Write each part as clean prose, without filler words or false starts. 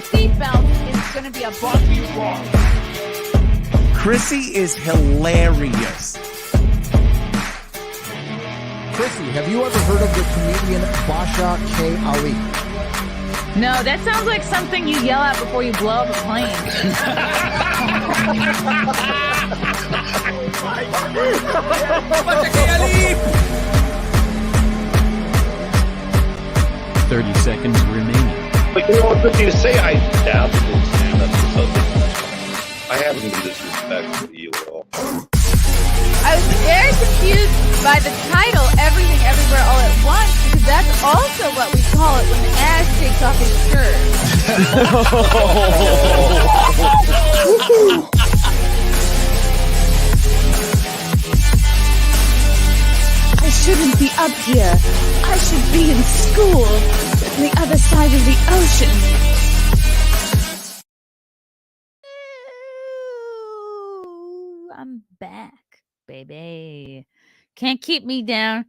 your seatbelt. It's going to be a bumpy walk. Chrissie is hilarious. Chrissie, have you ever heard of the comedian Basha K. Ali? No, that sounds like something you yell out before you blow up a plane. 30 seconds remaining. But you know what good to say? I doubt people stand up to something. I haven't been disrespectful to you at all. I was very confused by the title, Everything Everywhere All at Once, because that's also what we call it when Ash takes off his shirt. I shouldn't be up here. I should be in school on the other side of the ocean. I'm back, baby. Can't keep me down.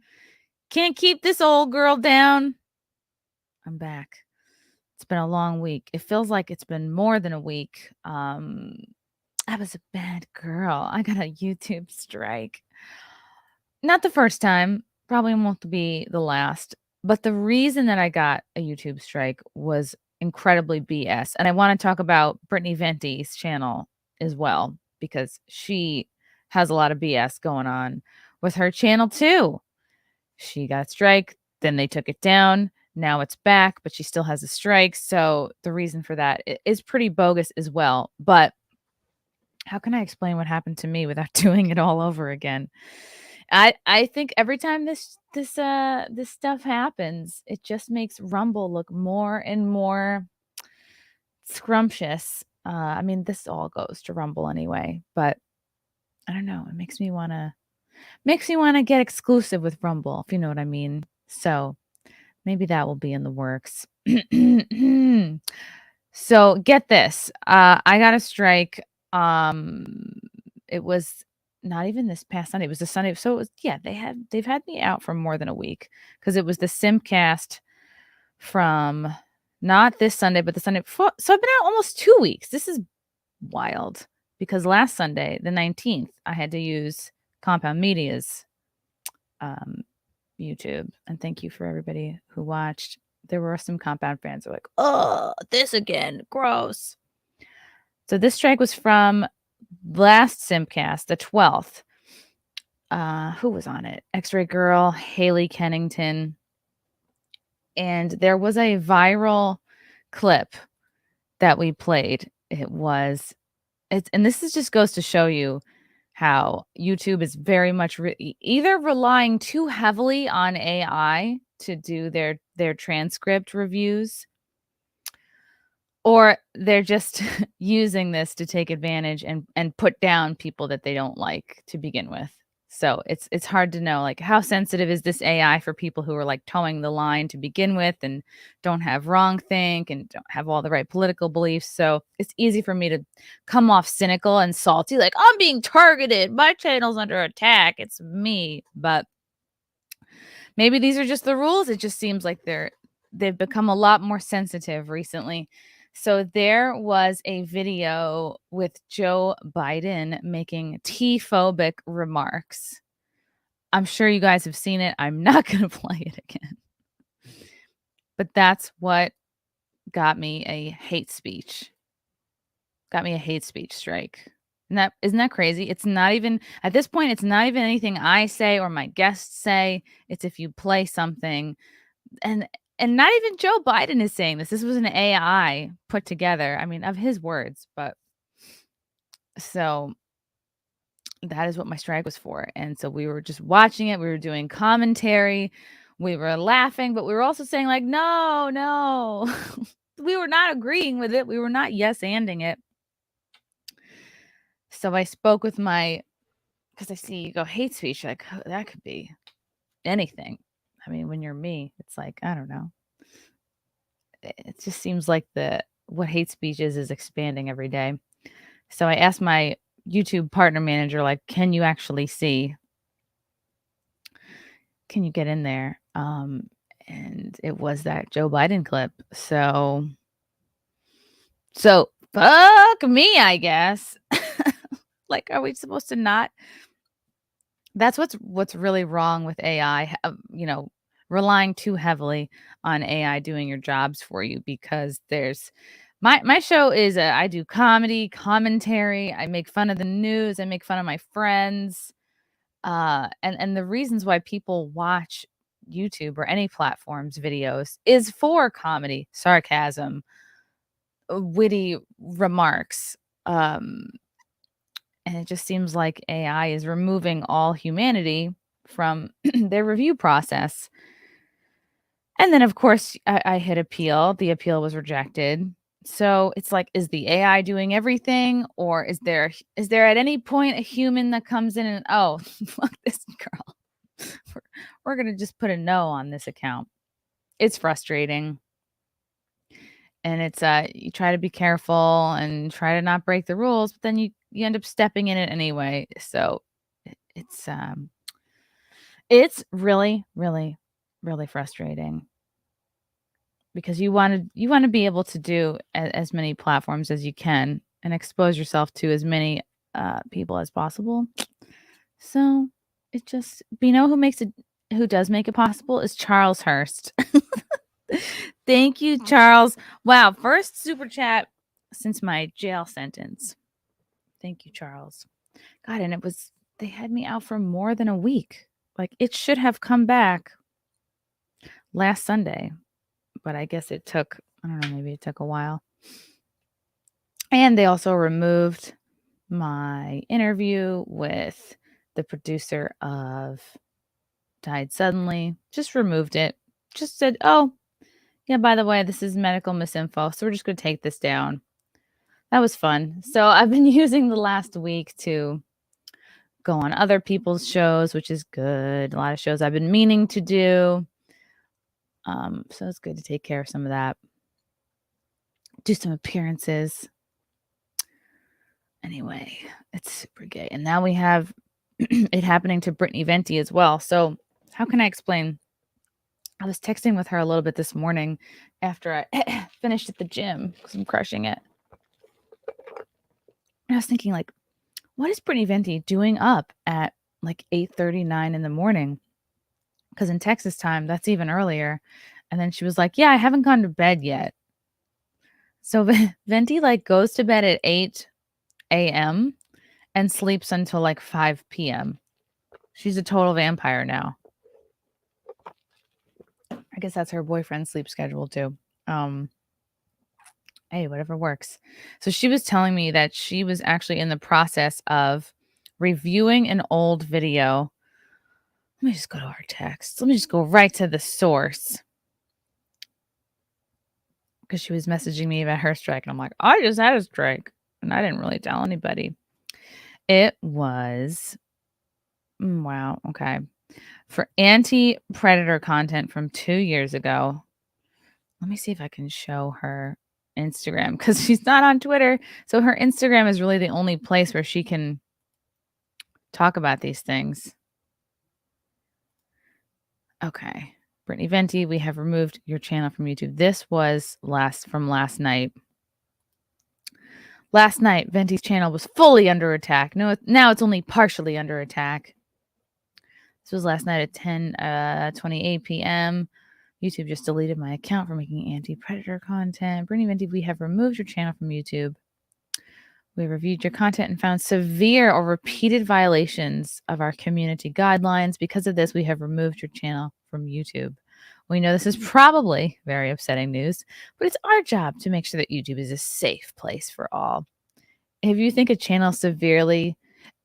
Can't keep this old girl down. I'm back. It's been a long week. It feels like it's been more than a week. I was a bad girl. I got a YouTube strike. Not the first time. Probably won't be the last. But the reason that I got a YouTube strike was incredibly BS. And I want to talk about Brittany Venti's channel as well, because she has a lot of BS going on with her channel too. She got a strike, then they took it down. Now it's back, but she still has a strike. So the reason for that is pretty bogus as well. But how can I explain what happened to me without doing it all over again? I think every time this stuff happens, it just makes Rumble look more and more scrumptious. I mean, this all goes to Rumble anyway, but I don't know. It makes me want to get exclusive with Rumble, if you know what I mean. So maybe that will be in the works. So get this. I got a strike. It was not even this past Sunday. It was a Sunday. So it was, yeah, they've had me out for more than a week because it was the Simcast from not this Sunday, but the Sunday before. So I've been out almost 2 weeks. This is wild because last Sunday, the 19th, I had to use Compound Media's YouTube. And thank you for everybody who watched. There were some Compound fans who were like, oh, this again, gross. So this strike was from last Simcast, the 12th. Who was on it? X-Ray Girl, Haley Kennington. And there was a viral clip that we played. And this just goes to show you how YouTube is very much either relying too heavily on AI to do their transcript reviews, or they're just using this to take advantage and put down people that they don't like to begin with. So it's hard to know, like, how sensitive is this AI for people who are like towing the line to begin with and don't have wrongthink and don't have all the right political beliefs. So it's easy for me to come off cynical and salty, like, I'm being targeted. My channel's under attack. It's me. But maybe these are just the rules. It just seems like they've become a lot more sensitive recently. So there was a video with Joe Biden making tea-phobic remarks. I'm sure you guys have seen it. I'm not going to play it again. But that's what got me a hate speech. Got me a hate speech strike. Isn't that crazy? It's not even, at this point, it's not even anything I say or my guests say. It's if you play something. And not even Joe Biden is saying this. This was an AI put together. I mean, of his words. But so that is what my strike was for. And so we were just watching it. We were doing commentary. We were laughing, but we were also saying, like, no. We were not agreeing with it. We were not yes-anding it. So I spoke with because I see you go hate speech, like, oh, that could be anything. I mean, when you're me, it's like, I don't know. It just seems like what hate speech is expanding every day. So I asked my YouTube partner manager, like, can you actually see? Can you get in there? And it was that Joe Biden clip. So So fuck me, I guess. Like, are we supposed to not? That's what's really wrong with AI, relying too heavily on AI doing your jobs for you, because there's my show is I do comedy, commentary, I make fun of the news, I make fun of my friends. And the reasons why people watch YouTube or any platform's videos is for comedy, sarcasm, witty remarks. Um, and it just seems like AI is removing all humanity from their review process. And then, of course, I hit appeal. The appeal was rejected. So it's like, is the AI doing everything, or is there at any point a human that comes in and, oh, fuck this girl, we're gonna just put a no on this account. It's frustrating, and it's you try to be careful and try to not break the rules, but then you end up stepping in it anyway. So it's really, really, really frustrating, because you want to be able to do as many platforms as you can and expose yourself to as many people as possible. So it just, who does make it possible is Charles Hurst. Thank you, Charles. Wow, first super chat since my jail sentence. Thank you, Charles. God, and they had me out for more than a week. Like, it should have come back last Sunday, but I guess it took, I don't know, maybe it took a while. And they also removed my interview with the producer of Died Suddenly. Just removed it. Just said, oh, yeah, by the way, this is medical misinfo, so we're just going to take this down. That was fun. So I've been using the last week to go on other people's shows, which is good. A lot of shows I've been meaning to do. So it's good to take care of some of that. Do some appearances. Anyway, it's super gay. And now we have it happening to Brittany Venti as well. So how can I explain? I was texting with her a little bit this morning after I finished at the gym, because I'm crushing it. And I was thinking, like, what is Brittany Venti doing up at like 8:39 in the morning? Because in Texas time, that's even earlier. And then she was like, yeah, I haven't gone to bed yet. So Venti like goes to bed at 8 a.m. and sleeps until like 5 p.m. She's a total vampire now. I guess that's her boyfriend's sleep schedule too. Hey, whatever works. So she was telling me that she was actually in the process of reviewing an old video. Let me just go to our text. Let me just go right to the source, because she was messaging me about her strike. And I'm like, I just had a strike and I didn't really tell anybody. It was, wow, okay, for anti-predator content from 2 years ago. Let me see if I can show her Instagram, because she's not on Twitter. So her Instagram is really the only place where she can talk about these things. Okay. Brittany Venti, we have removed your channel from YouTube. This was from last night. Last night, Venti's channel was fully under attack. No, now it's only partially under attack. This was last night at 10:28 p.m. YouTube just deleted my account for making anti-predator content. Brittany Venti, we have removed your channel from YouTube. We reviewed your content and found severe or repeated violations of our community guidelines. Because of this, we have removed your channel from YouTube. We know this is probably very upsetting news, but it's our job to make sure that YouTube is a safe place for all. If we think a channel severely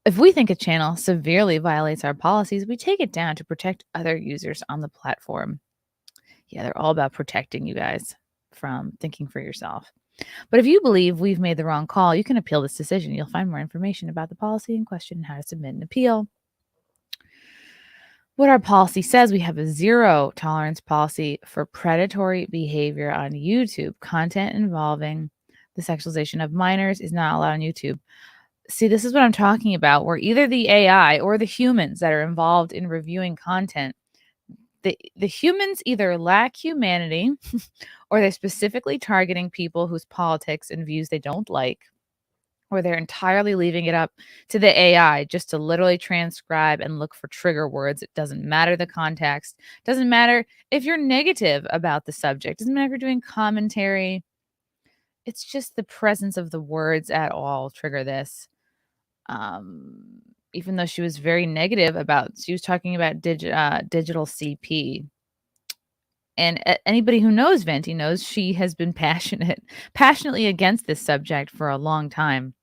violates our policies, we take it down to protect other users on the platform. Yeah, they're all about protecting you guys from thinking for yourself. But if you believe we've made the wrong call, you can appeal this decision. You'll find more information about the policy in question and how to submit an appeal. What our policy says, we have a zero tolerance policy for predatory behavior on YouTube. Content involving the sexualization of minors is not allowed on YouTube. See, this is what I'm talking about, where either the AI or the humans that are involved in reviewing content, the humans either lack humanity or they're specifically targeting people whose politics and views they don't like, or they're entirely leaving it up to the AI just to literally transcribe and look for trigger words. It doesn't matter the context. Doesn't matter if you're negative about the subject. Doesn't matter if you're doing commentary. It's just the presence of the words at all trigger this. Even though she was very negative about, she was talking about digital CP. And anybody who knows Venti knows she has been passionately against this subject for a long time.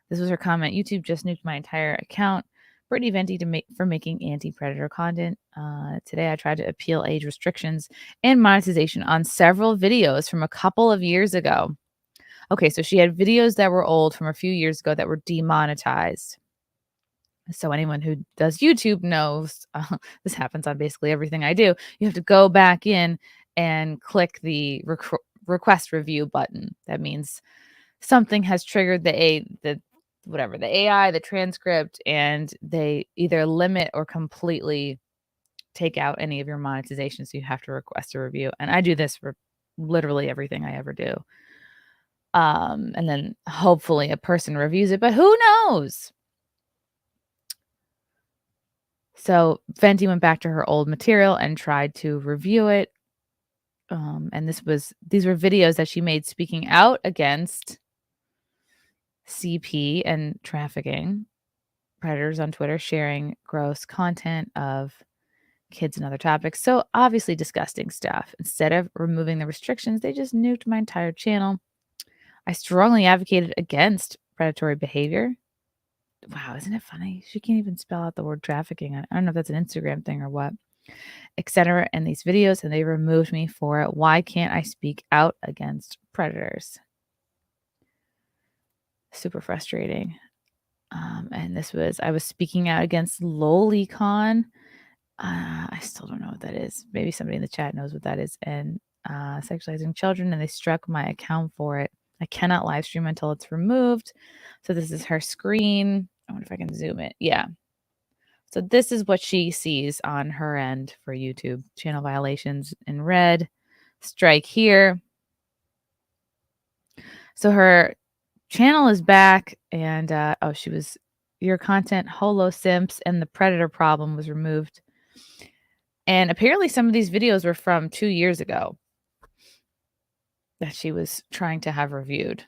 This was her comment. YouTube just nuked my entire account. Brittany Venti for making anti-predator content. Today, I tried to appeal age restrictions and monetization on several videos from a couple of years ago. Okay, so she had videos that were old from a few years ago that were demonetized. So anyone who does YouTube knows this happens on basically everything I do. You have to go back in and click the request review button. That means something has triggered the AI, the transcript, and they either limit or completely take out any of your monetization. So you have to request a review. And I do this for literally everything I ever do. And then hopefully a person reviews it, but who knows? So Venti went back to her old material and tried to review it. And these were videos that she made speaking out against CP and trafficking, predators on Twitter sharing gross content of kids and other topics. So obviously disgusting stuff. Instead of removing the restrictions, they just nuked my entire channel. I strongly advocated against predatory behavior. Wow, isn't it funny? She can't even spell out the word trafficking. I don't know if that's an Instagram thing or what, etc. in these videos, and they removed me for it. Why can't I speak out against predators? Super frustrating. And I was speaking out against Lolicon. I still don't know what that is. Maybe somebody in the chat knows what that is. And sexualizing children, and they struck my account for it. I cannot live stream until it's removed. So this is her screen. I wonder if I can zoom it. Yeah. So this is what she sees on her end for YouTube. Channel violations in red. Strike here. So her channel is back, and your content holo simps and the predator problem was removed. And apparently some of these videos were from 2 years ago that she was trying to have reviewed.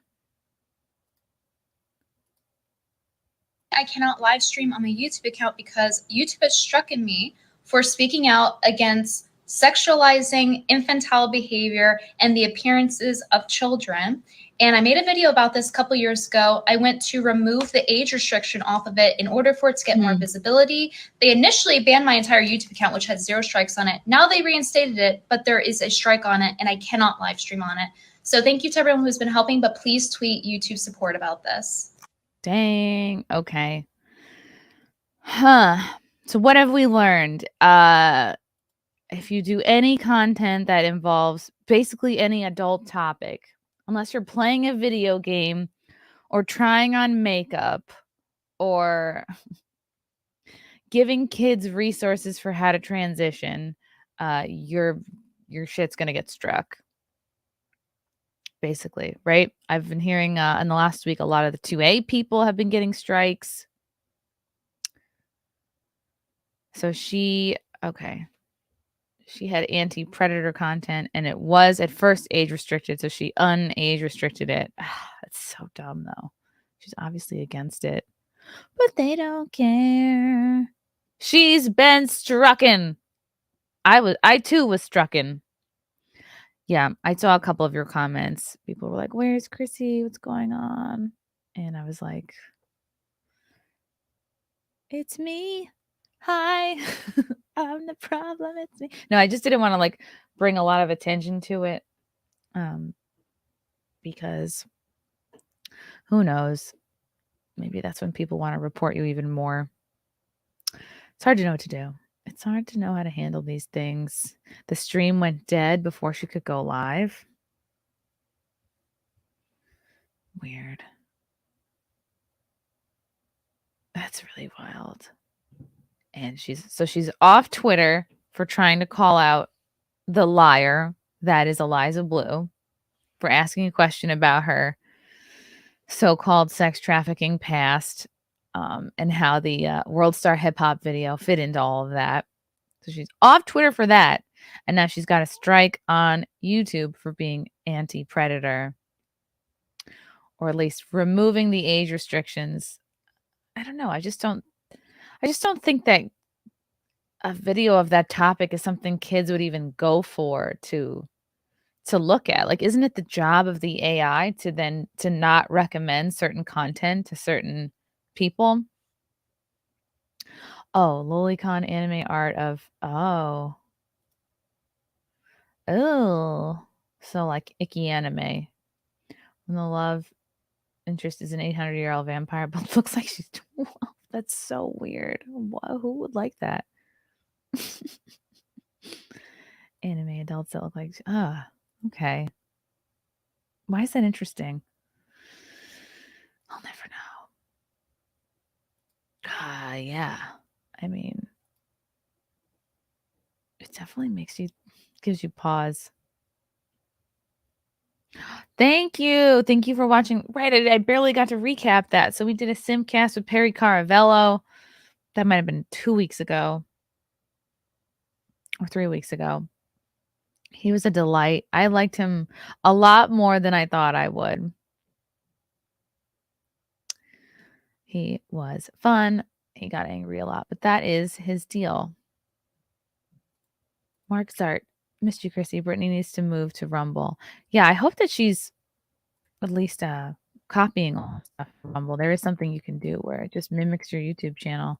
I cannot live stream on my YouTube account because YouTube has struck me for speaking out against sexualizing infantile behavior and the appearances of children. And I made a video about this a couple years ago. I went to remove the age restriction off of it in order for it to get more visibility. They initially banned my entire YouTube account, which had 0 strikes on it. Now they reinstated it, but there is a strike on it, and I cannot live stream on it. So thank you to everyone who's been helping, but please tweet YouTube support about this. Dang. Okay. So what have we learned? If you do any content that involves basically any adult topic, unless you're playing a video game or trying on makeup or giving kids resources for how to transition, your shit's gonna get struck. Basically, right? I've been hearing in the last week a lot of the 2A people have been getting strikes. So she had anti-predator content, and it was at first age restricted, so she age restricted it. That's so dumb, though. She's obviously against it, but they don't care. She's been strucken. I too was strucken. Yeah, I saw a couple of your comments. People were like, "Where's Chrissy? What's going on?" And I was like, "It's me. Hi." I'm the problem. It's me. No, I just didn't want to bring a lot of attention to it. Because who knows? Maybe that's when people want to report you even more. It's hard to know what to do. It's hard to know how to handle these things. The stream went dead before she could go live. Weird. That's really wild. And she's off Twitter for trying to call out the liar that is Eliza Blue for asking a question about her so-called sex trafficking past, and how the World Star Hip Hop video fit into all of that. So she's off Twitter for that. And now she's got a strike on YouTube for being anti-predator, or at least removing the age restrictions. I don't know. I just don't think that a video of that topic is something kids would even go for to look at. Like, isn't it the job of the AI to not recommend certain content to certain people? Oh, Lolicon anime art of so like icky anime. And the love interest is an 800-year-old vampire, but looks like she's 12. That's so weird. Who would like that? Anime adults that look like okay. Why is that interesting? I'll never know. Yeah. I mean, it definitely gives you pause. Thank you. Thank you for watching. Right, I barely got to recap that. So we did a simcast with Perry Caravello. That might have been 2 weeks ago or 3 weeks ago. He was a delight. I liked him a lot more than I thought I would. He was fun. He got angry a lot, but that is his deal. Mark Zart, missed you, Chrissy. Brittany needs to move to Rumble. Yeah, I hope that she's at least copying all stuff from Rumble. There is something you can do where it just mimics your YouTube channel.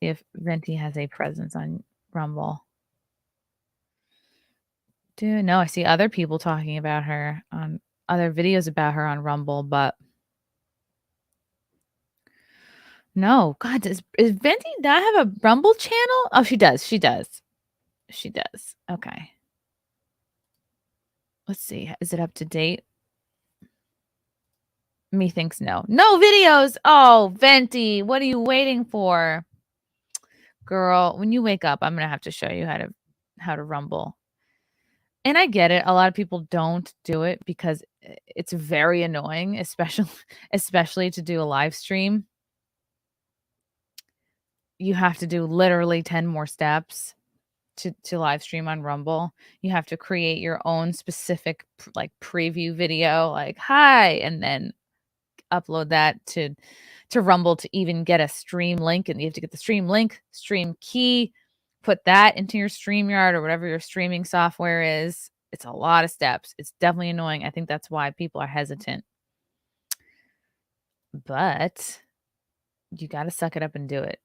If Venti has a presence on Rumble. No, I see other people talking about her on other videos about her on Rumble, but no. God, is Venti not have a Rumble channel? Oh, she does. She does. She does. Okay. Let's see. Is it up to date? Methinks no. No videos. Oh, Venti, what are you waiting for? Girl, when you wake up, I'm gonna have to show you how to Rumble. And I get it. A lot of people don't do it because it's very annoying, especially to do a live stream. You have to do literally 10 more steps to live stream on Rumble. You have to create your own specific like preview video, like hi, and then upload that to Rumble to even get a stream link. And you have to get the stream link, stream key, put that into your StreamYard or whatever your streaming software is. It's a lot of steps. It's definitely annoying. I think that's why people are hesitant. But you got to suck it up and do it.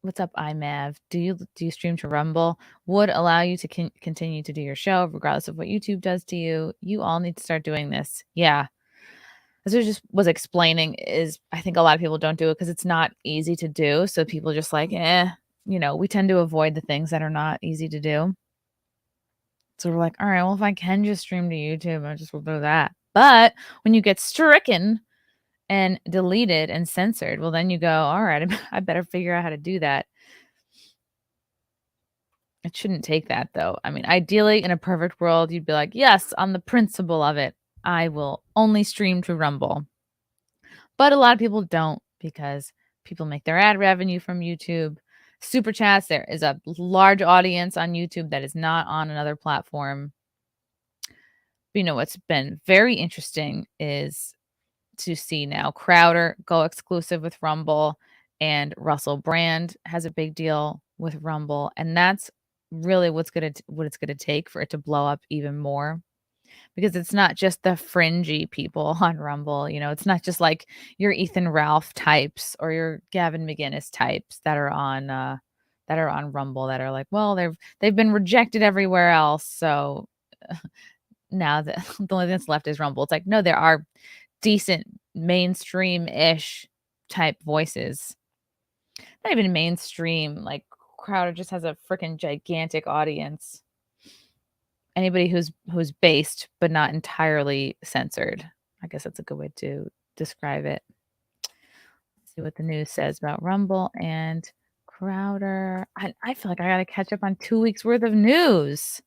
What's up, iMav? Do you stream to Rumble? Would allow you to continue to do your show regardless of what YouTube does to you. You all need to start doing this. Yeah. As I just was explaining, is I think a lot of people don't do it because it's not easy to do. So people just like, we tend to avoid the things that are not easy to do. So we're like, all right, well, if I can just stream to YouTube, I just will do that. But when you get stricken and deleted and censored, well, then you go, all right, I better figure out how to do that. It shouldn't take that, though. I mean, ideally, in a perfect world, you'd be like, yes, on the principle of it, I will only stream to Rumble. But a lot of people don't because people make their ad revenue from YouTube. Super chats, there is a large audience on YouTube that is not on another platform. But what's been very interesting is to see now Crowder go exclusive with Rumble, and Russell Brand has a big deal with Rumble, and that's really what it's gonna take for it to blow up even more, because it's not just the fringy people on Rumble. It's not just like your Ethan Ralph types or your Gavin McGinnis types that are on Rumble that are like, well, they've been rejected everywhere else, so now the only thing that's left is Rumble. It's like, no, there are decent mainstream-ish type voices. Not even mainstream. Like Crowder just has a freaking gigantic audience. Anybody who's based but not entirely censored. I guess that's a good way to describe it. Let's see what the news says about Rumble and Crowder. I feel like I gotta catch up on 2 weeks worth of news.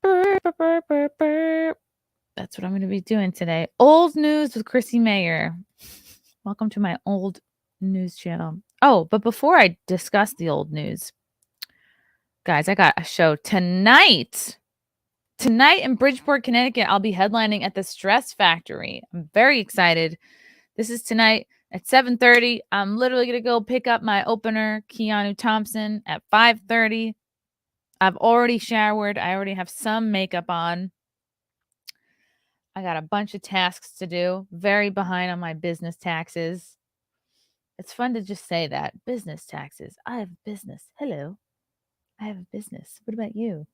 Burp, burp, burp, burp, burp. That's what I'm gonna be doing today. Old news with Chrissie Mayr. Welcome to my old news channel. Oh, but before I discuss the old news, guys, I got a show tonight. Tonight in Bridgeport, Connecticut, I'll be headlining at the Stress Factory. I'm very excited. This is tonight at 7:30. I'm literally going to go pick up my opener, Keanu Thompson, at 5:30. I've already showered. I already have some makeup on. I got a bunch of tasks to do. Very behind on my business taxes. It's fun to just say that. Business taxes. I have a business. Hello. I have a business. What about you?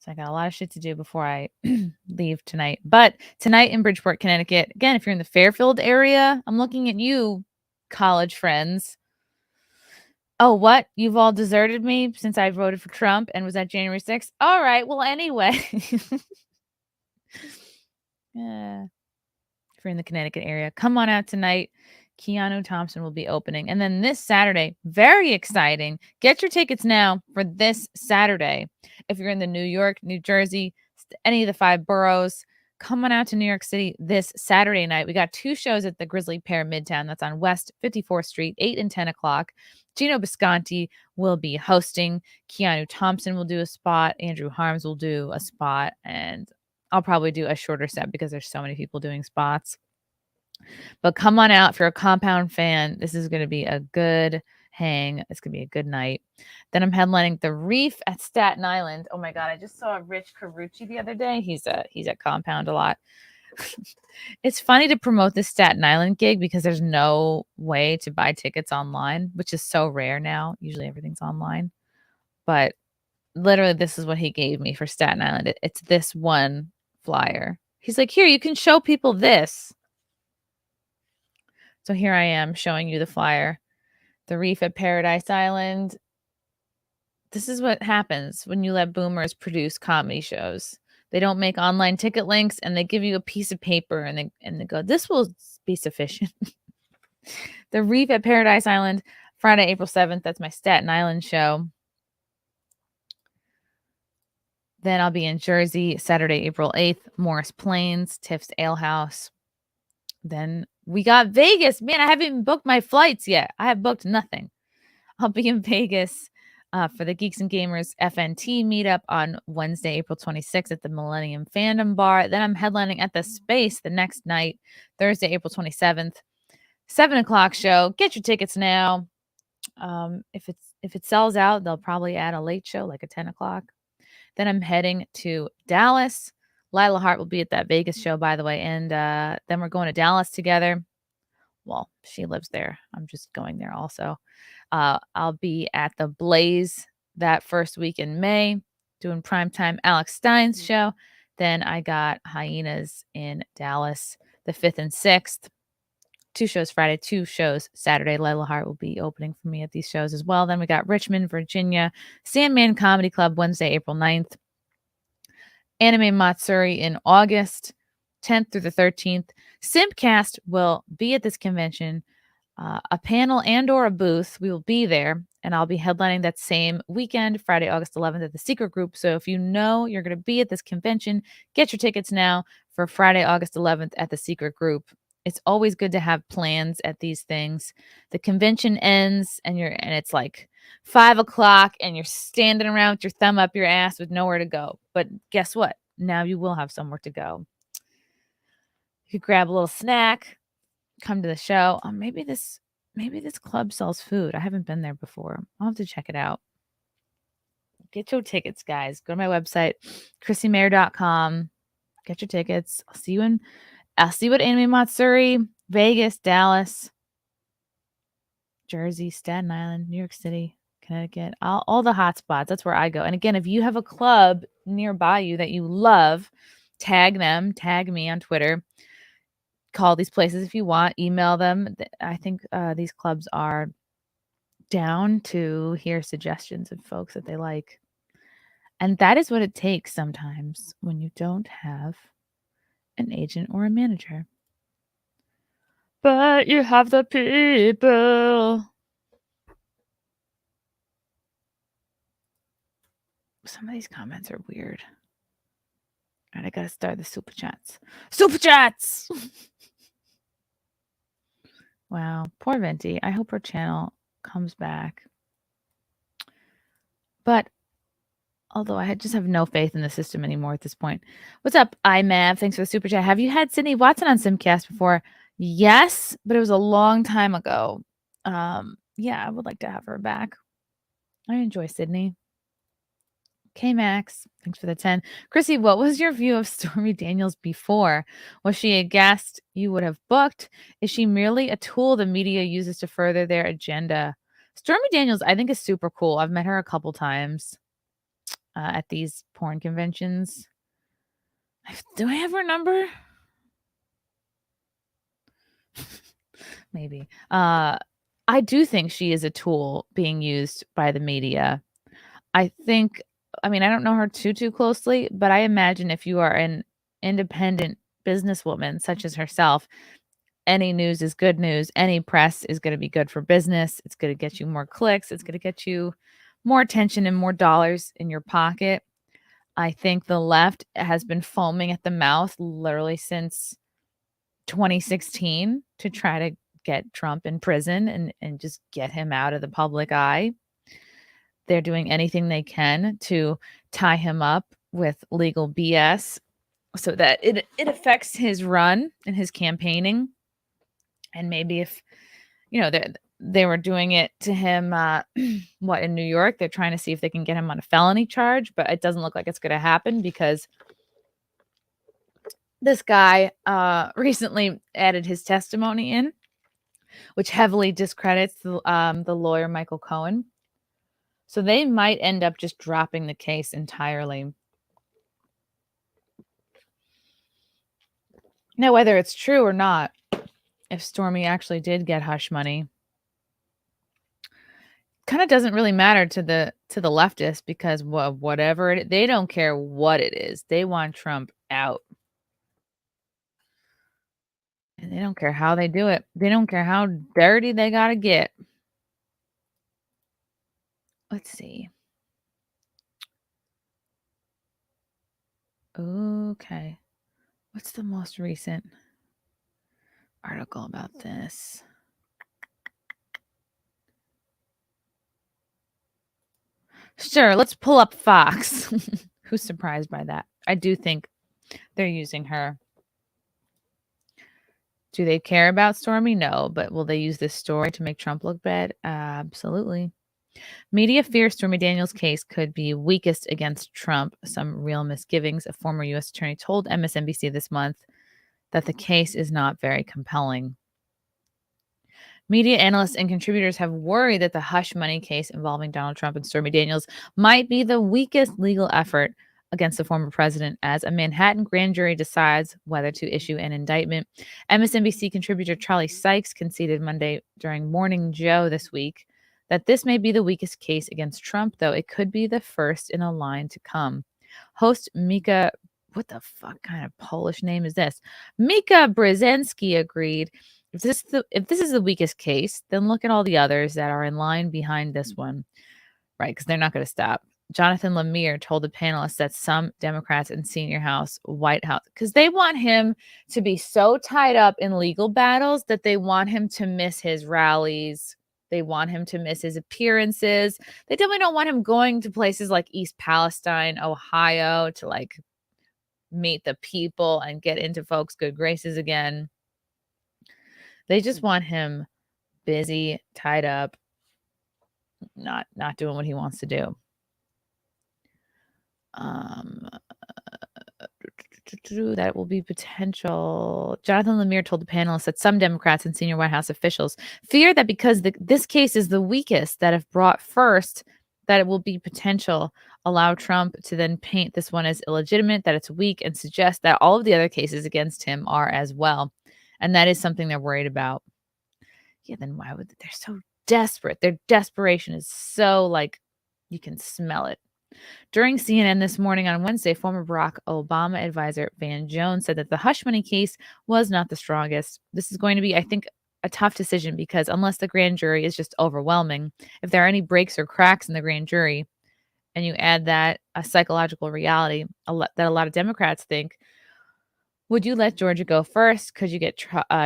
So I got a lot of shit to do before I leave tonight. But tonight in Bridgeport, Connecticut, again, if you're in the Fairfield area, I'm looking at you, college friends. Oh, what? You've all deserted me since I voted for Trump and was at January 6th? All right. Well, anyway. Yeah. If you're in the Connecticut area, come on out tonight. Keanu Thompson will be opening. And then this Saturday, very exciting. Get your tickets now for this Saturday. If you're in the New York, New Jersey, any of the 5 boroughs, come on out to New York City this Saturday night. We got 2 shows at the Grizzly Pear Midtown. That's on West 54th Street, 8 and 10 o'clock. Gino Bisconti will be hosting. Keanu Thompson will do a spot. Andrew Harms will do a spot. And I'll probably do a shorter set because there's so many people doing spots. But come on out if you're a Compound fan. This is going to be a good hang. It's going to be a good night. Then I'm headlining the Reef at Staten Island. Oh my God, I just saw Rich Carucci the other day. He's at Compound a lot. It's funny to promote this Staten Island gig because there's no way to buy tickets online, which is so rare now. Usually everything's online. But literally, this is what he gave me for Staten Island. It's this one flyer. He's like, here, you can show people this. So here I am showing you the flyer. The Reef at Paradise Island. This is what happens when you let boomers produce comedy shows. They don't make online ticket links and they give you a piece of paper and they go, this will be sufficient. The Reef at Paradise Island, Friday, April 7th. That's my Staten Island show. Then I'll be in Jersey, Saturday, April 8th, Morris Plains, Tiff's Ale House. Then we got Vegas. Man, I haven't even booked my flights yet. I have booked nothing. I'll be in Vegas for the Geeks and Gamers FNT meetup on Wednesday, April 26th at the Millennium Fandom Bar. Then I'm headlining at the Space the next night, Thursday, April 27th. 7 o'clock show. Get your tickets now. If it sells out, they'll probably add a late show, like a 10 o'clock. Then I'm heading to Dallas. Lila Hart will be at that Vegas show, by the way. And then we're going to Dallas together. Well, she lives there. I'm just going there also. I'll be at the Blaze that first week in May, doing primetime Alex Stein's show. Then I got Hyenas in Dallas the 5th and 6th. 2 shows Friday, 2 shows Saturday. Lila Hart will be opening for me at these shows as well. Then we got Richmond, Virginia, Sandman Comedy Club, Wednesday, April 9th. Anime Matsuri in August 10th through the 13th. Simpcast will be at this convention, a panel and or a booth. We will be there, and I'll be headlining that same weekend, Friday, August 11th at the Secret Group. So if you know you're going to be at this convention, get your tickets now for Friday, August 11th at the Secret Group. It's always good to have plans at these things. The convention ends and it's like 5 o'clock and you're standing around with your thumb up your ass with nowhere to go. But guess what? Now you will have somewhere to go. You could grab a little snack, come to the show. Oh, maybe this club sells food. I haven't been there before. I'll have to check it out. Get your tickets, guys. Go to my website, ChrissieMayr.com. Get your tickets. I'll see you at Anime Matsuri, Vegas, Dallas, Jersey, Staten Island, New York City, Connecticut, all the hot spots. That's where I go. And again, if you have a club nearby you that you love, tag them, tag me on Twitter. Call these places if you want. Email them. I think these clubs are down to hear suggestions of folks that they like. And that is what it takes sometimes when you don't have an agent or a manager. But you have the people. Some of these comments are weird. All right, I gotta start the super chats. Super chats! Wow, poor Venti. I hope her channel comes back. But although I just have no faith in the system anymore at this point. What's up, iMav? Thanks for the super chat. Have you had Sydney Watson on Simcast before? Yes, but it was a long time ago. Yeah, I would like to have her back. I enjoy Sydney. K-Max, thanks for the 10. Chrissy, what was your view of Stormy Daniels before? Was she a guest you would have booked? Is she merely a tool the media uses to further their agenda? Stormy Daniels, I think, is super cool. I've met her a couple times at these porn conventions. Do I have her number? Maybe. I do think she is a tool being used by the media. I mean, I don't know her too closely, but I imagine if you are an independent businesswoman such as herself, any news is good news. Any press is going to be good for business. It's going to get you more clicks. It's going to get you more attention and more dollars in your pocket. I think the left has been foaming at the mouth literally since 2016 to try to get Trump in prison and just get him out of the public eye. They're doing anything they can to tie him up with legal BS so that it affects his run and his campaigning. And maybe if, they were doing it to him, in New York, they're trying to see if they can get him on a felony charge, but it doesn't look like it's going to happen because this guy recently added his testimony in, which heavily discredits the lawyer Michael Cohen. So they might end up just dropping the case entirely. Now, whether it's true or not, if Stormy actually did get hush money, kind of doesn't really matter to the leftists because whatever they don't care what it is. They want Trump out. And they don't care how they do it. They don't care how dirty they got to get. Let's see. Okay. What's the most recent article about this? Sure, let's pull up Fox. Who's surprised by that? I do think they're using her. Do they care about Stormy? No, but will they use this story to make Trump look bad? Absolutely. Media fears Stormy Daniels' case could be weakest against Trump. Some real misgivings. A former U.S. attorney told MSNBC this month that the case is not very compelling. Media analysts and contributors have worried that the hush money case involving Donald Trump and Stormy Daniels might be the weakest legal effort against the former president as a Manhattan grand jury decides whether to issue an indictment. MSNBC contributor Charlie Sykes conceded Monday during Morning Joe this week that this may be the weakest case against Trump, though it could be the first in a line to come. Host Mika, what the fuck kind of Polish name is this? Mika Brzezinski agreed. If this is the weakest case, then look at all the others that are in line behind this one, right? Because they're not going to stop. Jonathan Lemire told the panelists that some Democrats in White House, because they want him to be so tied up in legal battles that they want him to miss his rallies. They want him to miss his appearances. They definitely don't want him going to places like East Palestine, Ohio, to like meet the people and get into folks' good graces again. They just want him busy, tied up, not doing what he wants to do. That will be potential. Jonathan Lemire told the panelists that some Democrats and senior White House officials fear that because this case is the weakest that if brought first, that it will be potential allow Trump to then paint this one as illegitimate, that it's weak, and suggest that all of the other cases against him are as well. And that is something they're worried about. Yeah, then why would they're so desperate? Their desperation is so like you can smell it. During CNN this morning on Wednesday, former Barack Obama advisor Van Jones said that the hush money case was not the strongest. This is going to be, I think, a tough decision because unless the grand jury is just overwhelming, if there are any breaks or cracks in the grand jury, and you add that a psychological reality that a lot of Democrats think, would you let Georgia go first? Could you get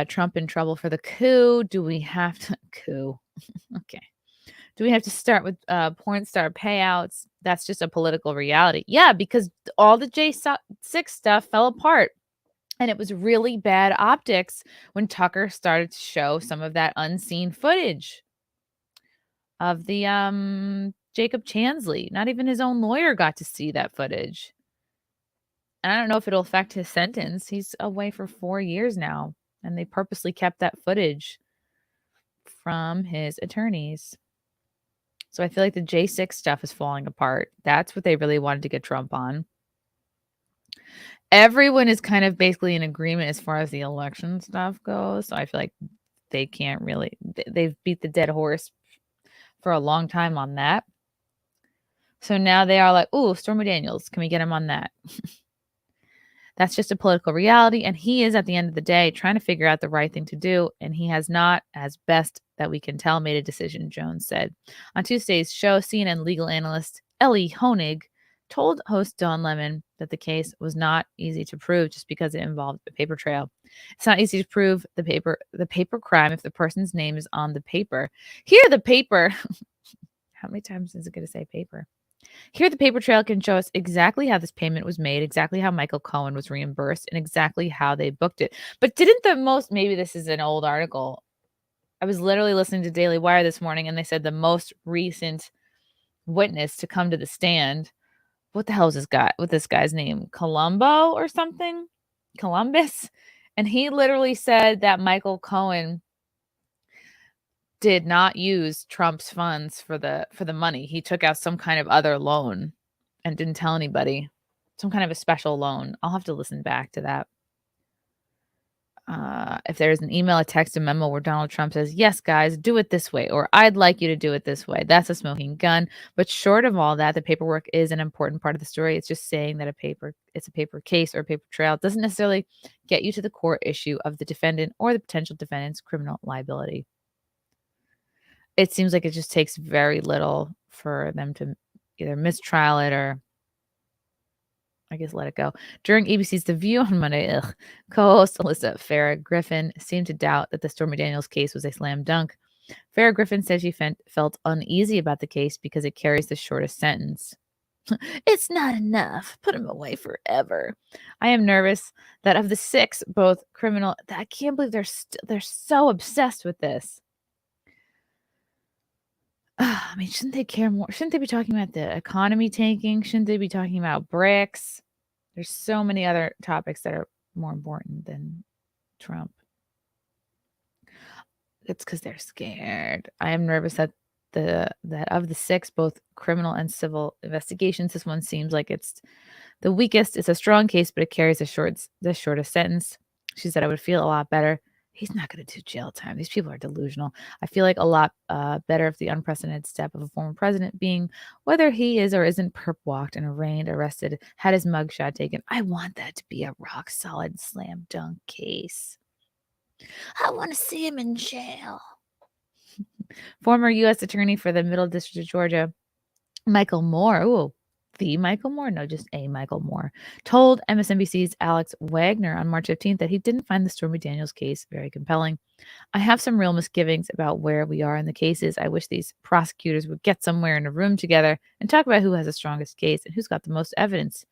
Trump in trouble for the coup? Do we have to coup? Okay. Do we have to start with porn star payouts? That's just a political reality. Yeah, because all the J6 stuff fell apart. And it was really bad optics when Tucker started to show some of that unseen footage of the Jacob Chansley. Not even his own lawyer got to see that footage. And I don't know if it'll affect his sentence. He's away for 4 years now, and they purposely kept that footage from his attorneys. So I feel like the J6 stuff is falling apart. That's what they really wanted to get Trump on. Everyone is kind of basically in agreement as far as the election stuff goes. So I feel like they can't really, they've beat the dead horse for a long time on that. So now they are like, ooh, Stormy Daniels, can we get him on that? That's just a political reality. And he is, at the end of the day, trying to figure out the right thing to do. And he has not, as best that we can tell, made a decision, Jones said. On Tuesday's show, CNN legal analyst Ellie Honig told host Don Lemon that the case was not easy to prove just because it involved a paper trail. It's not easy to prove the paper crime if the person's name is on the paper. Here, the paper. How many times is it going to say paper? Here, the paper trail can show us exactly how this payment was made, exactly how Michael Cohen was reimbursed, and exactly how they booked it. But maybe this is an old article. I was literally listening to Daily Wire this morning, and they said the most recent witness to come to the stand. What the hell is this guy's name? Columbo or something? Columbus? And he literally said that Michael Cohen did not use Trump's funds for the money. He took out some kind of other loan and didn't tell anybody. Some kind of a special loan. I'll have to listen back to that. If there's an email, a text, a memo where Donald Trump says, yes, guys, do it this way, or I'd like you to do it this way, that's a smoking gun. But short of all that, the paperwork is an important part of the story. It's just saying that it's a paper case or a paper trail. It doesn't necessarily get you to the core issue of the defendant or the potential defendant's criminal liability. It seems like it just takes very little for them to either mistrial it or, I guess, let it go. During ABC's The View on Monday, co-host Alyssa Farrah Griffin seemed to doubt that the Stormy Daniels case was a slam dunk. Farrah Griffin said she felt uneasy about the case because it carries the shortest sentence. It's not enough. Put him away forever. I am nervous that of the 6, both criminal. I can't believe they're so obsessed with this. I mean, shouldn't they care more? Shouldn't they be talking about the economy tanking? Shouldn't they be talking about BRICS? There's so many other topics that are more important than Trump. It's because they're scared. I am nervous that of the 6, both criminal and civil investigations, this one seems like it's the weakest. It's a strong case, but it carries the shortest sentence. She said, I would feel a lot better. He's not going to do jail time. These people are delusional. I feel like a lot better if the unprecedented step of a former president being, whether he is or isn't perp walked and arraigned, arrested, had his mugshot taken. I want that to be a rock solid slam dunk case. I want to see him in jail. Former U.S. Attorney for the Middle District of Georgia, Michael Moore. The Michael Moore? No, just a Michael Moore. Told MSNBC's Alex Wagner on March 15th that he didn't find the Stormy Daniels case very compelling. I have some real misgivings about where we are in the cases. I wish these prosecutors would get somewhere in a room together and talk about who has the strongest case and who's got the most evidence.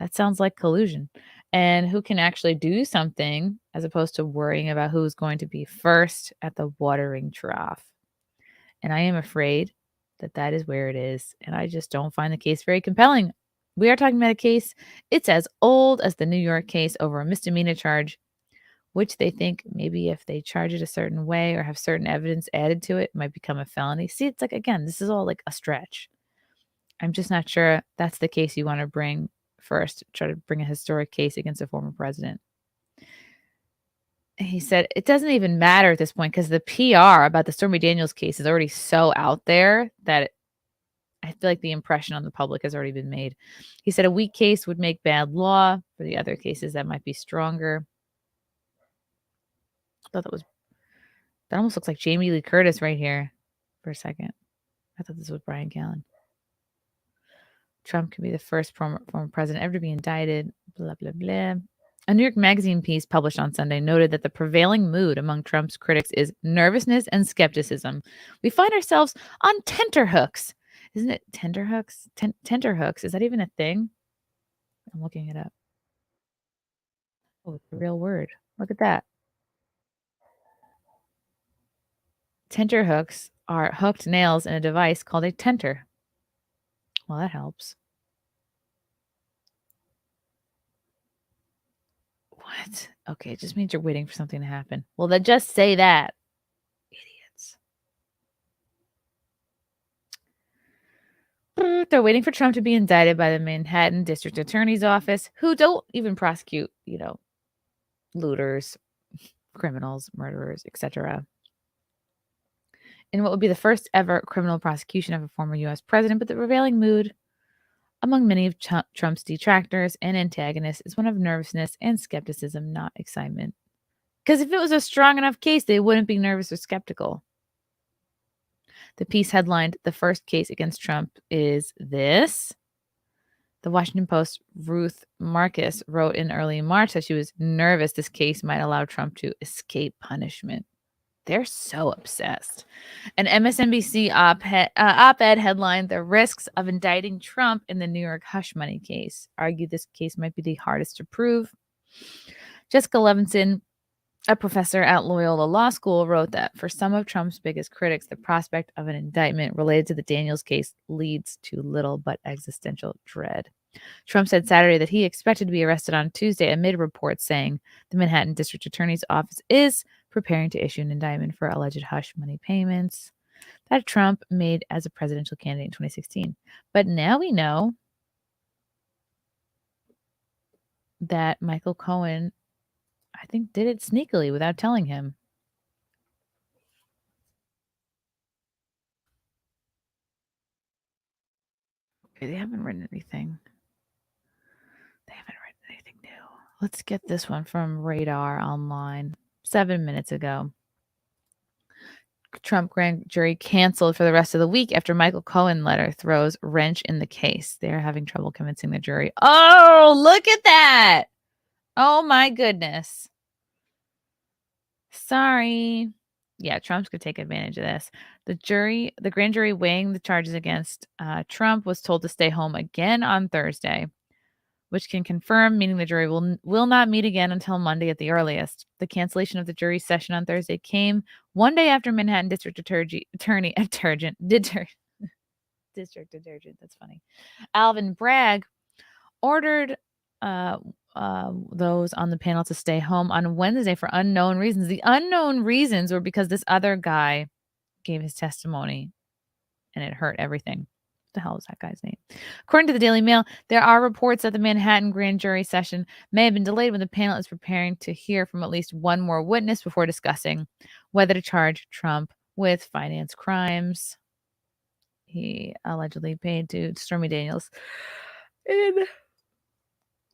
That sounds like collusion. And who can actually do something as opposed to worrying about who's going to be first at the watering trough. And I am afraid that is where it is. And I just don't find the case very compelling. We are talking about a case. It's as old as the New York case over a misdemeanor charge, which they think maybe if they charge it a certain way or have certain evidence added to it, it might become a felony. See, it's like, again, this is all like a stretch. I'm just not sure that's the case you want to bring first. Try to bring a historic case against a former president. He said it doesn't even matter at this point because the PR about the Stormy Daniels case is already so out there that I feel like the impression on the public has already been made. He said a weak case would make bad law for the other cases that might be stronger. I thought that almost looks like Jamie Lee Curtis right here for a second. I thought this was Brian Callen. Trump could be the first former president ever to be indicted. Blah, blah, blah. A New York Magazine piece published on Sunday noted that the prevailing mood among Trump's critics is nervousness and skepticism. We find ourselves on tenterhooks. Isn't it tenterhooks? Tenterhooks. Is that even a thing? I'm looking it up. Oh, it's a real word. Look at that. Tenterhooks are hooked nails in a device called a tenter. Well, that helps. What? Okay, it just means you're waiting for something to happen. Well, then just say that. Idiots. They're waiting for Trump to be indicted by the Manhattan District Attorney's Office, who don't even prosecute, looters, criminals, murderers, etc. In what would be the first ever criminal prosecution of a former U.S. president, but the prevailing mood among many of Trump's detractors and antagonists is one of nervousness and skepticism, not excitement. Because if it was a strong enough case, they wouldn't be nervous or skeptical. The piece headlined, "The first case against Trump is this." The Washington Post's Ruth Marcus wrote in early March that she was nervous this case might allow Trump to escape punishment. They're so obsessed. An MSNBC op-ed headline, "The risks of indicting Trump in the New York hush money case," argued this case might be the hardest to prove. Jessica Levinson, a professor at Loyola Law School, wrote that for some of Trump's biggest critics, the prospect of an indictment related to the Daniels case leads to little but existential dread. Trump said Saturday that he expected to be arrested on Tuesday amid reports saying the Manhattan District Attorney's Office is preparing to issue an indictment for alleged hush money payments that Trump made as a presidential candidate in 2016. But now we know that Michael Cohen, I think, did it sneakily without telling him. Okay, they haven't written anything. New. Let's get this one from Radar Online 7 minutes ago. Trump grand jury canceled for the rest of the week after Michael Cohen letter throws wrench in the case. They're having trouble convincing the jury. Oh, look at that. Oh, my goodness. Sorry. Yeah, Trump's going to take advantage of this. The grand jury weighing the charges against Trump was told to stay home again on Thursday, which can confirm, meaning the jury will not meet again until Monday at the earliest. The cancellation of the jury session on Thursday came one day after Manhattan District Attorney, that's funny, Alvin Bragg, ordered those on the panel to stay home on Wednesday for unknown reasons. The unknown reasons were because this other guy gave his testimony and it hurt everything. What the hell is that guy's name? According to the Daily Mail, there are reports that the Manhattan grand jury session may have been delayed when the panel is preparing to hear from at least one more witness before discussing whether to charge Trump with finance crimes he allegedly paid to Stormy Daniels in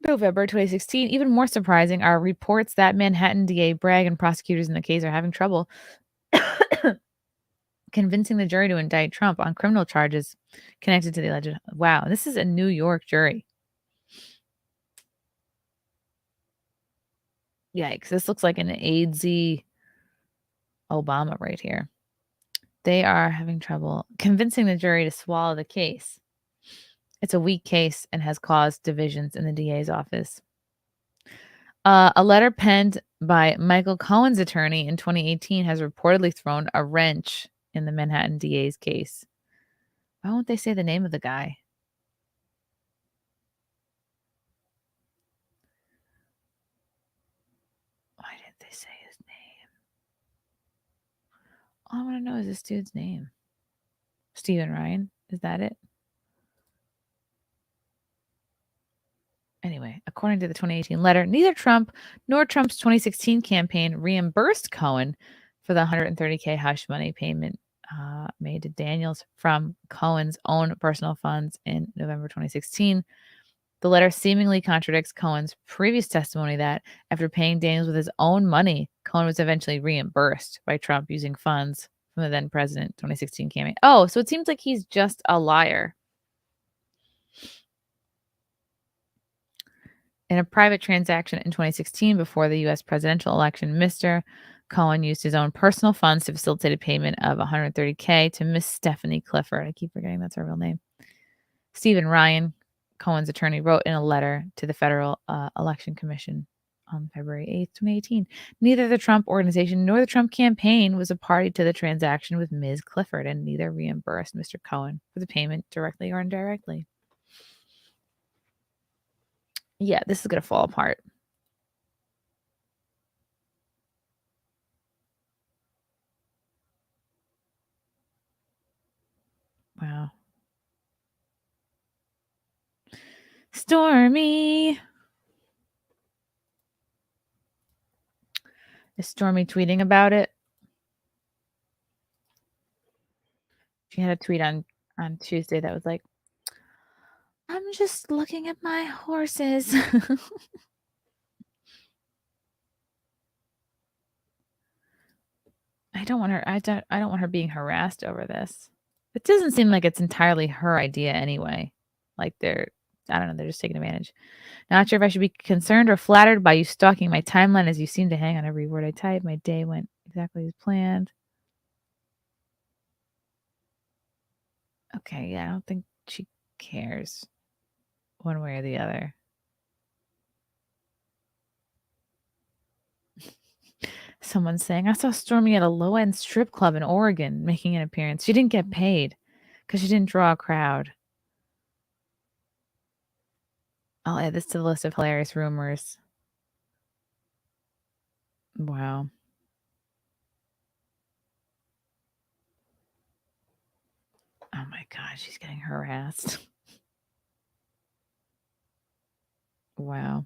November 2016. Even more surprising are reports that Manhattan DA Bragg and prosecutors in the case are having trouble convincing the jury to indict Trump on criminal charges connected to the alleged. Wow, this is a New York jury. Yikes, this looks like an AIDS Obama right here. They are having trouble convincing the jury to swallow the case. It's a weak case and has caused divisions in the DA's office. A letter penned by Michael Cohen's attorney in 2018 has reportedly thrown a wrench in the Manhattan DA's case. Why won't they say the name of the guy? Why didn't they say his name? All I want to know is this dude's name. Stephen Ryan. Is that it? Anyway, according to the 2018 letter, neither Trump nor Trump's 2016 campaign reimbursed Cohen for the $130K hush money payment made to Daniels from Cohen's own personal funds in November 2016. The letter seemingly contradicts Cohen's previous testimony that after paying Daniels with his own money, Cohen was eventually reimbursed by Trump using funds from the then president 2016 campaign. Oh, so it seems like he's just a liar. In a private transaction in 2016 before the U.S. presidential election, Mr. Cohen used his own personal funds to facilitate a payment of $130K to Miss Stephanie Clifford. I keep forgetting that's her real name. Stephen Ryan, Cohen's attorney, wrote in a letter to the Federal Election Commission on February 8th, 2018. Neither the Trump organization nor the Trump campaign was a party to the transaction with Ms. Clifford, and neither reimbursed Mr. Cohen for the payment directly or indirectly. Yeah, this is going to fall apart. Wow. Stormy. Is Stormy tweeting about it? She had a tweet on Tuesday that was like, I'm just looking at my horses. I don't want her being harassed over this. It doesn't seem like it's entirely her idea anyway. Like I don't know, they're just taking advantage. Not sure if I should be concerned or flattered by you stalking my timeline as you seem to hang on every word I type. My day went exactly as planned. Okay, yeah, I don't think she cares one way or the other. Someone's saying, I saw Stormy at a low-end strip club in Oregon making an appearance. She didn't get paid because she didn't draw a crowd. I'll add this to the list of hilarious rumors. Wow. Oh my God, she's getting harassed. Wow.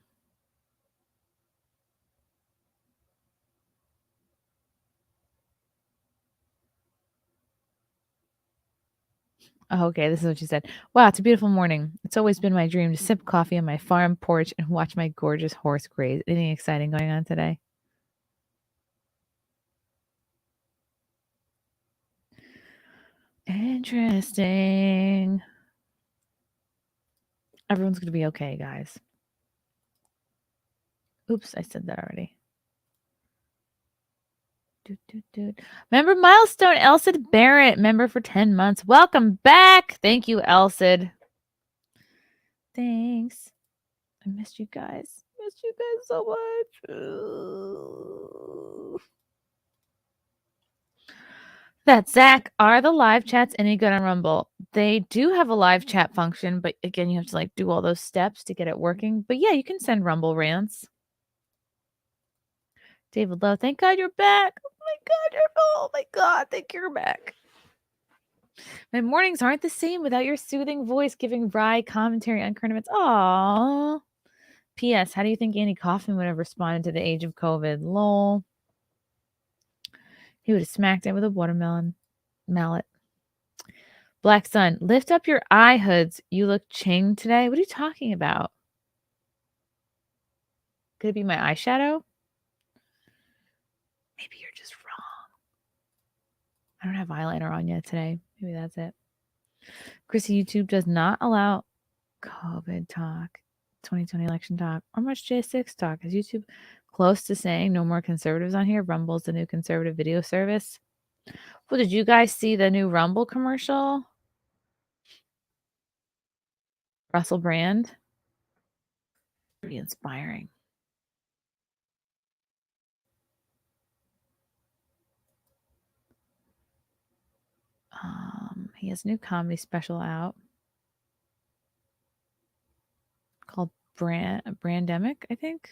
Oh, okay, this is what she said. Wow, it's a beautiful morning. It's always been my dream to sip coffee on my farm porch and watch my gorgeous horse graze. Anything exciting going on today? Interesting. Everyone's going to be okay, guys. Oops, I said that already. Member milestone, Elsid Barrett, member for 10 months. Welcome back. Thank you, Elsid. Thanks. I missed you guys. Missed you guys so much. That Zach, are the live chats any good on Rumble? They do have a live chat function, but again, you have to like do all those steps to get it working. But yeah, you can send Rumble rants. David Lowe, thank God you're back. Oh my God, thank you, you're back. My mornings aren't the same without your soothing voice giving wry commentary on current events. Aww. P.S. How do you think Andy Kaufman would have responded to the age of COVID? Lol. He would have smacked it with a watermelon mallet. Black Sun, lift up your eye hoods. You look ching today. What are you talking about? Could it be my eyeshadow? Maybe you're just wrong. I don't have eyeliner on yet today. Maybe that's it. Chrissy, YouTube does not allow COVID talk, 2020 election talk, or much J6 talk. Is YouTube close to saying no more conservatives on here? Rumble's the new conservative video service. Well, did you guys see the new Rumble commercial? Russell Brand. Pretty inspiring. He has a new comedy special out called Brandemic, I think.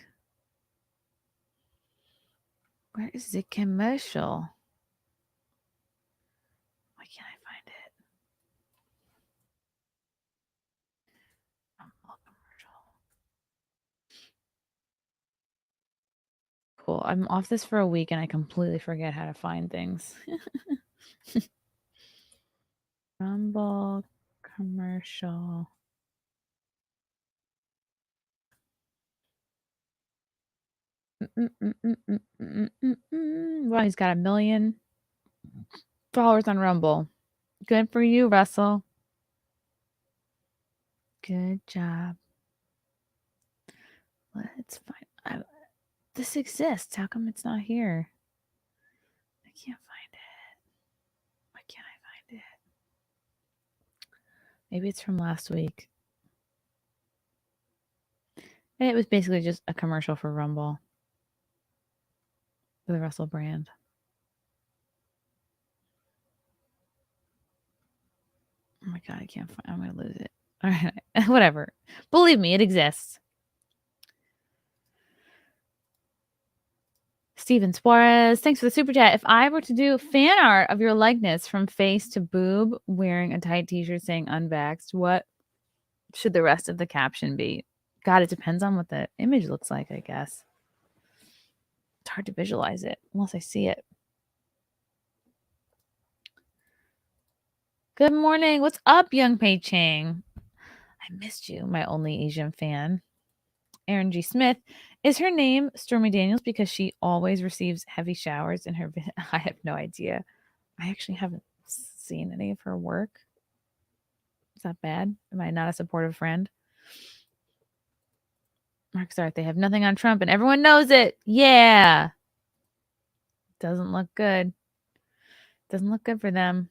Where is the commercial? Why can't I find it? Cool. I'm off this for a week and I completely forget how to find things. Rumble commercial. Wow, he's got 1 million followers on Rumble. Good for you, Russell. Good job. It's fine. This exists. How come it's not here? I can't find it. Why can't I find it? Maybe it's from last week. It was basically just a commercial for Rumble. For the Russell brand. Oh my God, I can't find. I'm gonna lose it. All right, whatever. Believe me, it exists. Steven Suarez, thanks for the super chat. If I were to do fan art of your likeness from face to boob, wearing a tight t-shirt saying unvaxxed, what should the rest of the caption be? God, it depends on what the image looks like, I guess. It's hard to visualize it unless I see it. Good morning. What's up, Young Pei Chang? I missed you, my only Asian fan. Aaron G. Smith. Is her name Stormy Daniels because she always receives heavy showers in her I have no idea. I actually haven't seen any of her work. Is that bad? Am I not a supportive friend? Mark Zarth, they have nothing on Trump and everyone knows it. Yeah. Doesn't look good. Doesn't look good for them.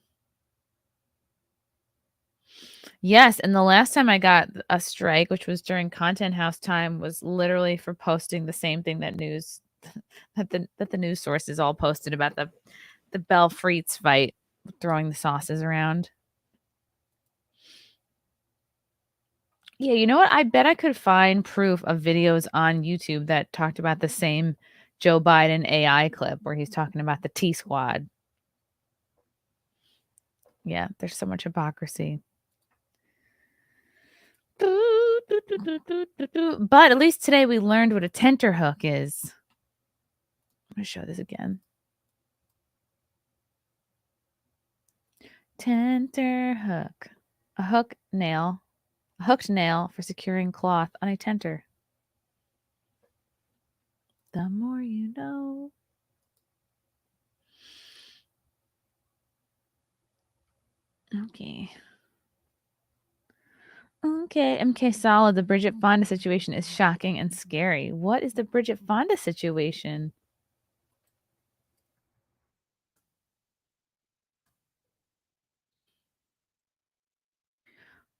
Yes, and the last time I got a strike, which was during Content House time, was literally for posting the same thing that the news sources all posted about the Belle Frites fight, throwing the sauces around. Yeah, you know what? I bet I could find proof of videos on YouTube that talked about the same Joe Biden AI clip where he's talking about the T Squad. Yeah, there's so much hypocrisy. But at least today we learned what a tenterhook is. I'm going to show this again. Tenterhook. A hooked nail for securing cloth on a tenter. The more you know. Okay. Okay, MK Solid. The Bridget Fonda situation is shocking and scary. What is the Bridget Fonda situation?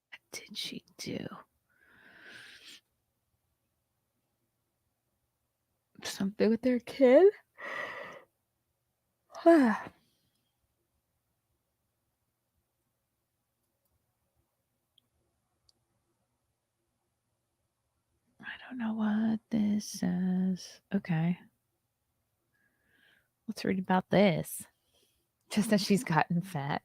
What did she do? Something with their kid? I don't know what this says. Okay. Let's read about this. Just that she's gotten fat.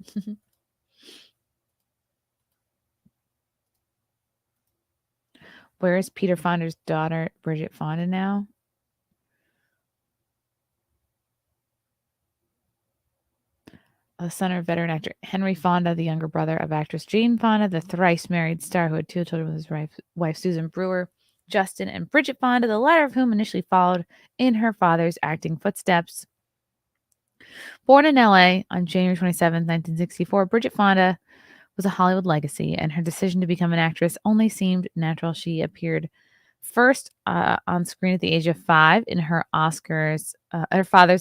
Where is Peter Fonda's daughter, Bridget Fonda, now? The son of veteran actor Henry Fonda, the younger brother of actress Jane Fonda, the thrice married star who had 2 children with his wife Susan Brewer, Justin and Bridget Fonda, the latter of whom initially followed in her father's acting footsteps. Born in LA on January 27, 1964, Bridget Fonda was a Hollywood legacy, and her decision to become an actress only seemed natural. She appeared first on screen at the age of 5 in her father's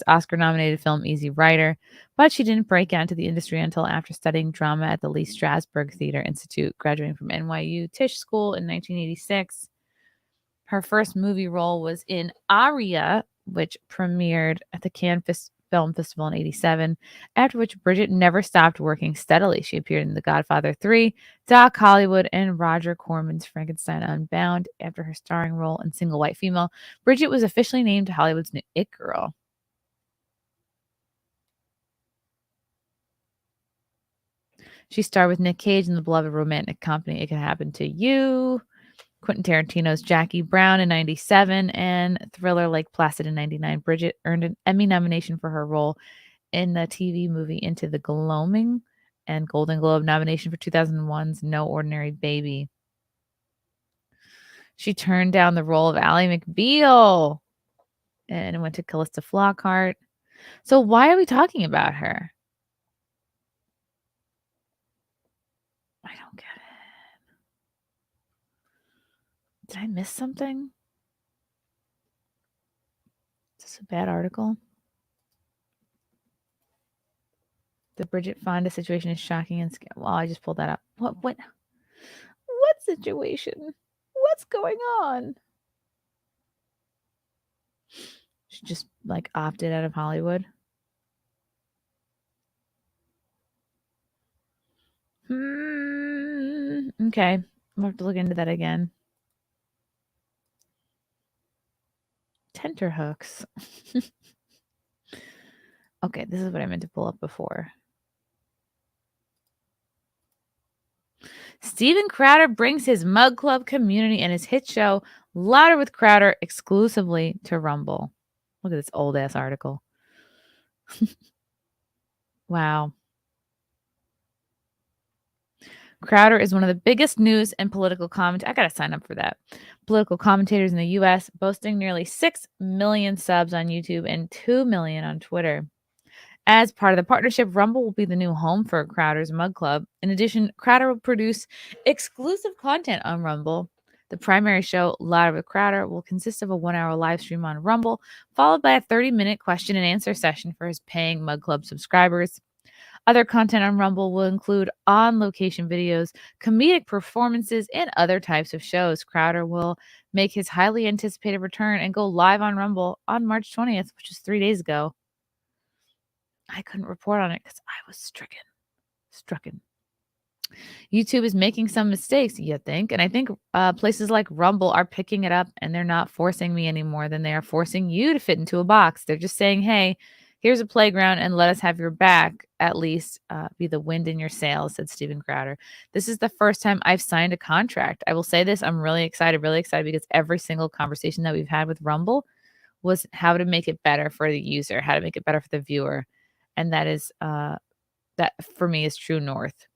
Oscar-nominated film Easy Rider, but she didn't break out into the industry until after studying drama at the Lee Strasberg Theater Institute, graduating from NYU Tisch School in 1986. Her first movie role was in Aria, which premiered at the Cannes Film Festival in 1987, after which Bridget never stopped working steadily. She appeared in The Godfather 3, Doc Hollywood, and Roger Corman's Frankenstein Unbound. After her starring role in Single White Female, Bridget was officially named Hollywood's new It Girl. She starred with Nick Cage in the beloved romantic comedy It Can Happen to You, Quentin Tarantino's Jackie Brown in 1997, and thriller Lake Placid in 1999. Bridget earned an Emmy nomination for her role in the TV movie Into the Gloaming and Golden Globe nomination for 2001's No Ordinary Baby. She turned down the role of Ally McBeal and went to Callista Flockhart. So why are we talking about her? I don't get it. Did I miss something? Is this a bad article? The Bridget Fonda situation is shocking and scary. Well, I just pulled that up. What situation? What's going on? She just like opted out of Hollywood. Okay. I'll have to look into that again. Tenterhooks. Okay, this is what I meant to pull up before. Steven Crowder brings his Mug Club community and his hit show Louder with Crowder exclusively to Rumble. Look at this old ass article. Wow. Crowder is one of the biggest news and political commentators. I got to sign up for that. Political commentators in the U.S., boasting nearly 6 million subs on YouTube and 2 million on Twitter. As part of the partnership, Rumble will be the new home for Crowder's Mug Club. In addition, Crowder will produce exclusive content on Rumble. The primary show, Louder with Crowder, will consist of a 1-hour live stream on Rumble, followed by a 30-minute question and answer session for his paying Mug Club subscribers. Other content on Rumble will include on-location videos, comedic performances, and other types of shows. Crowder will make his highly anticipated return and go live on Rumble on March 20th, which is 3 days ago. I couldn't report on it because I was stricken. YouTube is making some mistakes, you think, and I think places like Rumble are picking it up, and they're not forcing me any more than they are forcing you to fit into a box. They're just saying, hey, here's a playground and let us have your back, at least be the wind in your sails, said Steven Crowder. This is the first time I've signed a contract. I will say this, I'm really excited because every single conversation that we've had with Rumble was how to make it better for the user, how to make it better for the viewer. And that is, that for me is true north.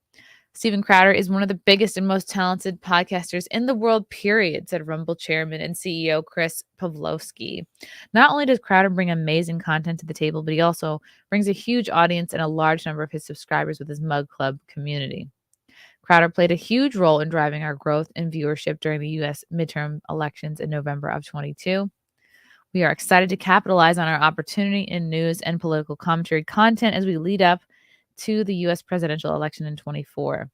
Steven Crowder is one of the biggest and most talented podcasters in the world, period, said Rumble chairman and CEO Chris Pavlovsky. Not only does Crowder bring amazing content to the table, but he also brings a huge audience and a large number of his subscribers with his Mug Club community. Crowder played a huge role in driving our growth and viewership during the U.S. midterm elections in November of 2022. We are excited to capitalize on our opportunity in news and political commentary content as we lead up to the U.S. presidential election in 2024.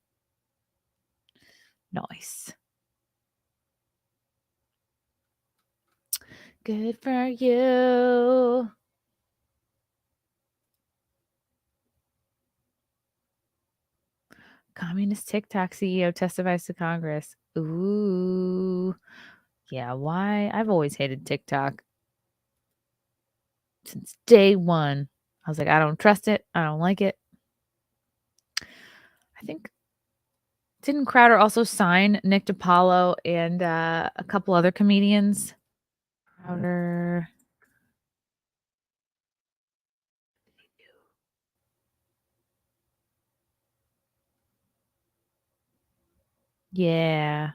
Nice. Good for you. Communist TikTok CEO testifies to Congress. Ooh. Yeah, why? I've always hated TikTok. Since day one. I was like, I don't trust it. I don't like it. I think, didn't Crowder also sign Nick DiPaolo and a couple other comedians? Crowder. Yeah.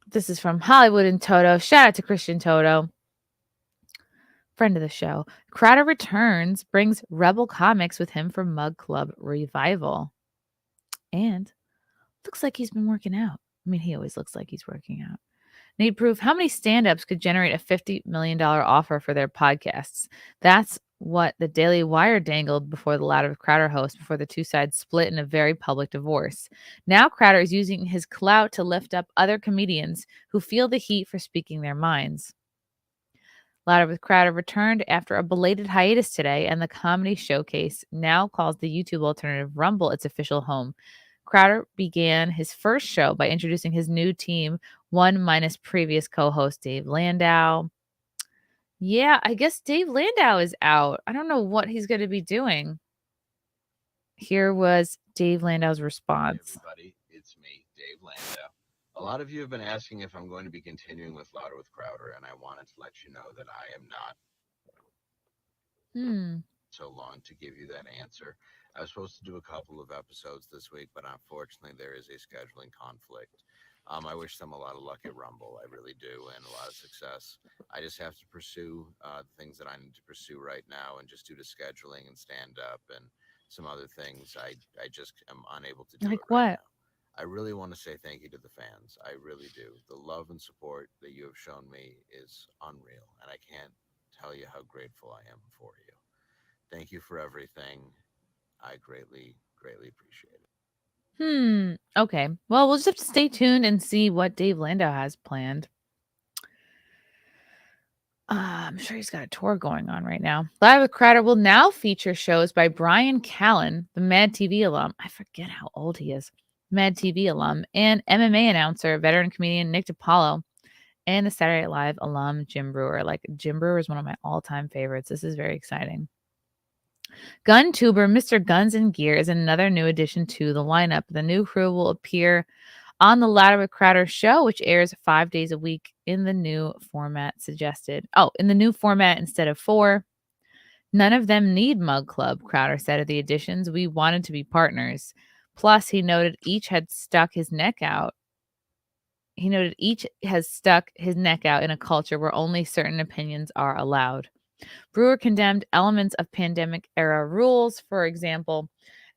This is from Hollywood and Toto. Shout out to Christian Toto, friend of the show. Crowder returns, brings Rebel Comics with him for Mug Club Revival. And looks like he's been working out. I mean, he always looks like he's working out. Need proof. How many stand-ups could generate a $50 million offer for their podcasts? That's what the Daily Wire dangled before the Louder with Crowder host before the two sides split in a very public divorce. Now Crowder is using his clout to lift up other comedians who feel the heat for speaking their minds. Louder with Crowder returned after a belated hiatus today, and the comedy showcase now calls the YouTube alternative Rumble its official home. Crowder began his first show by introducing his new team, one minus previous co-host Dave Landau. Yeah, I guess Dave Landau is out. I don't know what he's going to be doing. Here was Dave Landau's response. Hey everybody, it's me, Dave Landau. A lot of you have been asking if I'm going to be continuing with Louder with Crowder, and I wanted to let you know that I am not. So long to give you that answer. I was supposed to do a couple of episodes this week, but unfortunately there is a scheduling conflict. I wish them a lot of luck at Rumble. I really do, and a lot of success. I just have to pursue the things that I need to pursue right now, and just due to scheduling and stand up and some other things, I just am unable to do like it right what? now. I really want to say thank you to the fans. I really do. The love and support that you have shown me is unreal, and I can't tell you how grateful I am for you. Thank you for everything. I greatly, greatly appreciate it. Okay. Well, we'll just have to stay tuned and see what Dave Landau has planned. I'm sure he's got a tour going on right now. Live with Crowder will now feature shows by Brian Callen, the Mad TV alum. I forget how old he is. Mad TV alum and MMA announcer, veteran comedian Nick DiPaolo, and the Saturday Night Live alum Jim Brewer. Like, Jim Brewer is one of my all-time favorites. This is very exciting. Gun Tuber, Mr. Guns and Gear is another new addition to the lineup. The new crew will appear on the Ladder with Crowder show, which airs 5 days a week in the new format suggested. Oh, in the new format instead of 4. None of them need Mug Club, Crowder said of the additions. We wanted to be partners. Plus, he noted each has stuck his neck out in a culture where only certain opinions are allowed. Brewer condemned elements of pandemic-era rules, for example,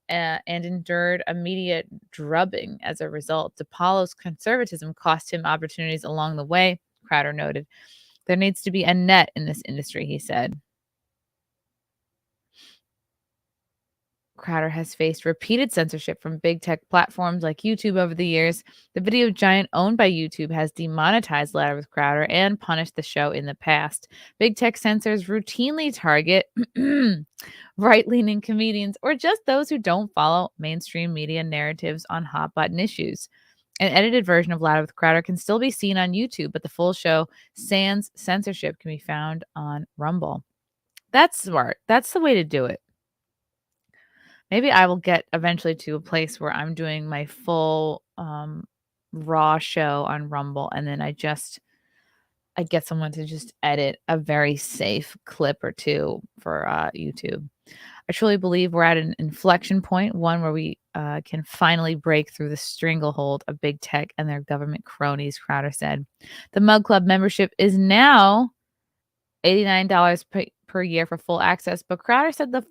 and endured a media drubbing as a result. DiPaolo's conservatism cost him opportunities along the way, Crowder noted. There needs to be a net in this industry, he said. Crowder has faced repeated censorship from big tech platforms like YouTube over the years. The video giant owned by YouTube has demonetized Ladder with Crowder and punished the show in the past. Big tech censors routinely target right-leaning comedians or just those who don't follow mainstream media narratives on hot-button issues. An edited version of Ladder with Crowder can still be seen on YouTube, but the full show, sans censorship, can be found on Rumble. That's smart. That's the way to do it. Maybe I will get eventually to a place where I'm doing my full raw show on Rumble, and then I get someone to just edit a very safe clip or two for YouTube. I truly believe we're at an inflection point, one where we can finally break through the stranglehold of big tech and their government cronies, Crowder said. The Mug Club membership is now $89 per year for full access, but Crowder said the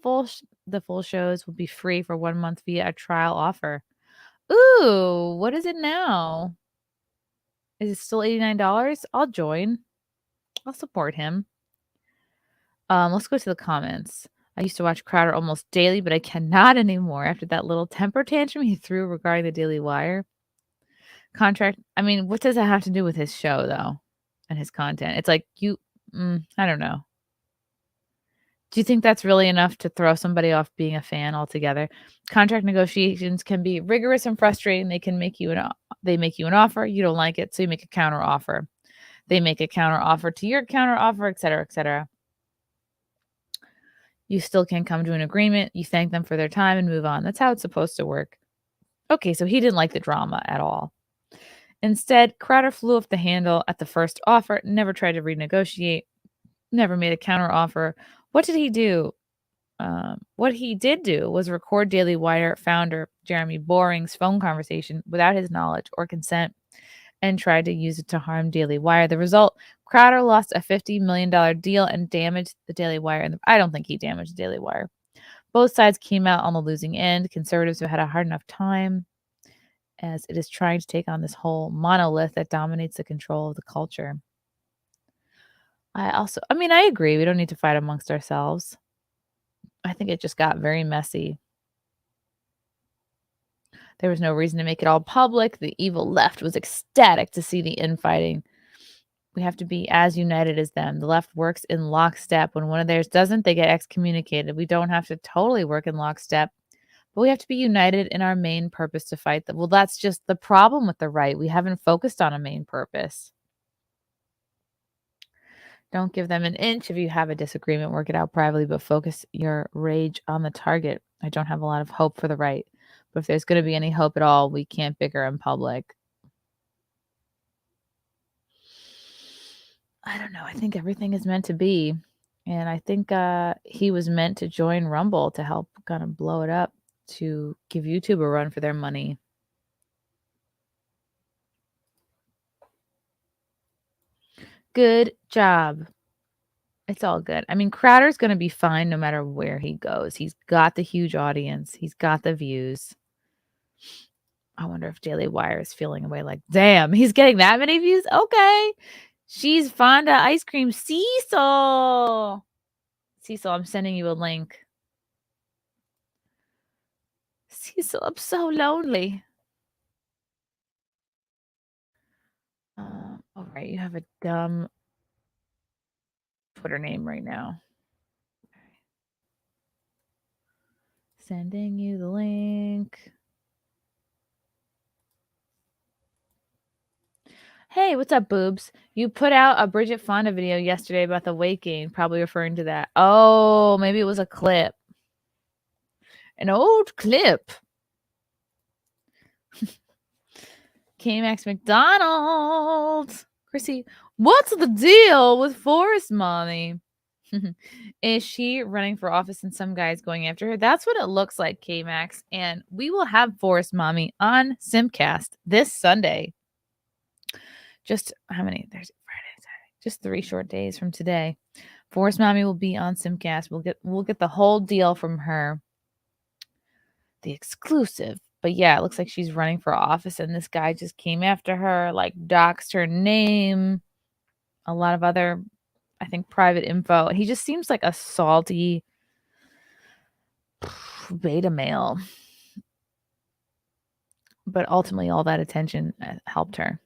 full shows will be free for 1 month via a trial offer. Ooh, what is it now? Is it still $89? I'll join. I'll support him. Let's go to the comments. I used to watch Crowder almost daily, but I cannot anymore after that little temper tantrum he threw regarding the Daily Wire contract. I mean, what does that have to do with his show, though, and his content? It's like I don't know. Do you think that's really enough to throw somebody off being a fan altogether? Contract negotiations can be rigorous and frustrating. They make you an offer, you don't like it, so you make a counter offer. They make a counter offer to your counter offer, et cetera, et cetera. You still can't come to an agreement. You thank them for their time and move on. That's how it's supposed to work. Okay, so he didn't like the drama at all. Instead, Crowder flew off the handle at the first offer, never tried to renegotiate, never made a counter offer. What did he do? What he did do was record Daily Wire founder Jeremy Boring's phone conversation without his knowledge or consent and tried to use it to harm Daily Wire. The result, Crowder lost a $50 million deal and damaged the Daily Wire. And I don't think he damaged the Daily Wire. Both sides came out on the losing end. Conservatives have had a hard enough time as it is trying to take on this whole monolith that dominates the control of the culture. I agree. We don't need to fight amongst ourselves. I think it just got very messy. There was no reason to make it all public. The evil left was ecstatic to see the infighting. We have to be as united as them. The left works in lockstep. When one of theirs doesn't, they get excommunicated. We don't have to totally work in lockstep, but we have to be united in our main purpose to fight them. Well, that's just the problem with the right. We haven't focused on a main purpose. Don't give them an inch. If you have a disagreement, work it out privately, but focus your rage on the target. I don't have a lot of hope for the right, but if there's going to be any hope at all, we can't bicker in public. I don't know. I think everything is meant to be. And I think he was meant to join Rumble to help kind of blow it up, to give YouTube a run for their money. Good job. It's all good. I mean, Crowder's going to be fine no matter where he goes. He's got the huge audience. He's got the views. I wonder if Daily Wire is feeling away like, damn, he's getting that many views? Okay. She's fond of ice cream. Cecil, I'm sending you a link. Cecil, I'm so lonely. All right, you have a dumb Twitter name right now. Sending you the link. Hey, what's up, boobs? You put out a Bridget Fonda video yesterday about the weight gain, probably referring to that. Oh, maybe it was a clip. An old clip. K-Max McDonald. Chrissy, what's the deal with Forest Mommy? Is she running for office and some guy's going after her? That's what it looks like, K-Max. And we will have Forest Mommy on Simcast this Sunday. Just how many? There's Friday, Saturday. Just 3 short days from today. Forest Mommy will be on Simcast. We'll get the whole deal from her. The exclusive. But yeah, it looks like she's running for office and this guy just came after her, like doxed her name, a lot of other, I think, private info. He just seems like a salty beta male. But ultimately, all that attention helped her.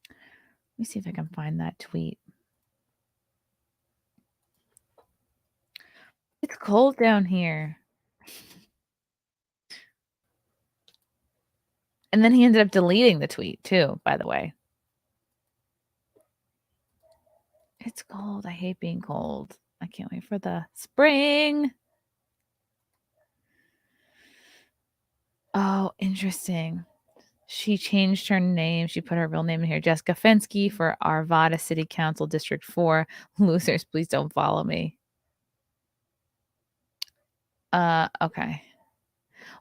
Let me see if I can find that tweet. It's cold down here. And then he ended up deleting the tweet too, by the way. It's cold. I hate being cold. I can't wait for the spring. Oh, interesting. She changed her name. She put her real name in here. Jessica Fensky for Arvada City Council District 4. Losers, please don't follow me. Okay.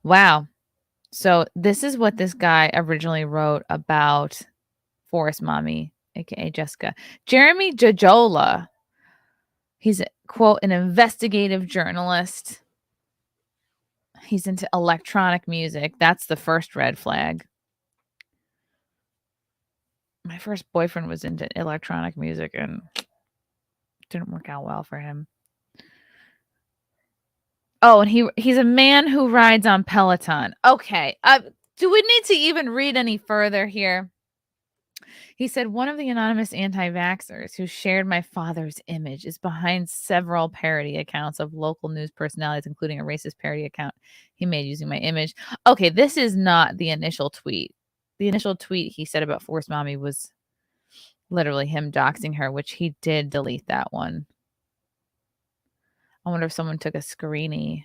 Wow. So this is what this guy originally wrote about Forest Mommy, aka Jessica. Jeremy Jojola. He's, quote, an investigative journalist. He's into electronic music. That's the first red flag. My first boyfriend was into electronic music and didn't work out well for him. Oh, and he's a man who rides on Peloton. Okay. Do we need to even read any further here? He said, one of the anonymous anti-vaxxers who shared my father's image is behind several parody accounts of local news personalities, including a racist parody account he made using my image. Okay, this is not the initial tweet. The initial tweet he said about Forest Mommy was literally him doxing her, which he did delete that one. I wonder if someone took a screenie.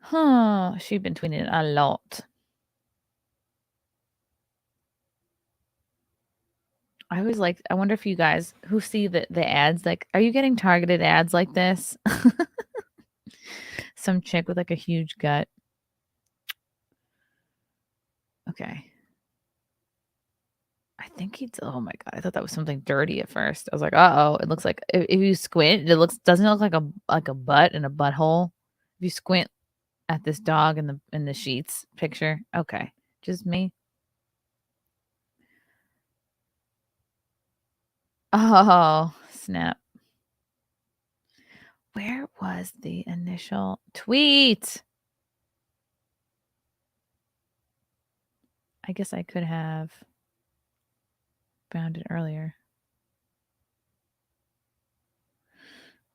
Huh. She'd been tweeting a lot. I always like, I wonder if you guys who see the ads, like, are you getting targeted ads like this? Some chick with like a huge gut. Okay. I think he's, oh my God. I thought that was something dirty at first. I was like, uh-oh. It looks like, if you squint, doesn't it look like a butt and a butthole? If you squint at this dog in the sheets picture. Okay. Just me. Oh, snap. Where was the initial tweet? I guess I could have found it earlier.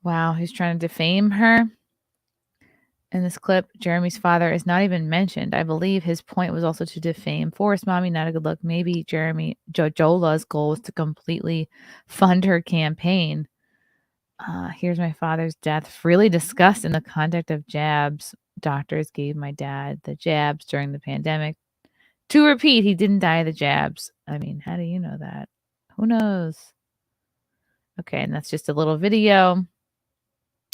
Wow, he's trying to defame her. In this clip, Jeremy's father is not even mentioned. I believe his point was also to defame Forest Mommy. Not a good look. Maybe Jeremy Jojola's goal was to completely fund her campaign. Here's my father's death, freely discussed in the context of jabs. Doctors gave my dad the jabs during the pandemic. To repeat, he didn't die of the jabs. I mean, how do you know that? Who knows? Okay, and that's just a little video.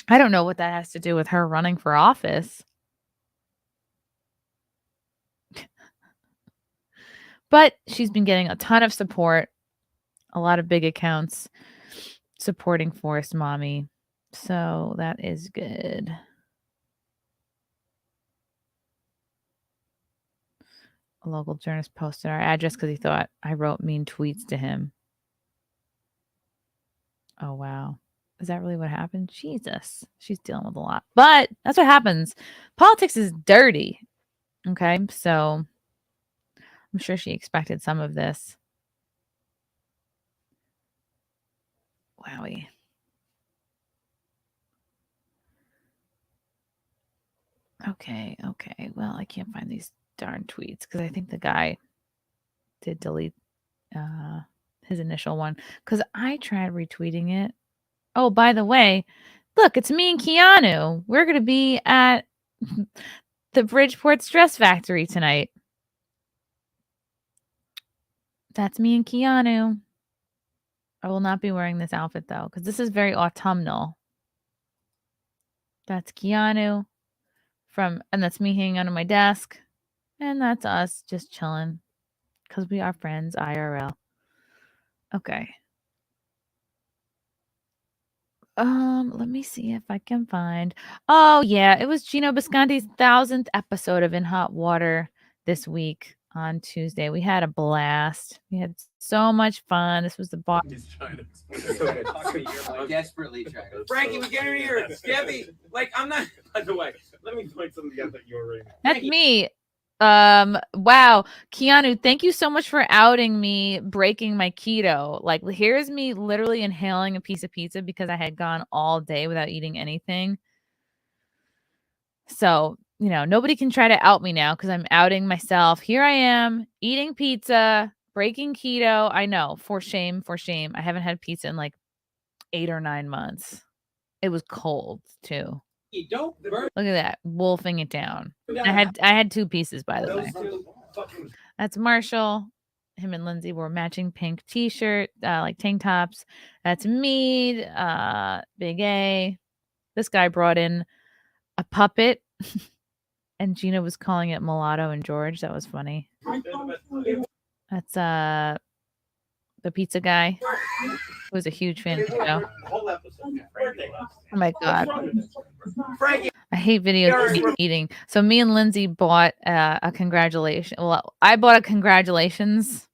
I don't know what that has to do with her running for office. But she's been getting a ton of support. A lot of big accounts supporting Forest Mommy. So that is good. A local journalist posted our address because he thought I wrote mean tweets to him. Oh, wow. Is that really what happened? Jesus. She's dealing with a lot. But that's what happens. Politics is dirty. Okay. So I'm sure she expected some of this. Wowie. Okay. Well, I can't find these darn tweets because I think the guy did delete his initial one because I tried retweeting it. Oh, by the way, look, it's me and Keanu. We're going to be at the Bridgeport Stress Factory tonight. That's me and Keanu. I will not be wearing this outfit though, because this is very autumnal. That's Keanu and that's me hanging under my desk. And that's us just chilling because we are friends IRL. Okay. Let me see if I can find. Oh yeah, it was Gino Bisconti's 1000th episode of In Hot Water this week on Tuesday. We had a blast. We had so much fun. This was the boss. Desperately trying. Frankie, we get in here. Scabby. Like, I'm not. By the way, let me point something out that you're reading. That's me. Wow. Keanu, thank you so much for outing me breaking my keto. Like, here's me literally inhaling a piece of pizza because I had gone all day without eating anything. So, nobody can try to out me now because I'm outing myself. Here I am eating pizza, breaking keto. I know, for shame. I haven't had pizza in like 8 or 9 months. It was cold too. Look at that, wolfing it down. I had 2 pieces, by the way. That's Marshall. Him and Lindsay wore matching pink t-shirt, like tank tops. That's me, Big A. This guy brought in a puppet, and Gina was calling it Mulatto and George. That was funny. That's the pizza guy, who was a huge fan of the show. Oh my god. I hate video eating. So me and Lindsay bought a congratulation. Well, I bought a congratulations,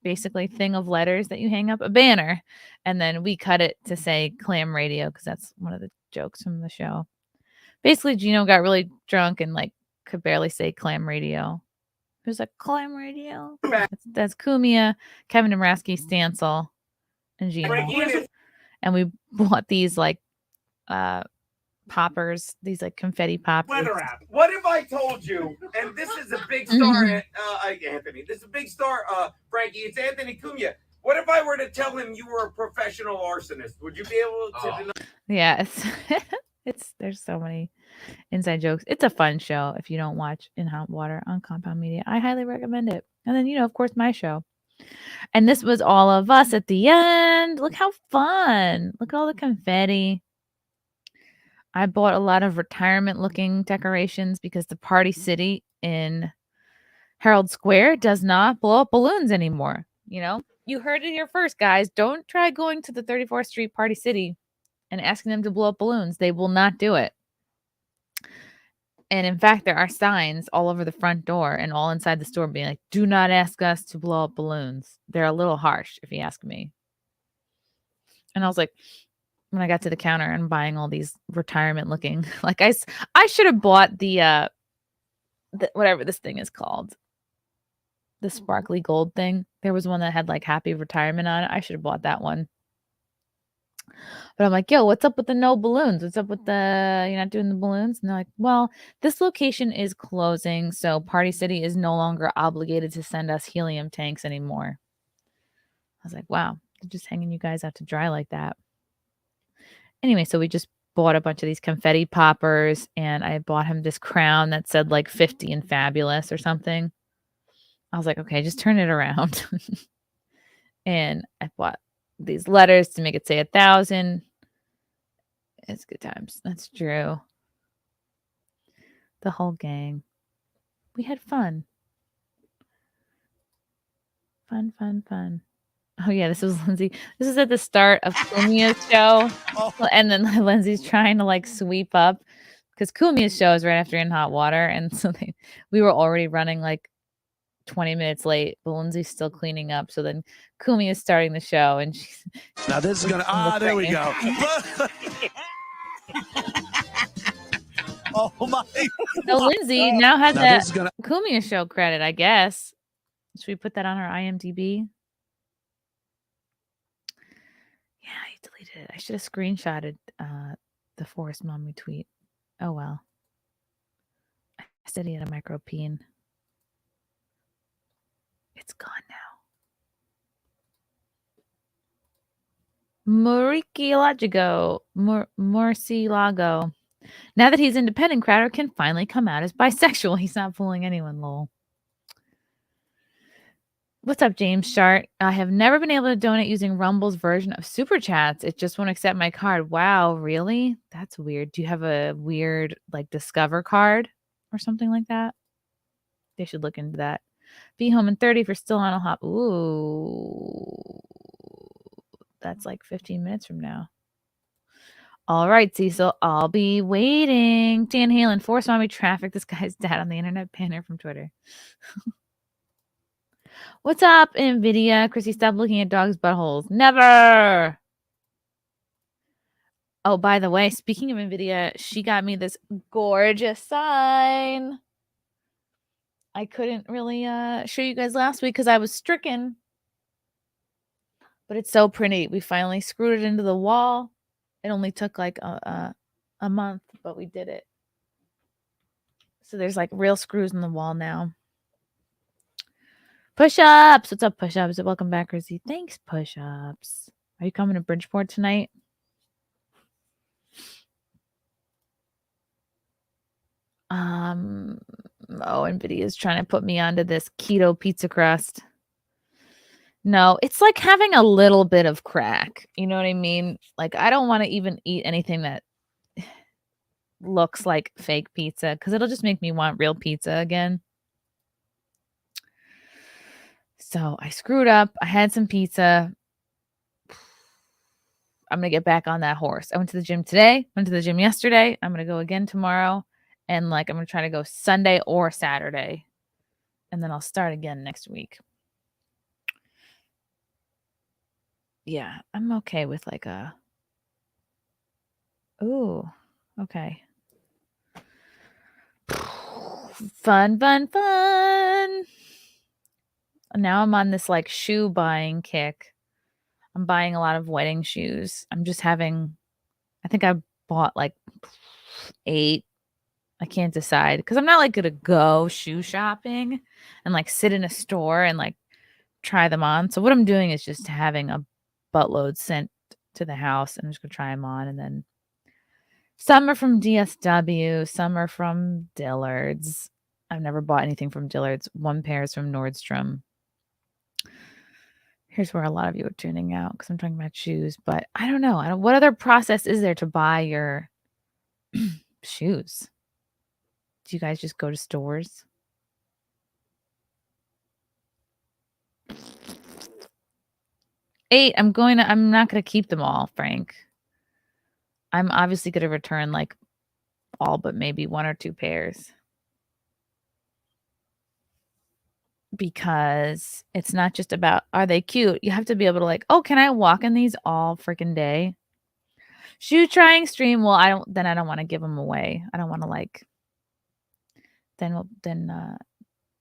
basically thing of letters that you hang up, a banner, and then we cut it to say clam radio because that's one of the jokes from the show. Basically, Gino got really drunk and like could barely say clam radio. It was like clam radio. That's Kumia, Kevin Dombrowski, Stancil, and Gino. And we bought these like poppers, these like confetti poppers. Weather app. What if I told you, and this is a big star, Anthony, this is a big star, Frankie, it's Anthony Cumia. What if I were to tell him you were a professional arsonist? Would you be able to deny? Yeah, there's so many inside jokes. It's a fun show. If you don't watch In Hot Water on Compound Media, I highly recommend it. And then, of course, my show. And this was all of us at the end. Look how fun. Look at all the confetti. I bought a lot of retirement looking decorations because the Party City in Herald Square does not blow up balloons anymore. You heard it here first, guys. Don't try going to the 34th Street Party City and asking them to blow up balloons. They will not do it. And in fact, there are signs all over the front door and all inside the store being like, do not ask us to blow up balloons. They're a little harsh, if you ask me. And I was like, when I got to the counter and buying all these retirement looking, like I should have bought the whatever this thing is called, the sparkly gold thing. There was one that had like happy retirement on it. I should have bought that one. But I'm like, yo, what's up with the no balloons? What's up with you're not doing the balloons? And they're like, well, this location is closing, so Party City is no longer obligated to send us helium tanks anymore. I was like, wow, they're just hanging you guys out to dry like that. Anyway, so we just bought a bunch of these confetti poppers, and I bought him this crown that said like 50 and fabulous or something. I was like, okay, just turn it around. And I bought these letters to make it say 1,000. It's good times. That's true. The whole gang. We had fun. Fun. Oh yeah, this was Lindsay. This is at the start of Kumia's show, and then Lindsay's trying to like sweep up because Kumia's show is right after In Hot Water, and so we were already running like 20 minutes late, but Lindsay's still cleaning up. So then Kumi is starting the show, and she's Now this is gonna there we go. Oh my! So Lindsay now has Now that this is gonna Kumia show credit, I guess. Should we put that on her IMDb? Yeah, I deleted it. I should have screenshotted the Forest Mommy tweet. Oh well. I said he had a micropene. It's gone now. Murcielago. Now that he's independent, Crowder can finally come out as bisexual. He's not fooling anyone, lol. What's up, James Shart? I have never been able to donate using Rumble's version of Super Chats. It just won't accept my card. Wow, really? That's weird. Do you have a weird, like, Discover card or something like that? They should look into that. Be home in 30 for still on a hop. Ooh. That's like 15 minutes from now. All right, Cecil. I'll be waiting. Dan Halen, Force Mommy Traffic. This guy's dad on the internet banner from Twitter. What's up, NVIDIA? Chrissy, stop looking at dogs' buttholes. Never! Oh, by the way, speaking of NVIDIA, she got me this gorgeous sign. I couldn't really show you guys last week because I was stricken. But it's so pretty. We finally screwed it into the wall. It only took like a month, but we did it. So there's like real screws in the wall now. Push-ups. What's up, push-ups? Welcome back, Chrissy. Thanks, push-ups. Are you coming to Bridgeport tonight? NVIDIA is trying to put me onto this keto pizza crust. No, it's like having a little bit of crack. You know what I mean? Like, I don't want to even eat anything that looks like fake pizza because it'll just make me want real pizza again. So I screwed up. I had some pizza. I'm going to get back on that horse. I went to the gym today. Went to the gym yesterday. I'm going to go again tomorrow. And like, I'm going to try to go Sunday or Saturday. And then I'll start again next week. Yeah, I'm okay with like a... Ooh, okay. Fun. Now I'm on this like shoe buying kick. I'm buying a lot of wedding shoes. I'm just having... I think I bought like 8. I can't decide because I'm not like going to go shoe shopping and like sit in a store and like try them on. So what I'm doing is just having a buttload sent to the house. I'm just going to try them on. And then some are from DSW. Some are from Dillard's. I've never bought anything from Dillard's. One pair is from Nordstrom. Here's where a lot of you are tuning out because I'm talking about shoes. But I don't know. What other process is there to buy your shoes? Do you guys just go to stores? I'm not going to keep them all, Frank. I'm obviously going to return like all but maybe 1 or 2 pairs. Because it's not just about, are they cute? You have to be able to like, oh, can I walk in these all freaking day? Shoe trying stream. Well, I don't want to give them away. I don't want to like, then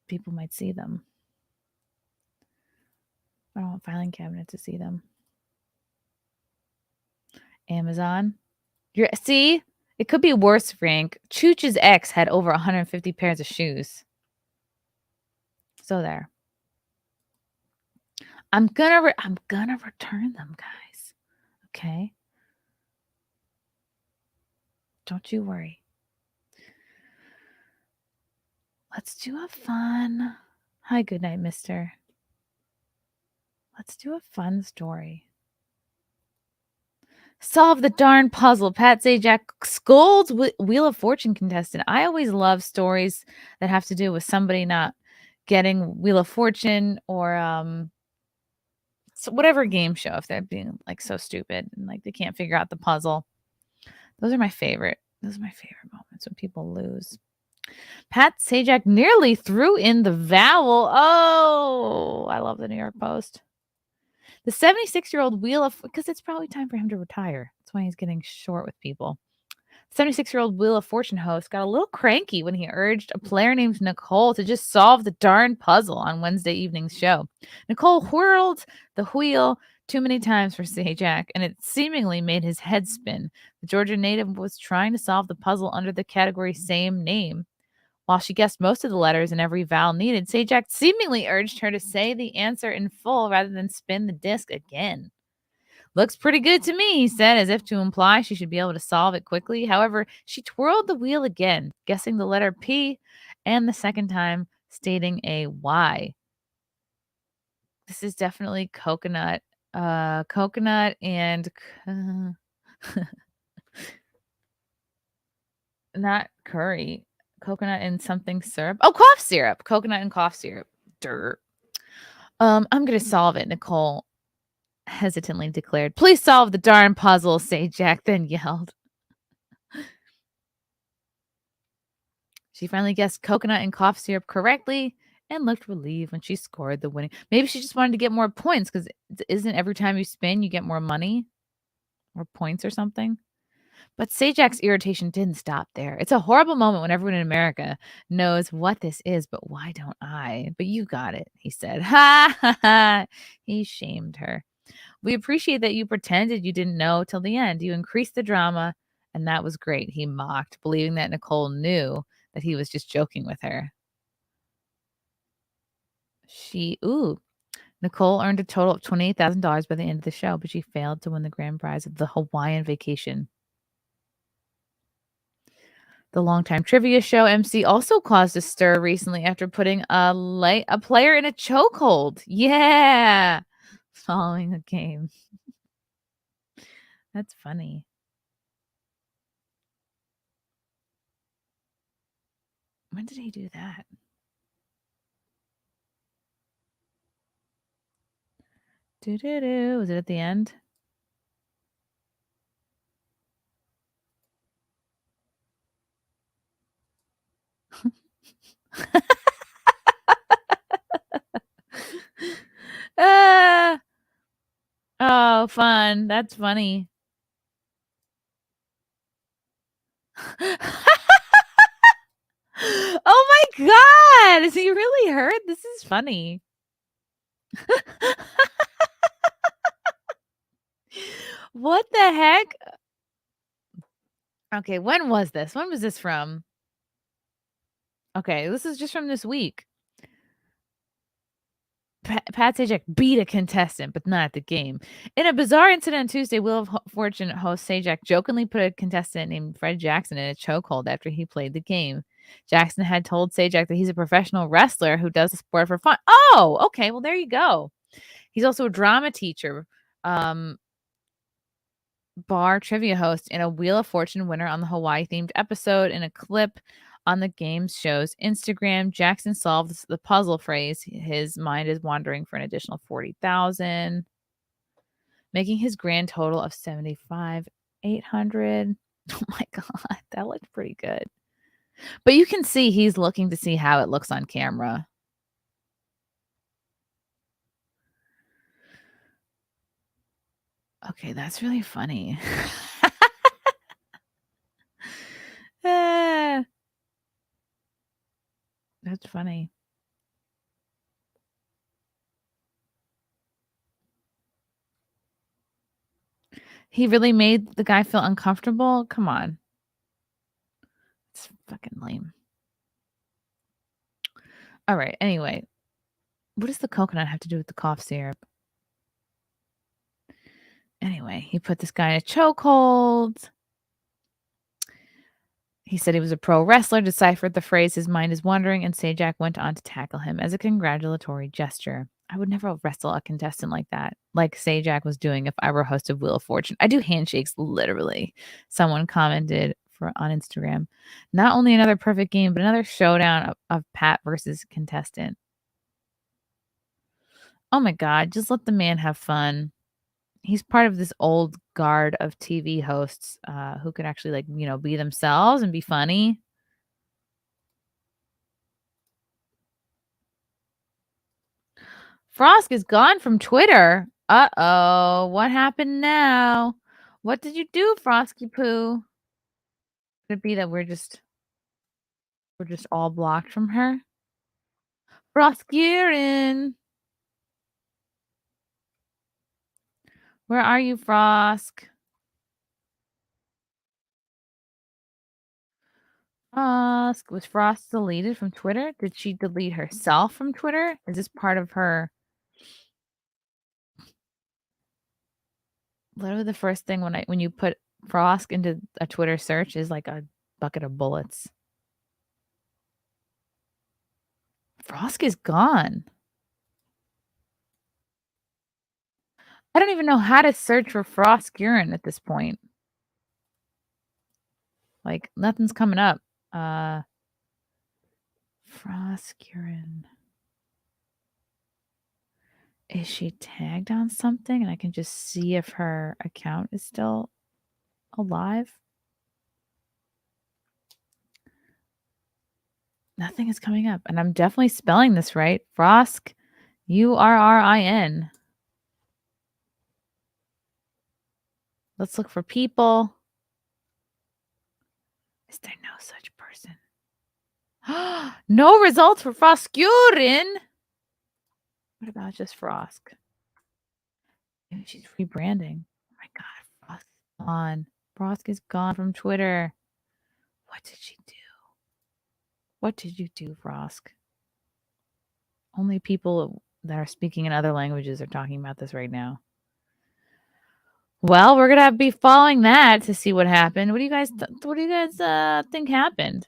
people might see them. I don't want filing cabinet to see them. Amazon. See? It could be worse, Frank. Chooch's ex had over 150 pairs of shoes. So there. I'm gonna return them, guys. Okay? Don't you worry. Let's do a fun... Hi, good night, mister. Let's do a fun story. Solve the darn puzzle. Pat Sajak scolds Wheel of Fortune contestant. I always love stories that have to do with somebody not getting Wheel of Fortune or So whatever game show, if they're being like so stupid and like they can't figure out the puzzle. Those are my favorite. Those are my favorite moments when people lose. Pat Sajak nearly threw in the vowel. Oh, I love the New York Post. The 76-year-old Wheel of, because it's probably time for him to retire. That's why he's getting short with people. 76-year-old Wheel of Fortune host got a little cranky when he urged a player named Nicole to just solve the darn puzzle on Wednesday evening's show. Nicole whirled the wheel too many times for Sajak, and it seemingly made his head spin. The Georgia native was trying to solve the puzzle under the category same name. While she guessed most of the letters and every vowel needed, Sajak seemingly urged her to say the answer in full rather than spin the disc again. Looks pretty good to me, he said, as if to imply she should be able to solve it quickly. However, she twirled the wheel again, guessing the letter P, and the second time stating a Y. This is definitely coconut. Coconut and not curry. Coconut and something syrup. Oh, cough syrup. Coconut and cough syrup. Dirt. I'm gonna solve it, Nicole hesitantly declared. Please solve the darn puzzle, Sajak then yelled. She finally guessed coconut and cough syrup correctly and looked relieved when she scored the winning. Maybe she just wanted to get more points because isn't every time you spin you get more money or points or something? But Sajak's irritation didn't stop there. It's a horrible moment when everyone in America knows what this is, but why don't I? But you got it, he said. Ha ha ha. He shamed her. We appreciate that you pretended you didn't know till the end. You increased the drama, and that was great, he mocked, believing that Nicole knew that he was just joking with her. Nicole earned a total of $28,000 by the end of the show, but she failed to win the grand prize of the Hawaiian vacation. The longtime trivia show MC also caused a stir recently after putting a player in a chokehold. Yeah, following a game. That's funny. When did he do that? Was it at the end? Oh, fun. That's funny. Oh my God. Is he really hurt? This is funny. What the heck? Okay, when was this? When was this from? Okay, this is just from this week. Pat Sajak beat a contestant, but not at the game. In a bizarre incident on Tuesday, Wheel of Fortune host Sajak jokingly put a contestant named Fred Jackson in a chokehold after he played the game. Jackson had told Sajak that he's a professional wrestler who does the sport for fun. Oh, okay. Well, there you go. He's also a drama teacher, bar trivia host, and a Wheel of Fortune winner on the Hawaii-themed episode. In a clip on the game show's Instagram, Jackson solves the puzzle phrase. His mind is wandering for an additional $40,000, making his grand total of $75,800. Oh my God, that looked pretty good. But you can see he's looking to see how it looks on camera. Okay, that's really funny. That's funny. He really made the guy feel uncomfortable? Come on. It's fucking lame. All right, anyway. What does the coconut have to do with the cough syrup? Anyway, he put this guy in a chokehold. He said he was a pro wrestler, deciphered the phrase his mind is wandering, and Sajak went on to tackle him as a congratulatory gesture. I would never wrestle a contestant like that, like Sajak was doing if I were host of Wheel of Fortune. I do handshakes, literally. Someone commented on Instagram. Not only another perfect game, but another showdown of Pat versus contestant. Oh my God, just let the man have fun. He's part of this old guard of TV hosts who can actually, like, be themselves and be funny. Frosk is gone from Twitter. Uh-oh. What happened now? What did you do, Frosky Poo? Could it be that we're just all blocked from her? Froskirin. Where are you, Frosk? Frosk. Was Frost deleted from Twitter? Did she delete herself from Twitter? Is this part of her? Literally the first thing when you put Frosk into a Twitter search is like a bucket of bullets. Frosk is gone. I don't even know how to search for Frosk urine at this point. Like, nothing's coming up. Frosk urine. Is she tagged on something and I can just see if her account is still alive? Nothing is coming up. And I'm definitely spelling this right. Frosk, Urrin. Let's look for people. Is there no such person? No results for Froskurin. What about just Frosk? Maybe she's rebranding. Oh my God, Frosk is gone. Frosk is gone from Twitter. What did she do? What did you do, Frosk? Only people that are speaking in other languages are talking about this right now. Well, we're gonna be following that to see what happened. What do you guys think happened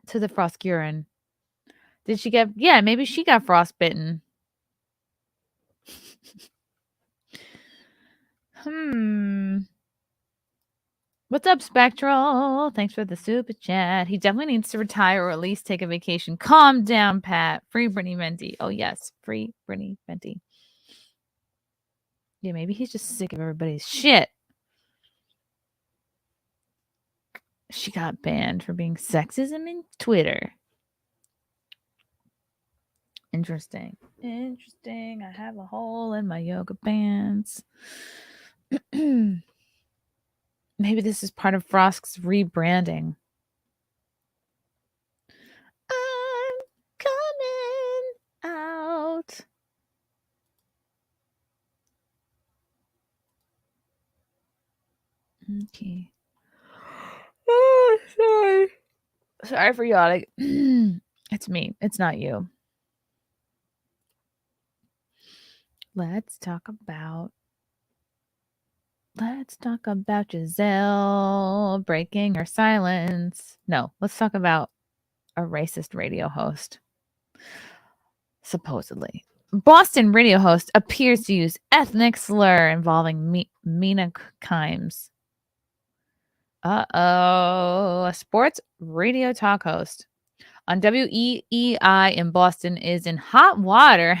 to the Froskurin? Did she get? Yeah, maybe she got frostbitten. What's up, Spectral? Thanks for the super chat. He definitely needs to retire or at least take a vacation. Calm down, Pat. Free Brittany Venti. Oh, yes. Free Brittany Venti. Yeah, maybe he's just sick of everybody's shit. She got banned for being sexism in Twitter. Interesting. Interesting. I have a hole in my yoga pants. Maybe this is part of Frosk's rebranding. I'm coming out. Okay. Oh, sorry. Sorry for yawning. It's me. It's not you. Let's talk about Gisele breaking her silence. No, let's talk about a racist radio host. Supposedly. Boston radio host appears to use ethnic slur involving Mina Kimes. Uh-oh. A sports radio talk host on WEEI in Boston is in hot water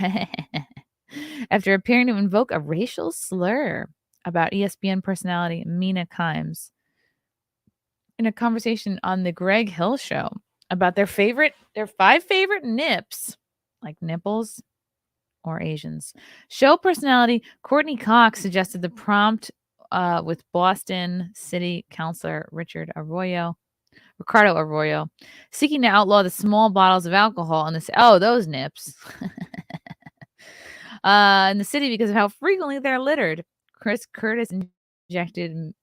after appearing to invoke a racial slur about ESPN personality Mina Kimes in a conversation on the Greg Hill Show about their 5 favorite nips, like nipples or Asians. Show personality Courtney Cox suggested the prompt with Boston City Councilor Ricardo Arroyo, seeking to outlaw the small bottles of alcohol in those nips in the city because of how frequently they're littered. Chris Curtis injected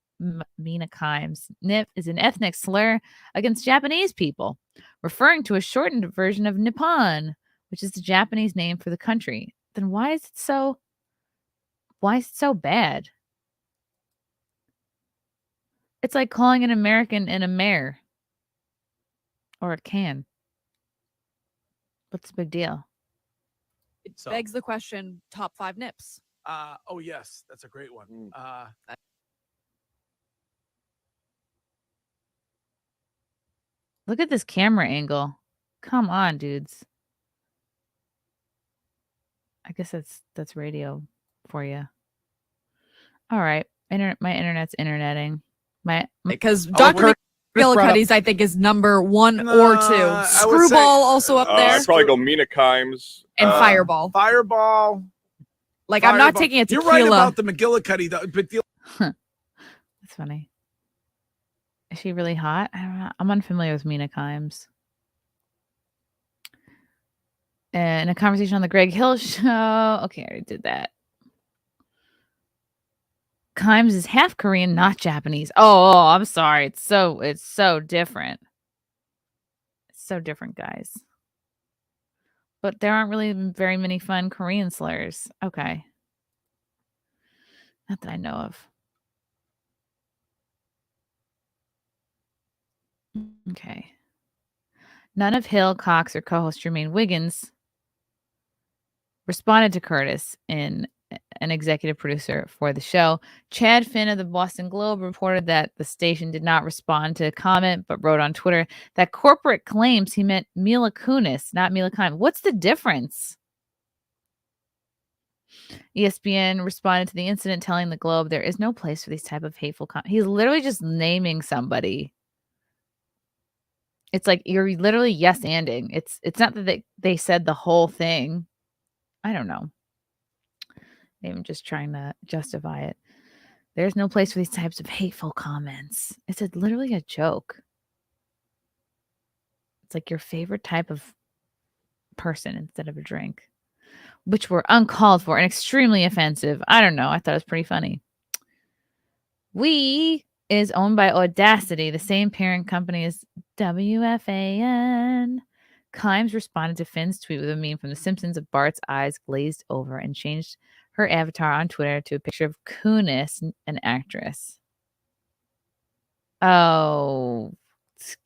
Mina Kimes. Nip is an ethnic slur against Japanese people, referring to a shortened version of Nippon, which is the Japanese name for the country. Then why is it so bad? It's like calling an American an Amer or a can. What's the big deal? It begs the question, top 5 nips. Oh, yes. That's a great one. Look at this camera angle. Come on, dudes. I guess that's radio for you. All right. My internet's interneting. Because Oh, Dr. Curtis brought up- McGillicuddy's, I think, is number 1 No, or 2. I would Screwball say- also up there. I'd probably go Mina Kimes. And Fireball. Fireball. Like, I'm not Fireball. taking a You're tequila. right about the McGillicuddy, though. But That's funny. Is she really hot? I don't know. I'm unfamiliar with Mina Kimes. And a conversation on the Greg Hill show. Okay, I already did that. Kimes is half Korean, not Japanese. Oh, I'm sorry. It's so different. It's so different, guys. But there aren't really very many fun Korean slurs. Okay. Not that I know of. Okay. None of Hill, Cox, or co-host Jermaine Wiggins responded to Curtis in an executive producer for the show. Chad Finn of the Boston Globe reported that the station did not respond to a comment, but wrote on Twitter that corporate claims he meant Mila Kunis, not Mila Kimes. What's the difference? ESPN responded to the incident, telling the Globe there is no place for these type of hateful comments. He's literally just naming somebody. It's like you're literally yes-anding. It's not that they said the whole thing. I don't know. Maybe I'm just trying to justify it. There's no place for these types of hateful comments. It's literally a joke. It's like your favorite type of person instead of a drink, which were uncalled for and extremely offensive. I don't know. I thought it was pretty funny. WEEI is owned by Audacity, the same parent company as WFAN. Kimes responded to Finn's tweet with a meme from The Simpsons of Bart's eyes glazed over and changed her avatar on Twitter to a picture of Kunis, an actress. Oh,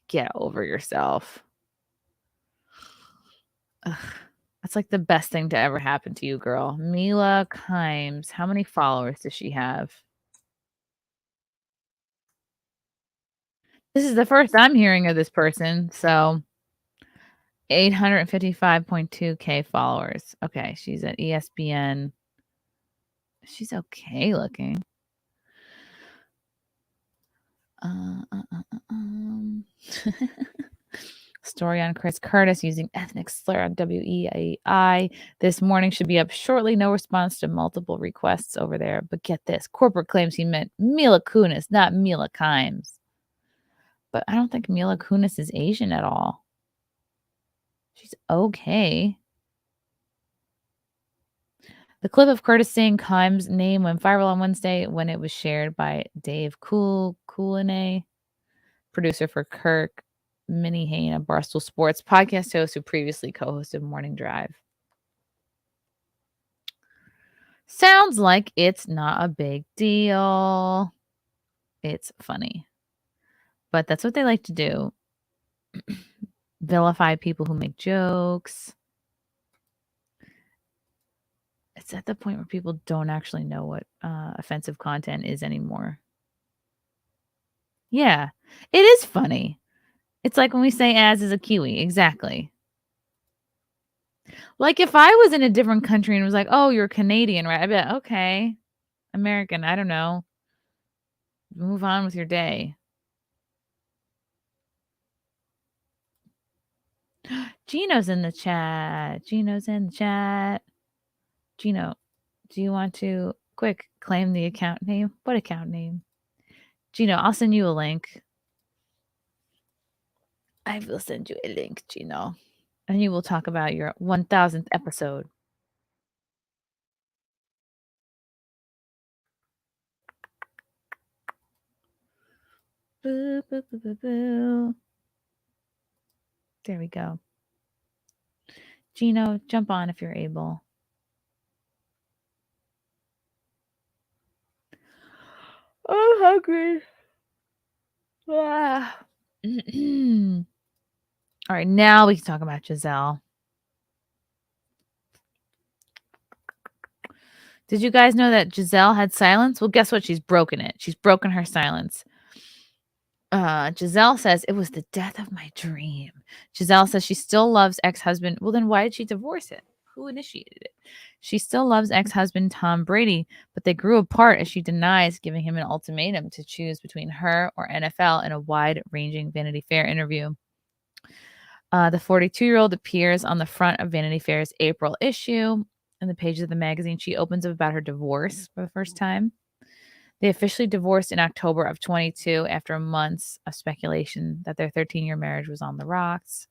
get over yourself. Ugh, that's like the best thing to ever happen to you, girl. Mila Kimes. How many followers does she have? This is the first I'm hearing of this person, so 855.2K followers. Okay, she's at ESPN. She's okay looking. Story on Chris Curtis using ethnic slur on WEEI this morning should be up shortly. No response to multiple requests over there. But get this. Corporate claims he meant Mila Kunis, not Mila Kimes. But I don't think Mila Kunis is Asian at all. She's okay. The clip of Curtis saying Kimes' name went viral on Wednesday when it was shared by Dave Coulinet, producer for Kirk Minihane, a Barstool Sports podcast host who previously co-hosted Morning Drive. Sounds like it's not a big deal. It's funny. But that's what they like to do. Vilify people who make jokes. It's at the point where people don't actually know what offensive content is anymore. Yeah, it is funny. It's like when we say "as" is a Kiwi. Exactly. Like if I was in a different country and was like, "Oh, you're Canadian, right?" I'd be like, "Okay, American. I don't know. Move on with your day." Gino's in the chat. Gino's in the chat. Gino, do you want to quick claim the account name? What account name? Gino, I'll send you a link. I will send you a link, Gino. And you will talk about your 1000th episode. Boo, boo, boo, boo, boo. There we go. Gino, jump on if you're able. I'm hungry. Ah. All right, now we can talk about Gisele. Did you guys know that Gisele had silence? Well, guess what? She's broken it. She's broken her silence. Gisele says, it was the death of my dream. Gisele says she still loves ex-husband. Well, then why did she divorce it? who initiated it. She still loves ex-husband Tom Brady, but they grew apart as she denies giving him an ultimatum to choose between her or NFL in a wide-ranging Vanity Fair interview. The 42-year-old appears on the front of Vanity Fair's April issue. In the pages of the magazine, she opens up about her divorce for the first time. They officially divorced in October of 22 after months of speculation that their 13-year marriage was on the rocks.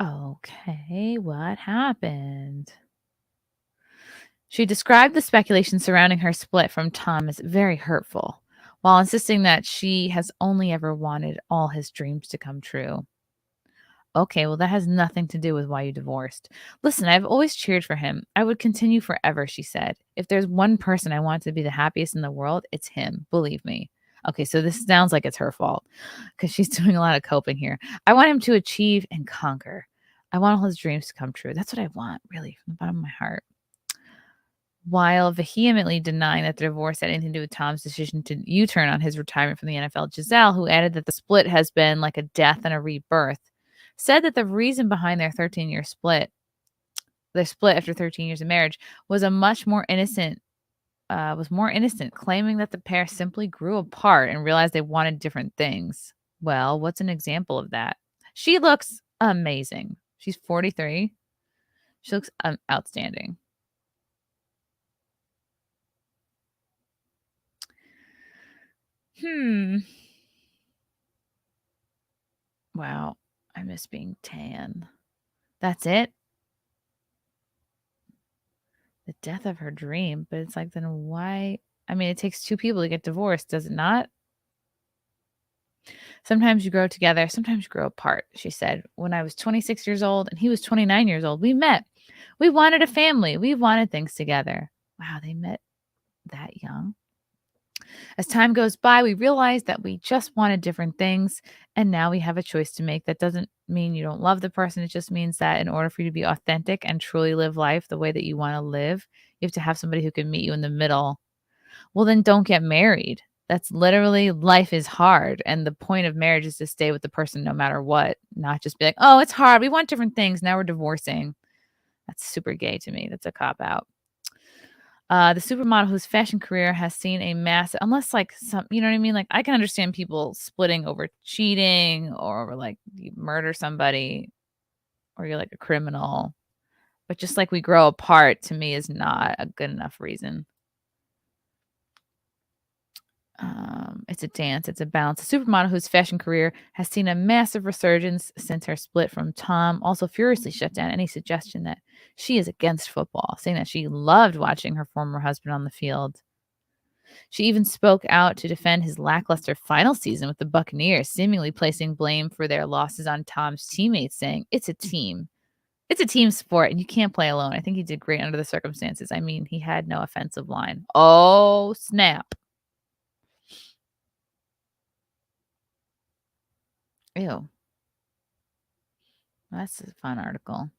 Okay, what happened? She described the speculation surrounding her split from Tom as very hurtful, while insisting that she has only ever wanted all his dreams to come true. Okay, well, that has nothing to do with why you divorced. Listen, I've always cheered for him. I would continue forever, she said. If there's one person I want to be the happiest in the world, it's him. Believe me. Okay, so this sounds like it's her fault because she's doing a lot of coping here. I want him to achieve and conquer. I want all his dreams to come true. That's what I want, really, from the bottom of my heart. While vehemently denying that the divorce had anything to do with Tom's decision to U-turn on his retirement from the NFL, Gisele, who added that the split has been like a death and a rebirth, said that the reason behind their 13-year split, their split after 13 years of marriage, was more innocent, claiming that the pair simply grew apart and realized they wanted different things. Well, what's an example of that? She looks amazing. She's 43. She looks outstanding. Wow. I miss being tan. That's it? The death of her dream. But it's like, then why? I mean, it takes two people to get divorced, does it not? Sometimes you grow together, sometimes you grow apart, she said. When I was 26 years old and he was 29 years old, we met. We wanted a family. We wanted things together. Wow, they met that young. As time goes by, we realized that we just wanted different things, and now we have a choice to make. That doesn't mean you don't love the person. It just means that in order for you to be authentic and truly live life the way that you want to live, you have to have somebody who can meet you in the middle. Well, then don't get married. That's literally, life is hard, and the point of marriage is to stay with the person no matter what, not just be like, oh, it's hard. We want different things. Now we're divorcing. That's super gay to me. That's a cop-out. The supermodel whose fashion career has seen a massive, unless like some, you know what I mean? Like I can understand people splitting over cheating or over like you murder somebody or you're like a criminal, but just like we grow apart to me is not a good enough reason. It's a dance. It's a balance. The supermodel whose fashion career has seen a massive resurgence since her split from Tom also furiously shut down any suggestion that she is against football, saying that she loved watching her former husband on the field. She even spoke out to defend his lackluster final season with the Buccaneers, seemingly placing blame for their losses on Tom's teammates, saying, it's a team. It's a team sport, and you can't play alone. I think he did great under the circumstances. I mean, he had no offensive line. Oh, snap. Ew. That's a fun article.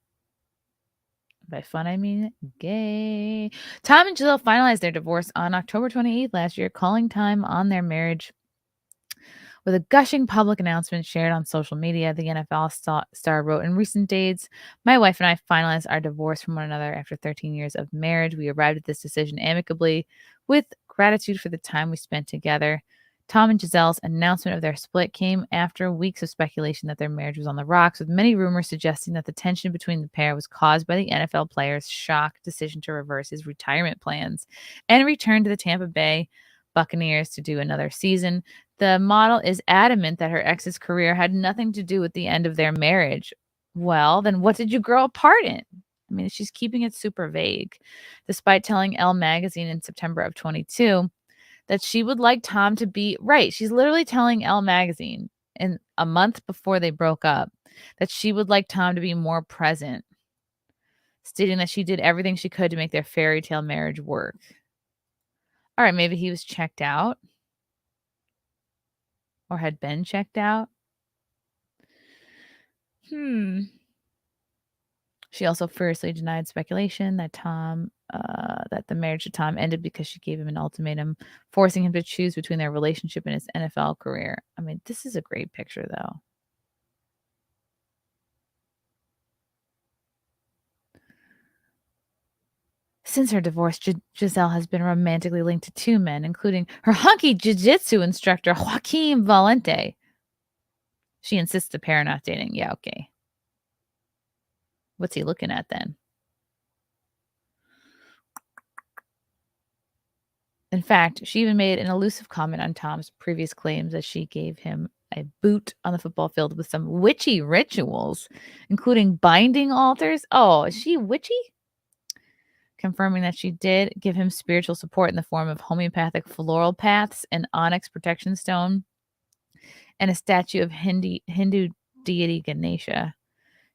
By fun, I mean gay. Tom and Gisele finalized their divorce on October 28th last year, calling time on their marriage with a gushing public announcement shared on social media. The NFL star wrote, in recent days, my wife and I finalized our divorce from one another after 13 years of marriage. We arrived at this decision amicably with gratitude for the time we spent together. Tom and Gisele's announcement of their split came after weeks of speculation that their marriage was on the rocks, with many rumors suggesting that the tension between the pair was caused by the NFL player's shock decision to reverse his retirement plans and return to the Tampa Bay Buccaneers to do another season. The model is adamant that her ex's career had nothing to do with the end of their marriage. Well, then what did you grow apart in? I mean, she's keeping it super vague, despite telling Elle magazine in September of 22 that she would like Tom to be right. She's literally telling Elle magazine in a month before they broke up that she would like Tom to be more present, stating that she did everything she could to make their fairy tale marriage work. All right, maybe he was checked out or had been checked out. She also furiously denied speculation that that the marriage to Tom ended because she gave him an ultimatum, forcing him to choose between their relationship and his NFL career. I mean, this is a great picture, though. Since her divorce, Gisele has been romantically linked to 2 men, including her hunky jiu-jitsu instructor, Joaquin Valente. She insists the pair are not dating. Yeah, okay. What's he looking at then? In fact, she even made an elusive comment on Tom's previous claims that she gave him a boot on the football field with some witchy rituals, including binding altars. Oh, is she witchy? Confirming that she did give him spiritual support in the form of homeopathic floral paths, an onyx protection stone, and a statue of Hindu deity Ganesha.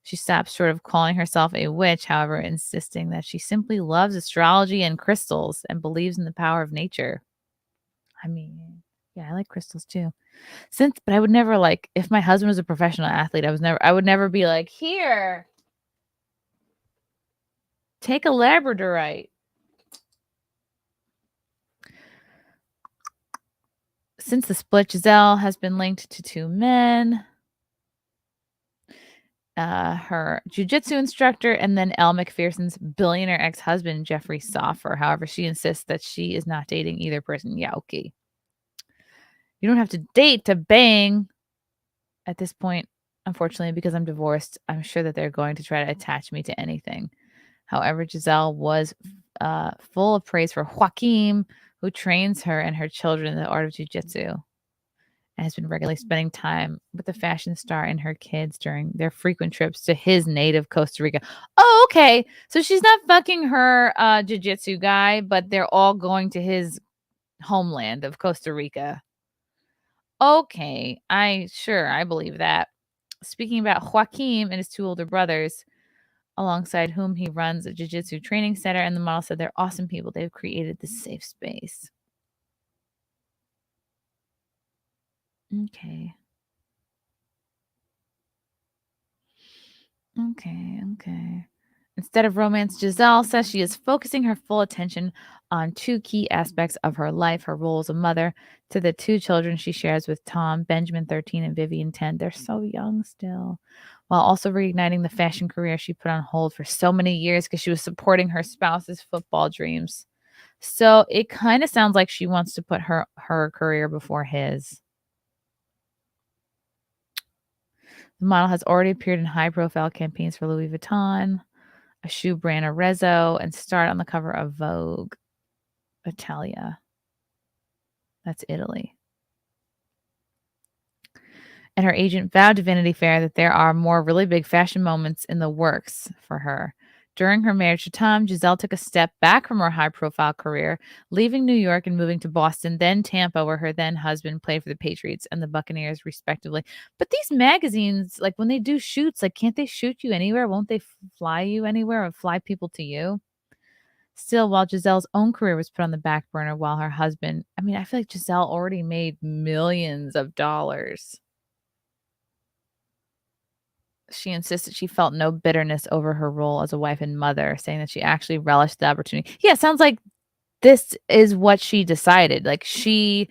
She stops short of calling herself a witch, however, insisting that she simply loves astrology and crystals and believes in the power of nature. I mean, yeah, I like crystals too. But I would never if my husband was a professional athlete, I would never be like, here, take a labradorite. Since the split, Gisele has been linked to 2 men. Her jiu-jitsu instructor, and then Elle Macpherson's billionaire ex-husband, Jeffrey Soffer. However, she insists that she is not dating either person. Yeah, okay. You don't have to date to bang. At this point, unfortunately, because I'm divorced, I'm sure that they're going to try to attach me to anything. However, Gisele was full of praise for Joaquin, who trains her and her children in the art of jiu-jitsu, and has been regularly spending time with the fashion star and her kids during their frequent trips to his native Costa Rica. Oh, okay. So she's not fucking her jiu-jitsu guy, but they're all going to his homeland of Costa Rica. Okay, I believe that. Speaking about Joaquin and his 2 older brothers, alongside whom he runs a jiu-jitsu training center, and the model said they're awesome people. They've created this safe space. Okay. Instead of romance, Gisele says she is focusing her full attention on 2 key aspects of her life: her role as a mother to the 2 children she shares with Tom, Benjamin 13 and Vivian 10. They're so young still. While also reigniting the fashion career she put on hold for so many years because she was supporting her spouse's football dreams. So it kind of sounds like she wants to put her career before his. The model has already appeared in high-profile campaigns for Louis Vuitton, a shoe brand Arezzo, and starred on the cover of Vogue Italia. That's Italy. And her agent vowed to Vanity Fair that there are more really big fashion moments in the works for her. During her marriage to Tom, Gisele took a step back from her high-profile career, leaving New York and moving to Boston, then Tampa, where her then husband played for the Patriots and the Buccaneers, respectively. But these magazines, when they do shoots, can't they shoot you anywhere? Won't they fly you anywhere or fly people to you? Still, while Gisele's own career was put on the back burner while her husband, I feel like Gisele already made millions of dollars. She insisted she felt no bitterness over her role as a wife and mother, saying that she actually relished the opportunity. Yeah, it sounds like this is what she decided. She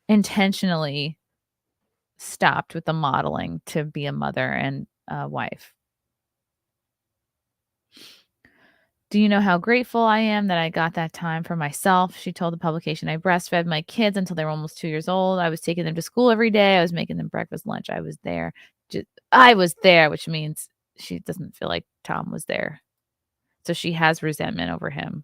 intentionally stopped with the modeling to be a mother and a wife. Do you know how grateful I am that I got that time for myself? She told the publication. I breastfed my kids until they were almost 2 years old. I was taking them to school every day. I was making them breakfast, lunch. I was there. I was there, which means she doesn't feel like Tom was there. So she has resentment over him.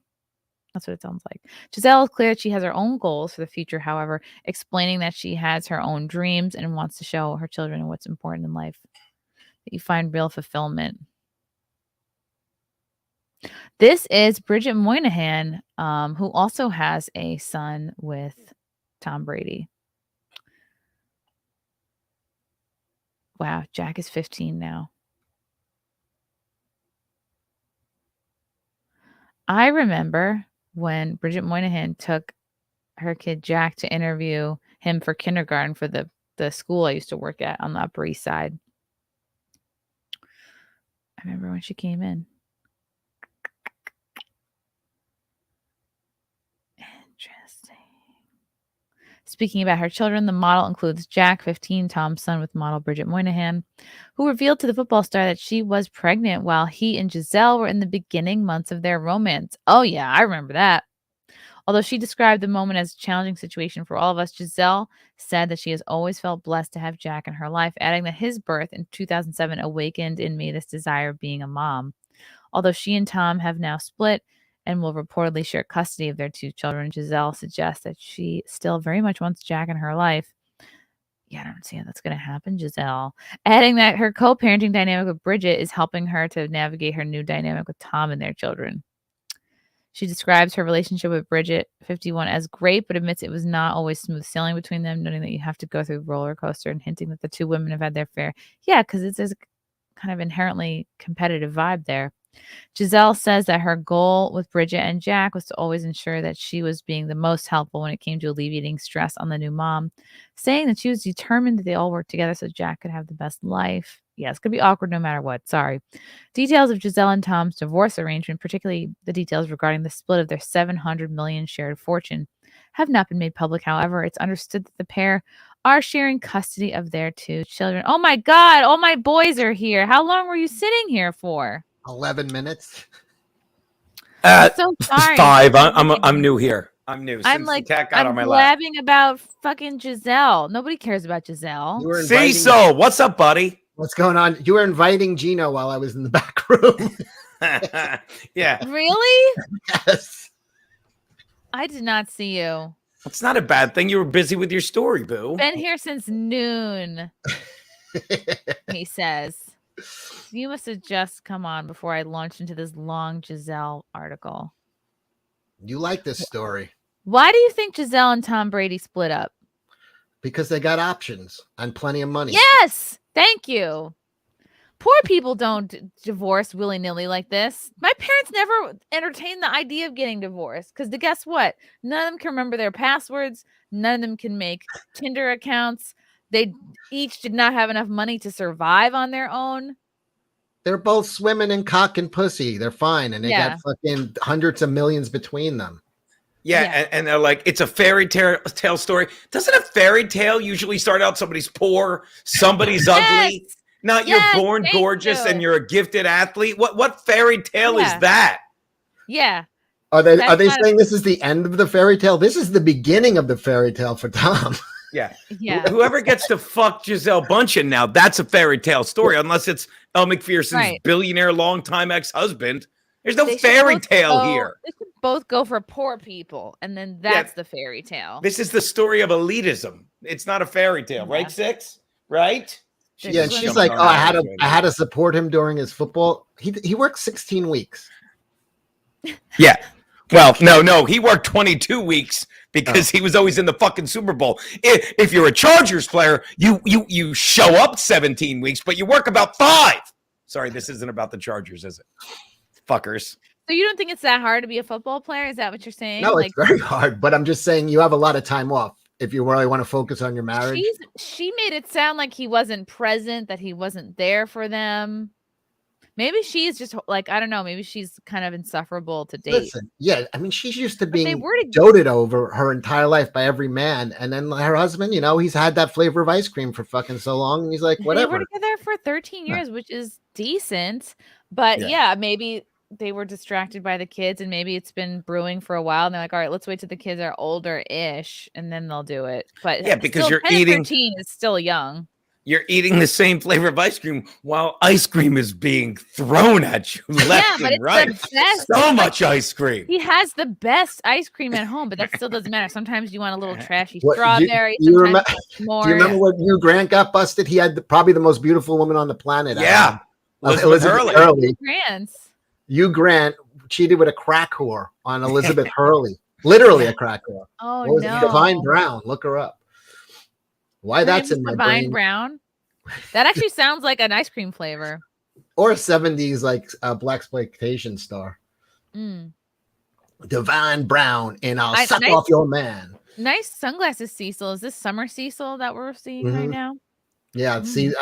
That's what it sounds like. Gisele is clear that she has her own goals for the future, however, explaining that she has her own dreams and wants to show her children what's important in life, that you find real fulfillment. This is Bridget Moynihan, who also has a son with Tom Brady. Wow, Jack is 15 now. I remember when Bridget Moynihan took her kid Jack to interview him for kindergarten for the school I used to work at on the Upper East Side. I remember when she came in. Interesting. Speaking about her children, the model includes Jack, 15, Tom's son with model Bridget Moynihan, who revealed to the football star that she was pregnant while he and Gisele were in the beginning months of their romance. Oh, yeah, I remember that. Although she described the moment as a challenging situation for all of us, Gisele said that she has always felt blessed to have Jack in her life, adding that his birth in 2007 awakened in me this desire of being a mom. Although she and Tom have now split and will reportedly share custody of their 2 children, Gisele suggests that she still very much wants Jack in her life. Yeah, I don't see how that's going to happen, Gisele. Adding that her co-parenting dynamic with Bridget is helping her to navigate her new dynamic with Tom and their children. She describes her relationship with Bridget, 51, as great, but admits it was not always smooth sailing between them, noting that you have to go through a roller coaster and hinting that the 2 women have had their fair. Yeah, because it's a kind of inherently competitive vibe there. Gisele says that her goal with Bridget and Jack was to always ensure that she was being the most helpful when it came to alleviating stress on the new mom, saying that she was determined that they all work together so Jack could have the best life. Yeah, it's going to be awkward no matter what. Sorry. Details of Gisele and Tom's divorce arrangement, particularly the details regarding the split of their $700 million shared fortune, have not been made public. However, it's understood that the pair are sharing custody of their 2 children. Oh my God, all my boys are here. How long were you sitting here for? 11 minutes. I'm so sorry. 5. I'm new here. I'm new. I'm Since like, the cat got I'm on my lap. blabbing about fucking Gisele. Nobody cares about Gisele. You were inviting, Cecil, what's up, buddy? what's going on? You were inviting Gino while I was in the back room. Yeah. Really? Yes. I did not see you. It's not a bad thing. You were busy with your story, boo. Been here since noon, he says. You must have just come on before I launched into this long Gisele article. You like this story Why do you think Gisele and Tom Brady split up? because they got options and plenty of money. Yes, thank you. Poor people don't divorce willy-nilly like this. My parents never entertained the idea of getting divorced because guess what? None of them can remember their passwords. None of them can make Tinder accounts. They each did not have enough money to survive on their own. They're both swimming in cock and pussy. They're fine. And they got fucking hundreds of millions between them. Yeah. And they're like, it's a fairy tale story. Doesn't a fairy tale usually start out somebody's poor, somebody's ugly? Not you're born gorgeous and you're a gifted athlete. What fairy tale is that? Yeah. Are they saying this is the end of the fairy tale? This is the beginning of the fairy tale for Tom. Yeah. Whoever gets to fuck Gisele Bündchen now, that's a fairy tale story, unless it's Elle McPherson's billionaire longtime ex-husband. There's no fairy tale here. They should both go for poor people, and then that's the fairy tale. This is the story of elitism. It's not a fairy tale, right, Six? Right? Yeah, and she's like, oh, I had to support him during his football. He worked 16 weeks. Yeah. Well, no, he worked 22 weeks because he was always in the fucking Super Bowl. If you're a Chargers player, you show up 17 weeks, but you work about 5. Sorry, this isn't about the Chargers, is it? Fuckers. So you don't think it's that hard to be a football player? Is that what you're saying? No, it's very hard, but I'm just saying you have a lot of time off if you really want to focus on your marriage. She made it sound like he wasn't present, that he wasn't there for them. Maybe she's just like, I don't know. Maybe she's kind of insufferable to date. Listen, yeah, I mean, she's used to being doted over her entire life by every man. And then her husband, he's had that flavor of ice cream for fucking so long. And he's like, whatever. They were together for 13 years, which is decent. But yeah, maybe they were distracted by the kids and maybe it's been brewing for a while. And they're like, all right, let's wait till the kids are older-ish and then they'll do it. But yeah, because still, you're eating. 13 is still young. You're eating the same flavor of ice cream while ice cream is being thrown at you left and right. So much ice cream. He has the best ice cream at home, but that still doesn't matter. Sometimes you want a little trashy strawberry. Do you remember when Hugh Grant got busted? He had probably the most beautiful woman on the planet. Yeah. Elizabeth Hurley. Hugh Grant cheated with a crack whore on Elizabeth Hurley. Literally a crack whore. Oh, no. Divine Brown. Look her up. Why that's in my brain. Divine Brown? That actually sounds like an ice cream flavor. Or a 70s like blaxploitation star. Divine Brown, and I'll suck off your man. Nice sunglasses, Cecil. Is this summer Cecil that we're seeing right now? Yeah, see,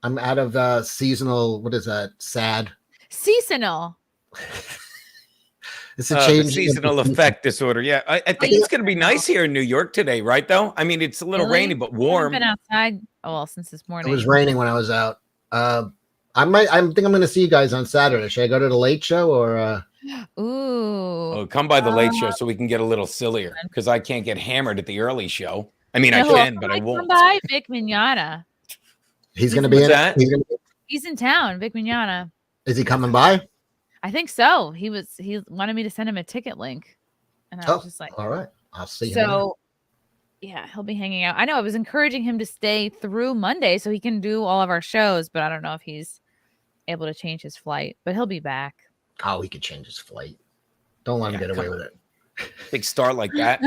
I'm out of seasonal. What is that? Sad. Seasonal. It's a change. The seasonal effect disorder. Yeah, I think it's going to be nice here in New York today, right? Though I mean, it's a little rainy but warm. I've been outside since this morning. It was raining when I was out. I think I'm going to see you guys on Saturday. Should I go to the Late Show or? Oh, come by the Late Show so we can get a litlittle sillier because I can't get hammered at the early show. I mean, I can, but I won't. Come by Vic Mignogna. He's going to be in that. He's in town, Vic Mignogna. Is he coming by? I think so. He wanted me to send him a ticket link, and I was just like, all right, I'll see him. So, yeah, he'll be hanging out. I know I was encouraging him to stay through Monday so he can do all of our shows, but I don't know if he's able to change his flight. But he'll be back. Oh, he could change his flight. Don't let him get away with it. Big star like that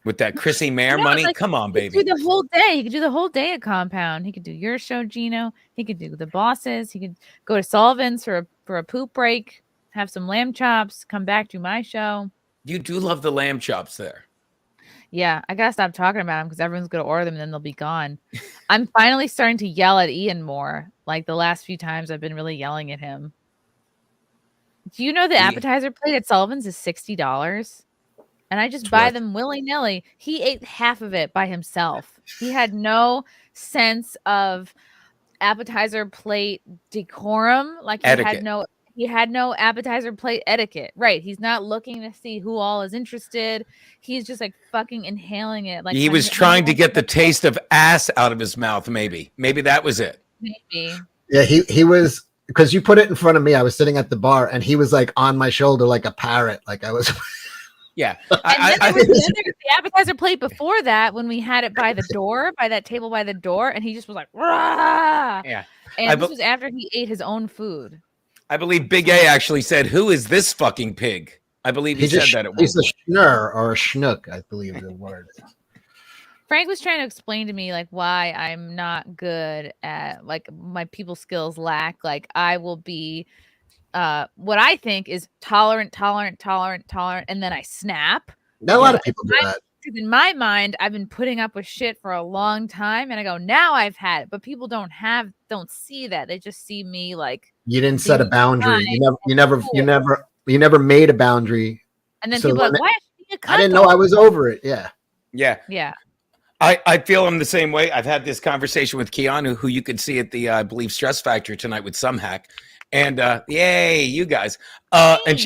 with that Chrissie Mayr money. Like, come on, baby. He could do the whole day. He could do the whole day at Compound. He could do your show, Gino. He could do the bosses. He could go to Sullivan's for a poop break, have some lamb chops, come back to my show. You do love the lamb chops there. Yeah, I gotta stop talking about them because everyone's gonna order them and then they'll be gone. I'm finally starting to yell at Ian more. Like the last few times I've been really yelling at him. Do you know the appetizer plate at Sullivan's is $60? And I just buy them willy-nilly. He ate half of it by himself. He had no sense of appetizer plate decorum. Like he had no appetizer plate etiquette. Right. He's not looking to see who all is interested. He's just like fucking inhaling it. Like he was trying to get the taste of ass out of his mouth, maybe. Maybe that was it. Maybe. Yeah, he was, because you put it in front of me. I was sitting at the bar and he was like on my shoulder like a parrot. Like I was Yeah. Then there was the appetizer plate before that when we had it by the door, by that table by the door, and he just was like, rah! Yeah. And this was after he ate his own food. I believe Big A actually said, "Who is this fucking pig?" I believe he said that at one He's point. a schnurr or a schnook, I believe the word. Frank was trying to explain to me like why I'm not good at like my people skills lack. Like I will be what I think is tolerant, and then I snap. A lot of people do that. Because in my mind, I've been putting up with shit for a long time, and I go, now I've had it. But people don't see that. They just see me like You didn't set a boundary. You never made a boundary. And then people are like, why is she a cunt? I didn't know I was over it. Yeah. Yeah. Yeah. I feel I'm the same way. I've had this conversation with Keanu, who you could see at the I believe Stress Factory tonight with some hack. And yay, you guys. And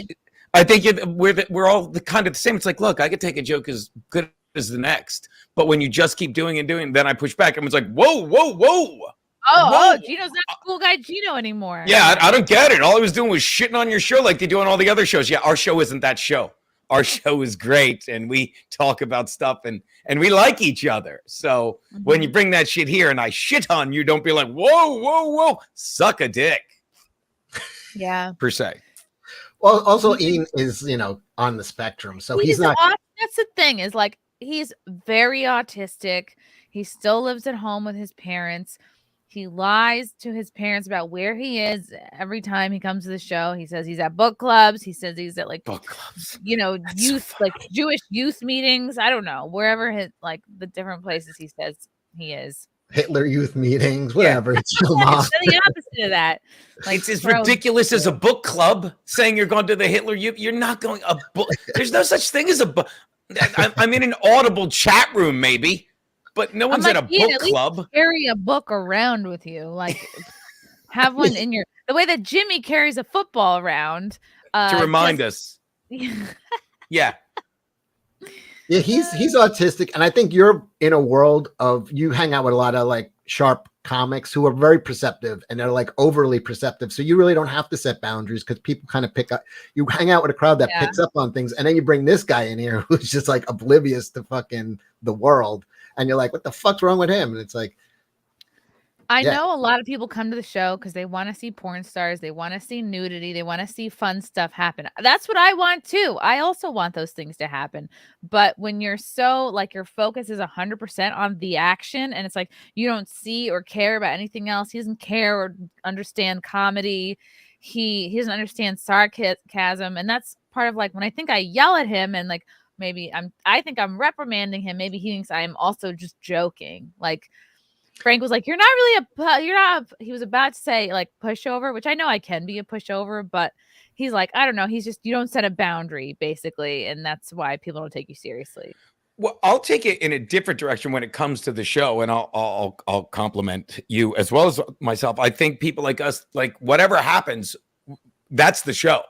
I think we're all kind of the same. It's like, look, I could take a joke as good as the next, but when you just keep doing, then I push back. Everyone's like, whoa. Oh, Gino's not cool guy Gino anymore. Yeah, I don't get it. All I was doing was shitting on your show like they do on all the other shows. Yeah, our show isn't that show. Our show is great, and we talk about stuff, and we like each other. So when you bring that shit here and I shit on you, don't be like, whoa, suck a dick. Yeah. Per se. Well, also Ian is, on the spectrum, so he's not. That's the thing is like he's very autistic. He still lives at home with his parents. He lies to his parents about where he is every time he comes to the show. He says he's at book clubs. He says he's at like book clubs, youth, like Jewish youth meetings. I don't know, wherever like the different places he says he is. Hitler youth meetings, whatever. Yeah. It's the opposite of that. Like it's as ridiculous as a book club saying you're going to the Hitler youth. You're not going a book. There's no such thing as a book. I'm in an Audible chat room, maybe. But no one's at a book club. Carry a book around with you, like have one in your. The way that Jimmy carries a football around to remind us. Yeah. Yeah, he's autistic, and I think you're in a world of you hang out with a lot of like sharp comics who are very perceptive, and they're like overly perceptive. So you really don't have to set boundaries because people kind of pick up. You hang out with a crowd that picks up on things, and then you bring this guy in here who's just like oblivious to fucking the world. And you're like, what the fuck's wrong with him? And it's like, I know a lot of people come to the show because they want to see porn stars. They want to see nudity. They want to see fun stuff happen. That's what I want too. I also want those things to happen. But when you're so like your focus is 100% on the action and it's like you don't see or care about anything else. He doesn't care or understand comedy. He doesn't understand sarcasm. And that's part of like when I think I yell at him and like, maybe I think I'm reprimanding him. Maybe he thinks I'm also just joking. Like Frank was like, "You're not really you're not." He was about to say like pushover, which I know I can be a pushover, but he's like, I don't know. He's just you don't set a boundary basically, and that's why people don't take you seriously. Well, I'll take it in a different direction when it comes to the show, and I'll compliment you as well as myself. I think people like us, like whatever happens, that's the show,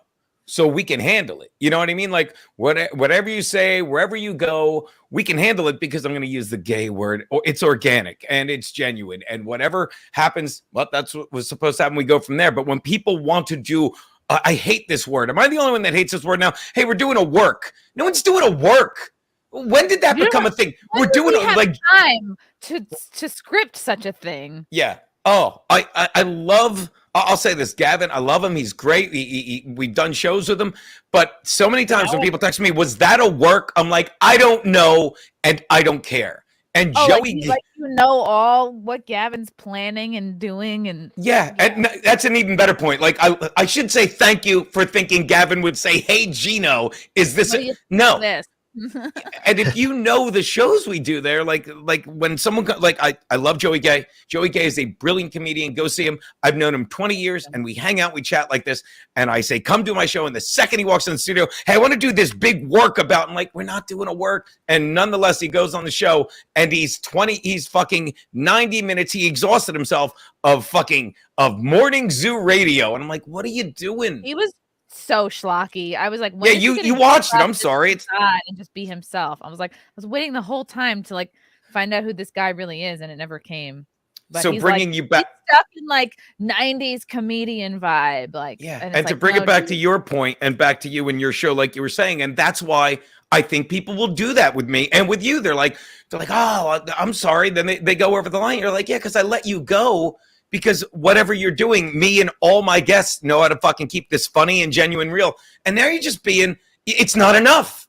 so we can handle it. You know what I mean? Like whatever you say, wherever you go, we can handle it because I'm going to use the gay word. It's organic and it's genuine, and whatever happens, well, that's what was supposed to happen. We go from there. But when people want to do, I hate this word. Am I the only one that hates this word now? Hey, we're doing a work. No one's doing a work. When did that become a thing? We're doing it like time to script such a thing. Yeah. Oh, I love. I'll say this, Gavin. I love him. He's great. We've done shows with him, but so many times when people text me, "Was that a work?" I'm like, I don't know, and I don't care. And Joey, like you know all what Gavin's planning and doing, and and that's an even better point. Like I should say thank you for thinking Gavin would say, "Hey, Gino, is this no?" This. And if you know the shows we do there, like when someone like I love Joey Gay. Joey Gay is a brilliant comedian. Go see him. I've known him 20 years, and we hang out, we chat like this. And I say, "Come do my show." And the second he walks in the studio, "Hey, I want to do this big work about." I'm like, "We're not doing a work." And nonetheless, he goes on the show, and he's fucking 90 minutes. He exhausted himself of morning zoo radio, and I'm like, "What are you doing?" He was so schlocky. I was like, yeah, you watched it. I'm sorry. It's and just be himself. I was waiting the whole time to like find out who this guy really is, and it never came. But so bringing you back, stuck in like 90s comedian vibe, like and to bring it back to your point and back to you and your show, like you were saying, and that's why I think people will do that with me and with you. They're like, "Oh, I'm sorry." Then they go over the line. You're like, "Yeah, because I let you go." Because whatever you're doing, me and all my guests know how to fucking keep this funny and genuine real. And now you're just it's not enough.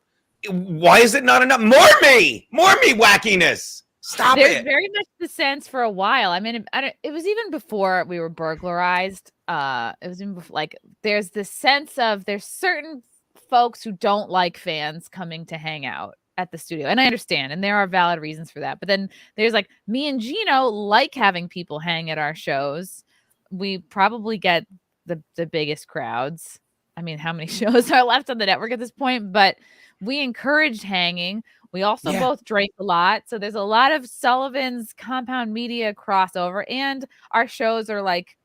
Why is it not enough? More me wackiness. Stop There's it. very much the sense for a while. I mean, it was even before we were burglarized. It was even before, like, there's this sense of there's certain folks who don't like fans coming to hang out at the studio, and I understand, and there are valid reasons for that. But then there's like me and Gino like having people hang at our shows. We probably get the biggest crowds. I mean, how many shows are left on the network at this point? But we encouraged hanging. We also both drank a lot, so there's a lot of Sullivan's Compound Media crossover, and our shows are like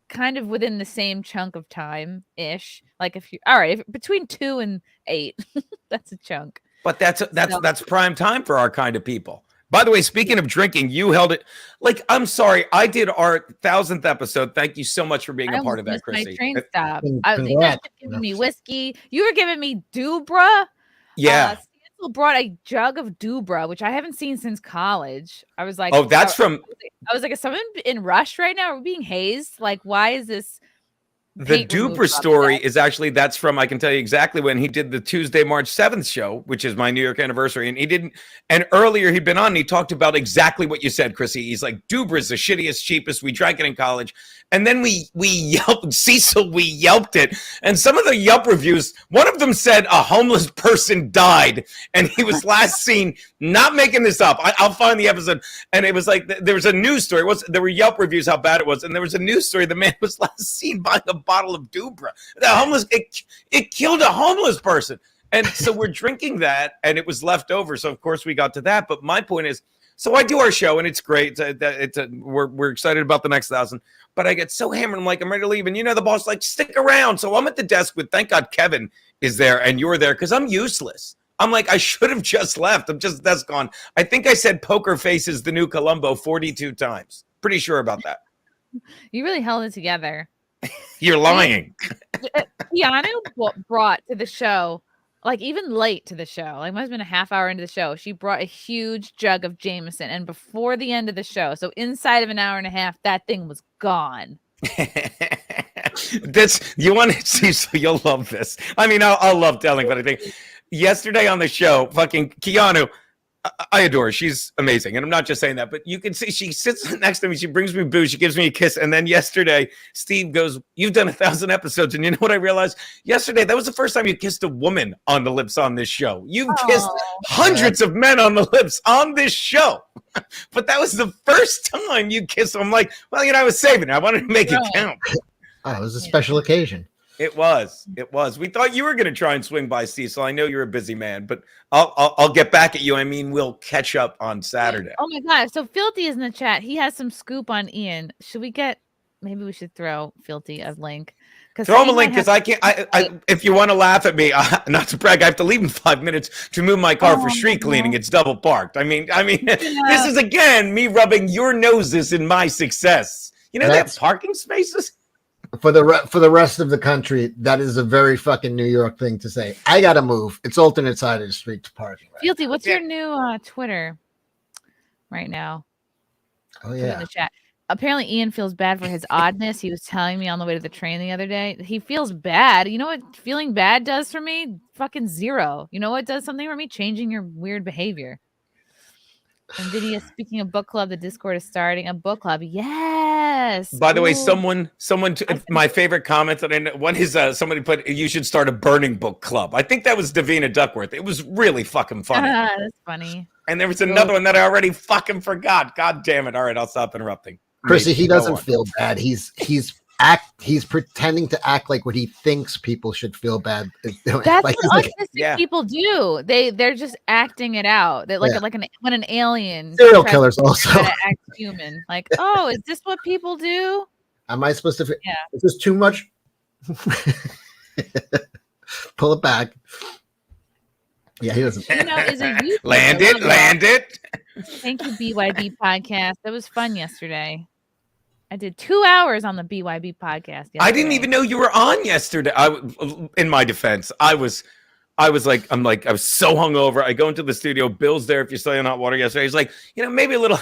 kind of within the same chunk of time ish. Like if between 2 and 8, that's a chunk. But that's prime time for our kind of people. By the way, speaking of drinking, you held it. Like, I'm sorry, I did our 1000th episode. Thank you so much for being a part of that, Chrissie. My train stop. You guys were giving me whiskey. You were giving me Dubra. Yeah. Stancil brought a jug of Dubra, which I haven't seen since college. I was like, oh, that's from. I was like, is someone in Rush right now? Are we being hazed? Like, why is this? The Dubra story is actually, that's from, I can tell you exactly when he did the Tuesday, March 7th show, which is my New York anniversary. And earlier he'd been on and he talked about exactly what you said, Chrissie. He's like, Dubra is the shittiest, cheapest. We drank it in college. And then we yelped, Cecil, we yelped it. And some of the Yelp reviews, one of them said a homeless person died and he was last seen, not making this up. I'll find the episode. And it was like, there was a news story. There were Yelp reviews how bad it was. And there was a news story. The man was last seen buying a bottle of Dubra. The homeless, it killed a homeless person. And so we're drinking that and it was left over. So of course we got to that. But my point is, so I do our show and it's great. We're excited about the next 1000. But I get so hammered. I'm like, I'm ready to leave. And the boss like, stick around. So I'm at the desk with, thank God Kevin is there and you're there because I'm useless. I'm like, I should have just left. That's gone. I think I said poker face is the new Columbo 42 times. Pretty sure about that. You really held it together. You're lying. Keanu brought to the show, like even late to the show, like must have been a half hour into the show, she brought a huge jug of Jameson. And before the end of the show, so inside of an hour and a half, that thing was gone. You want to see, so you'll love this. I mean, I'll love telling, but I think yesterday on the show, fucking Keanu, I adore her. She's amazing. And I'm not just saying that, but you can see she sits next to me. She brings me booze. She gives me a kiss. And then yesterday, Steve goes, "You've done 1,000 episodes." And you know what I realized? Yesterday, that was the first time you kissed a woman on the lips on this show. You've kissed hundreds of men on the lips on this show. But that was the first time you kissed them. I'm like, well, I was saving it. I wanted to make it count. Oh, it was a special occasion. It was. We thought you were going to try and swing by, Steve. So I know you're a busy man, but I'll get back at you. I mean, we'll catch up on Saturday. Oh my God! So Filthy is in the chat. He has some scoop on Ian. Should we get? Maybe we should throw Filthy a link. Throw him a link because I can't. If you want to laugh at me, not to brag, I have to leave in 5 minutes to move my car for street cleaning. It's double parked. I mean, this is again me rubbing your noses in my success. You know, that parking spaces. For the rest of the country, that is a very fucking New York thing to say. I gotta move. It's alternate side of the street to parking. Right? Filthy, what's your new Twitter right now? Oh Put it in yeah. the chat. Apparently, Ian feels bad for his oddness. He was telling me on the way to the train the other day. He feels bad. You know what feeling bad does for me? Fucking zero. You know what does something for me? Changing your weird behavior. And Lydia, speaking of book club, the Discord is starting a book club. Yes. By the way, someone, my favorite comment that I know, one is somebody put, "You should start a burning book club." I think that was Davina Duckworth. It was really fucking funny. That's funny. And there was another one that I already fucking forgot. God damn it. All right, I'll stop interrupting. Chrissy, he doesn't feel bad. He's pretending to act like what he thinks people should feel bad. That's what autistic people do. They're just acting it out. They're like when an alien serial killers also act human. Like, oh, is this what people do? Am I supposed to? Yeah. Is this too much? Pull it back. Yeah, he doesn't. Land it. Thank you, BYB podcast. That was fun yesterday. I did 2 hours on the BYB podcast yesterday. I didn't even know you were on yesterday. In my defense, I was so hungover. I go into the studio. Bill's there. If you're still in hot water yesterday, he's like, maybe a little.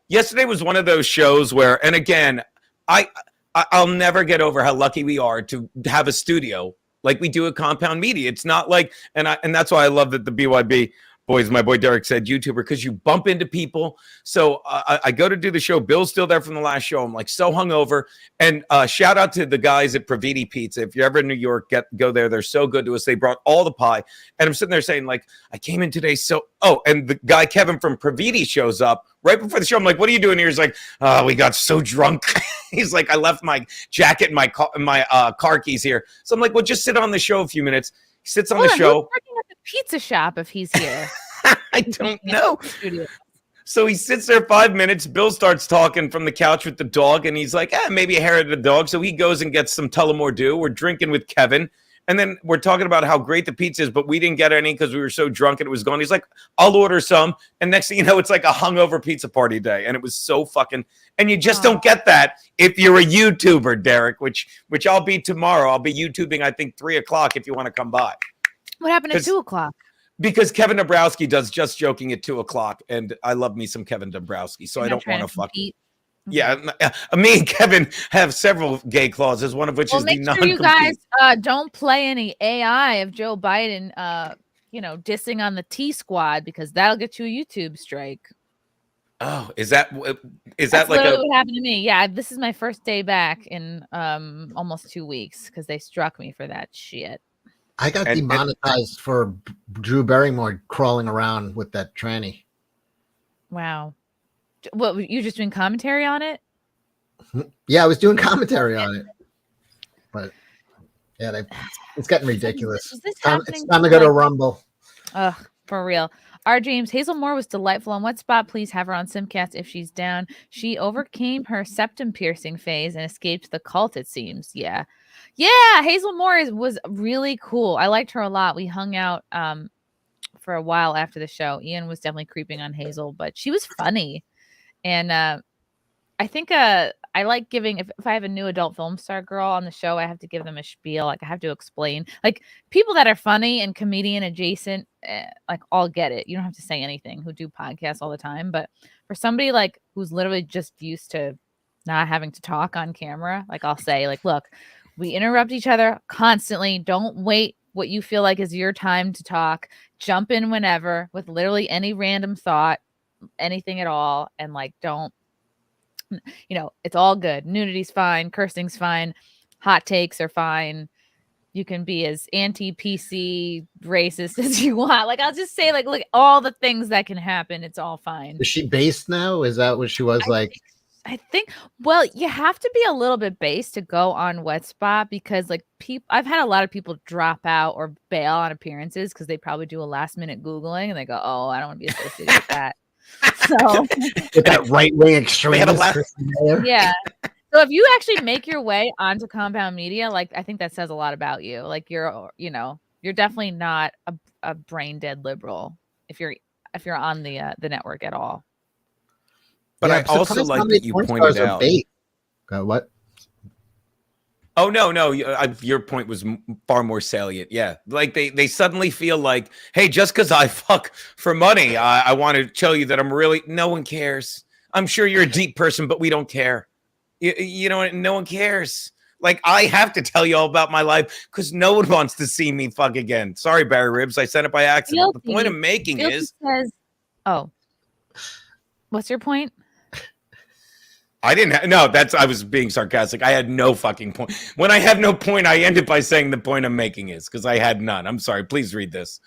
Yesterday was one of those shows where, and again, I'll never get over how lucky we are to have a studio like we do at Compound Media. It's not like, and that's why I love that the BYB boys, my boy Derek said YouTuber, because you bump into people. So I go to do the show. Bill's still there from the last show. I'm like so hungover. And shout out to the guys at Praviti Pizza. If you're ever in New York, go there. They're so good to us. They brought all the pie. And I'm sitting there saying, like, I came in today. And the guy Kevin from Praviti shows up right before the show. I'm like, what are you doing here? He's like, we got so drunk. He's like, I left my jacket and my car keys here. So I'm like, well, just sit on the show a few minutes. He sits on the show. Pizza shop if he's here. I don't know. So he sits there 5 minutes. Bill starts talking from the couch with the dog, and he's like, maybe a hair of the dog. So he goes and gets some Tullamore Dew. We're drinking with Kevin. And then we're talking about how great the pizza is, but we didn't get any because we were so drunk and it was gone. He's like, I'll order some. And next thing you know, it's like a hungover pizza party day. And it was so fucking, and you just don't get that if you're a YouTuber, Derek, which I'll be tomorrow. I'll be YouTubing, I think, 3:00 if you want to come by. What happened at 2:00? Because Kevin Dombrowski does Just Joking at 2:00, and I love me some Kevin Dombrowski, so I don't want to fuck. Yeah, me and Kevin have several gay clauses, one of which is the non-compete. Make sure you guys don't play any AI of Joe Biden, dissing on the T Squad, because that'll get you a YouTube strike. Oh, is that like what happened to me? Yeah, this is my first day back in almost 2 weeks because they struck me for that shit. I got demonetized for Drew Barrymore crawling around with that tranny. Wow. What, you just doing commentary on it? Yeah, I was doing commentary on it. But yeah, it's getting ridiculous. It's time to go to Rumble. Ugh, for real. R. James, Hazel Moore was delightful. On what spot? Please have her on Simcast if she's down. She overcame her septum piercing phase and escaped the cult, it seems. Yeah, Hazel Moore was really cool. I liked her a lot. We hung out for a while after the show. Ian was definitely creeping on Hazel, but she was funny. And I think I like giving, if I have a new adult film star girl on the show, I have to give them a spiel. Like, I have to explain. Like, people that are funny and comedian adjacent, all get it. You don't have to say anything, who do podcasts all the time. But for somebody like who's literally just used to not having to talk on camera, like, I'll say, like, look, we interrupt each other constantly. Don't wait what you feel like is your time to talk. Jump in whenever with literally any random thought, anything at all, and like don't, it's all good. Nudity's fine, cursing's fine, hot takes are fine. You can be as anti-PC racist as you want. Like, I'll just say, like, look, all the things that can happen. It's all fine. Is she based now? Is that what she was like? I think, well, you have to be a little bit based to go on Wet Spot because, like, I've had a lot of people drop out or bail on appearances because they probably do a last minute Googling and they go, oh, I don't want to be associated with that. So, with that right wing extremist. Yeah. So if you actually make your way onto Compound Media, like, I think that says a lot about you. Like, you're definitely not a brain dead liberal if you're on the network at all. But I also like that you pointed out. What? Oh no! Your point was far more salient. Yeah, like they suddenly feel like, hey, just because I fuck for money, I want to show you that I'm really. No one cares. I'm sure you're a deep person, but we don't care. You know, no one cares. Like, I have to tell you all about my life because no one wants to see me fuck again. Sorry, Barry Ribs. I said it by accident. The point I'm making is. What's your point? I didn't no, I was being sarcastic. I had no fucking point. When I have no point, I end it by saying the point I'm making is because I had none. I'm sorry. Please read this.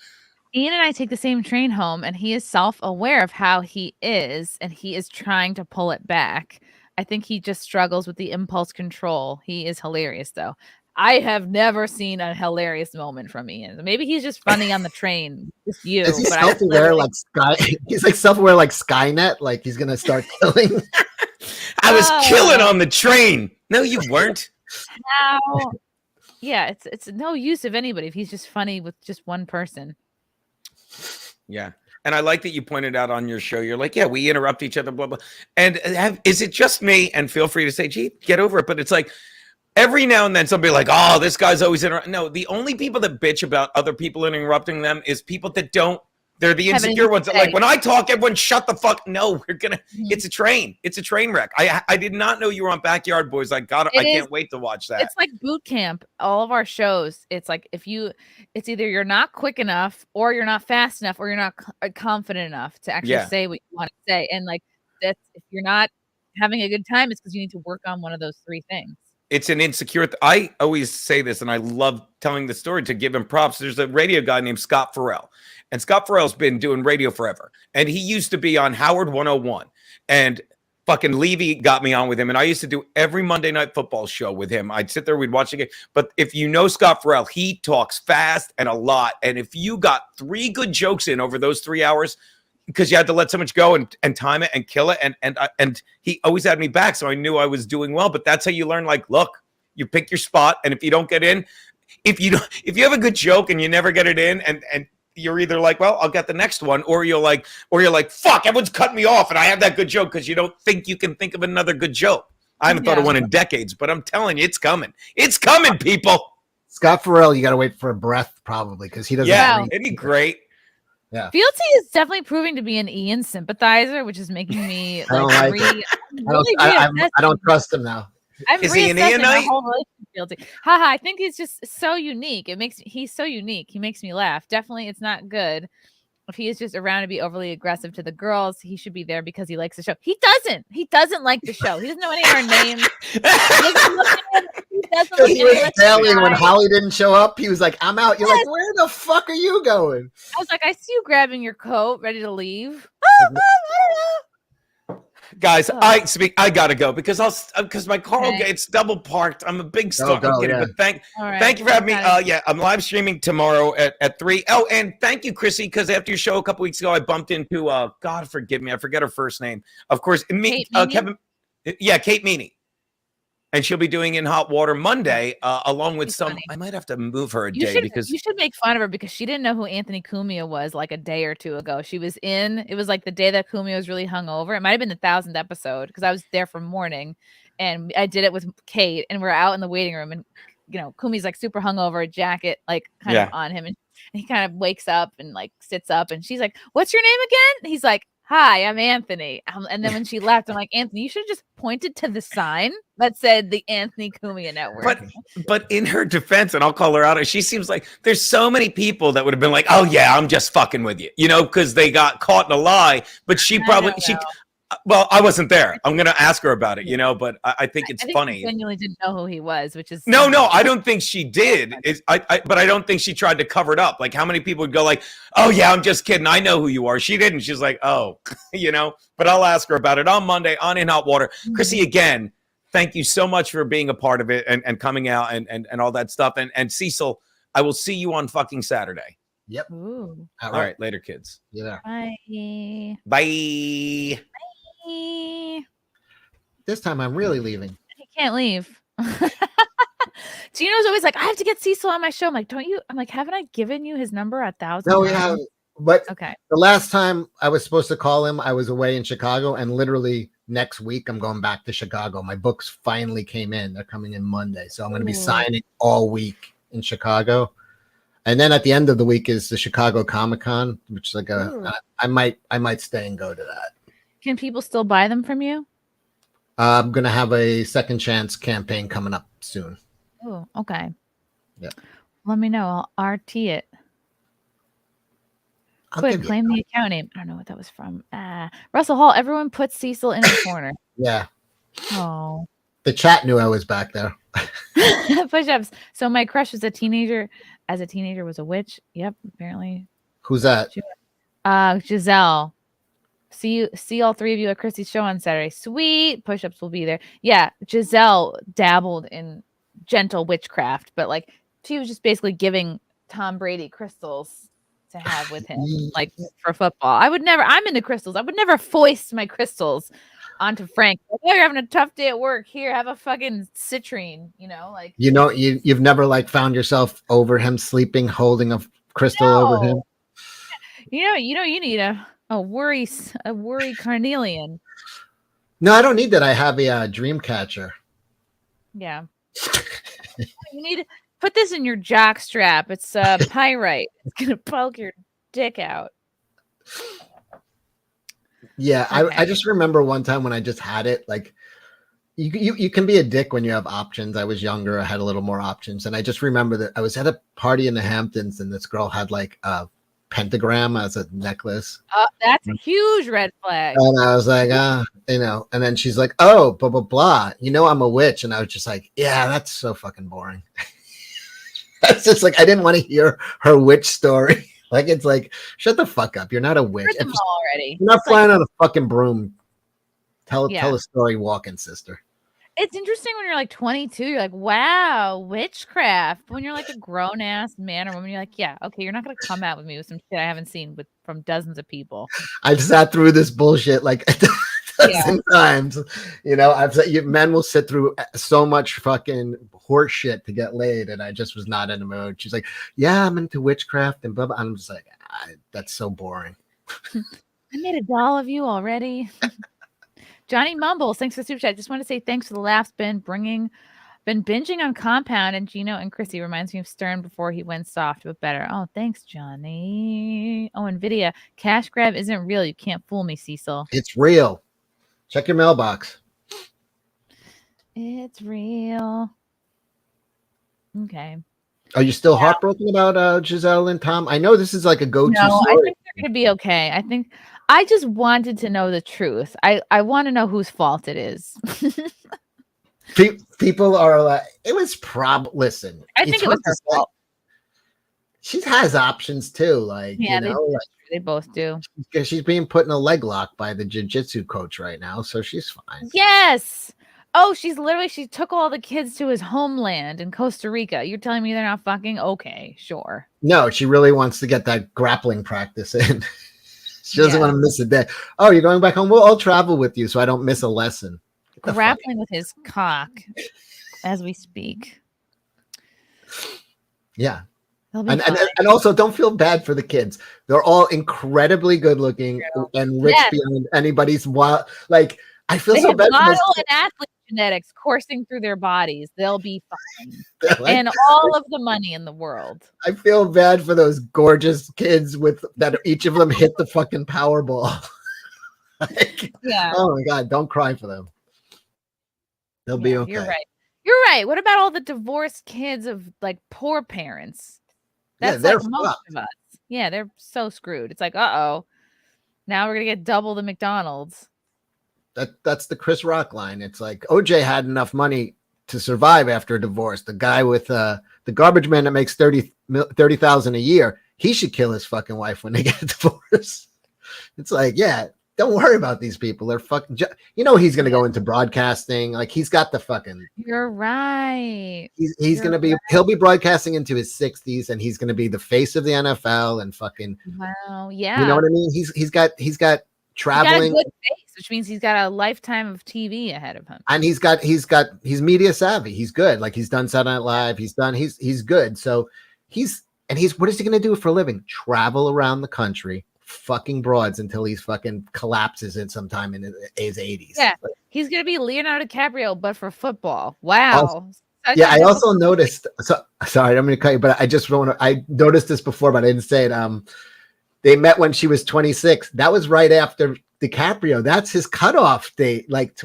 Ian and I take the same train home, and he is self-aware of how he is, and he is trying to pull it back. I think he just struggles with the impulse control. He is hilarious, though. I have never seen a hilarious moment from Ian. Maybe he's just funny on the train. Just you. Is he self-aware like Sky? He's like self-aware like Skynet. Like he's gonna start killing. I was killing on the train. No, you weren't. How? Yeah, it's no use of anybody if he's just funny with just one person. Yeah. And I like that you pointed out on your show, you're like, yeah, we interrupt each other, blah, blah. And is it just me? And feel free to say, gee, get over it. But it's like every now and then somebody like, oh, this guy's always interrupting. No, the only people that bitch about other people interrupting them is people that don't. They're the insecure ones that like, when I talk, everyone shut the fuck. No, it's a train. It's a train wreck. I did not know you were on Backyard Boys. I can't wait to watch that. It's like boot camp. All of our shows. It's like it's either you're not quick enough or you're not fast enough or you're not confident enough to actually say what you want to say. And like, that's, if you're not having a good time, it's because you need to work on one of those three things. It's an insecure. I always say this, and I love telling the story to give him props. There's a radio guy named Scott Farrell, and Scott Farrell's been doing radio forever. And he used to be on Howard 101, and fucking Levy got me on with him. And I used to do every Monday Night Football show with him. I'd sit there, we'd watch the game. But if you know Scott Farrell, he talks fast and a lot. And if you got 3 good jokes in over those 3 hours, because you had to let so much go and time it and kill it. And he always had me back. So I knew I was doing well, but that's how you learn. Like, look, you pick your spot. And if you don't get in, if you have a good joke and you never get it in and you're either like, well, I'll get the next one, or you're like, fuck, everyone's cutting me off and I have that good joke because you don't think you can think of another good joke. I haven't thought of one in decades, but I'm telling you, it's coming. It's coming, people. Scott Farrell, you got to wait for a breath probably because he doesn't. Yeah, it'd be great. Yeah. Fealty is definitely proving to be an Ian sympathizer, which is making me I don't trust him now. Is he an Ianite? Haha, I think he's just so unique. He's so unique. He makes me laugh. Definitely, it's not good if he is just around to be overly aggressive to the girls. He should be there because he likes the show. He doesn't like the show. He doesn't know any of our names. He was bailing when Holly didn't show up. He was like, I'm out. You're like, where the fuck are you going? I was like, I see you grabbing your coat, ready to leave. Guys, I gotta go because my car it's double parked. I'm a big star. But thank you for having me. I'm live streaming tomorrow at 3. Oh, and thank you, Chrissy, because after your show a couple weeks ago, I bumped into God forgive me, I forget her first name. Of course, Kevin. Yeah, Kate Meany. And she'll be doing In Hot Water Monday, along with some. Funny. I might have to move her a day because you should make fun of her because she didn't know who Anthony Cumia was like a day or two ago. She was it was like the day that Cumia was really hungover. It might have been the 1000th episode because I was there from morning, and I did it with Kate, and we're out in the waiting room, and Cumia's like super hungover, a jacket like kind of on him, and he kind of wakes up and like sits up, and she's like, "What's your name again?" And he's like, hi, I'm Anthony. And then when she left, I'm like, Anthony, you should have just pointed to the sign that said the Anthony Cumia Network. But in her defense, and I'll call her out, she seems like there's so many people that would have been like, oh yeah, I'm just fucking with you, because they got caught in a lie. But well, I wasn't there. I'm gonna ask her about it, but I think it's funny. She genuinely didn't know who he was, which is no, I don't think she did. But I don't think she tried to cover it up. Like, how many people would go like, oh yeah, I'm just kidding, I know who you are. She didn't. She's like, oh, but I'll ask her about it on Monday on In Hot Water. Chrissie, again, thank you so much for being a part of it and coming out and all that stuff. And Cecil, I will see you on fucking Saturday. Yep. Ooh. All right, later, kids. Yeah. Bye. Bye. This time I'm really leaving. He can't leave. Gino's always like, I have to get Cecil on my show. I'm like, don't you? I'm like, haven't I given you his number 1,000 No, times? we haven't. But okay. The last time I was supposed to call him, I was away in Chicago, and literally next week I'm going back to Chicago. My books finally came in. They're coming in Monday. So I'm going to be signing all week in Chicago. And then at the end of the week is the Chicago Comic-Con, which is like I might stay and go to that. Can people still buy them from you? I'm going to have a second chance campaign coming up soon. Oh, okay. Yeah. Let me know. I'll RT it. Quick, claim the account name. I don't know what that was from. Russell Hall, everyone put Cecil in a corner. Yeah. Oh. The chat knew I was back there. Push-ups. So my crush was a teenager. As a teenager was a witch. Yep, apparently. Who's that? Gisele. See all three of you at Chrissie's show on Saturday. Sweet. Push-ups will be there. Yeah, Gisele dabbled in gentle witchcraft, but like she was just basically giving Tom Brady crystals to have with him, like for football. I'm into crystals. I would never foist my crystals onto Frank. Like, oh, you're having a tough day at work. Here, have a fucking citrine, like you've never like found yourself over him sleeping, holding a crystal over him. You need a worry carnelian. No, I don't need that. I have a dream catcher. Yeah. You need to put this in your jock strap. It's pyrite. It's gonna poke your dick out. Yeah, okay. I just remember one time when I just had it. Like, you can be a dick when you have options. I was younger. I had a little more options, and I just remember that I was at a party in the Hamptons, and this girl had like a pentagram as a necklace. That's a huge red flag. And I was like, and then she's like, oh, blah blah blah. I'm a witch, and I was just like, yeah, that's so fucking boring. That's just like I didn't want to hear her witch story. Like, it's like, shut the fuck up. You're not a witch. Already. You're not flying on a fucking broom. Tell a story walking, sister. It's interesting when you're like 22. You're like, wow, witchcraft. When you're like a grown ass man or woman, you're like, yeah, okay, you're not gonna come out with me with some shit I haven't seen from dozens of people. I've sat through this bullshit like a dozen times. Men will sit through so much fucking horse shit to get laid, and I just was not in the mood. She's like, yeah, I'm into witchcraft and blah blah. I'm just like, that's so boring. I made a doll of you already. Johnny Mumbles, thanks for the super chat. Just want to say thanks for the laughs. Been binging on Compound, and Gino and Chrissy reminds me of Stern before he went soft but better. Oh, thanks, Johnny. Oh, NVIDIA, cash grab isn't real. You can't fool me, Cecil. It's real. Check your mailbox. It's real. Okay. Are you still heartbroken about Gisele and Tom? I know this is like a go-to story. I think they're going to be okay. I just wanted to know the truth. I want to know whose fault it is. People are like, it was listen. I think it was her fault. She has options too. Like, they both do. She's being put in a leg lock by the jiu-jitsu coach right now, so she's fine. Yes. Oh, she took all the kids to his homeland in Costa Rica. You're telling me they're not fucking? Okay, sure. No, she really wants to get that grappling practice in. She doesn't want to miss a day. Oh, you're going back home? Well, I'll travel with you so I don't miss a lesson. Grappling with his cock as we speak. Yeah. And also don't feel bad for the kids. They're all incredibly good looking and rich beyond anybody's wild. Like, I feel so bad. Model and athlete genetics coursing through their bodies. They'll be fine. And all of the money in the world. I feel bad for those gorgeous kids that each of them hit the fucking Powerball. Yeah. Oh my God, don't cry for them. They'll be okay. You're right. You're right. What about all the divorced kids of like poor parents? That's they're like most fucked. of us. Yeah, they're so screwed. It's like, uh-oh. Now we're gonna get double the McDonald's. That's the Chris Rock line. It's like OJ had enough money to survive after a divorce. The guy with the garbage man that makes 30,000 a year, he should kill his fucking wife when they get a divorce. It's like, yeah, don't worry about these people. They're fucking, he's gonna go into broadcasting. Like he's got the fucking. You're right. He's gonna be. Right. He'll be broadcasting into his 60s, and he's gonna be the face of the NFL and fucking. Wow. Yeah. You know what I mean? He's got traveling. He's got a good face, which means he's got a lifetime of TV ahead of him. And he's media savvy. He's good. Like he's done Saturday Night Live. He's good. So what is he gonna do for a living? Travel around the country, fucking broads until he's fucking collapses in sometime in his 80s. Yeah, he's gonna be Leonardo DiCaprio, but for football. Wow. I also noticed. So sorry, I'm gonna cut you, but I just want to. I noticed this before, but I didn't say it. They met when she was 26. That was right after DiCaprio. That's his cutoff date. Like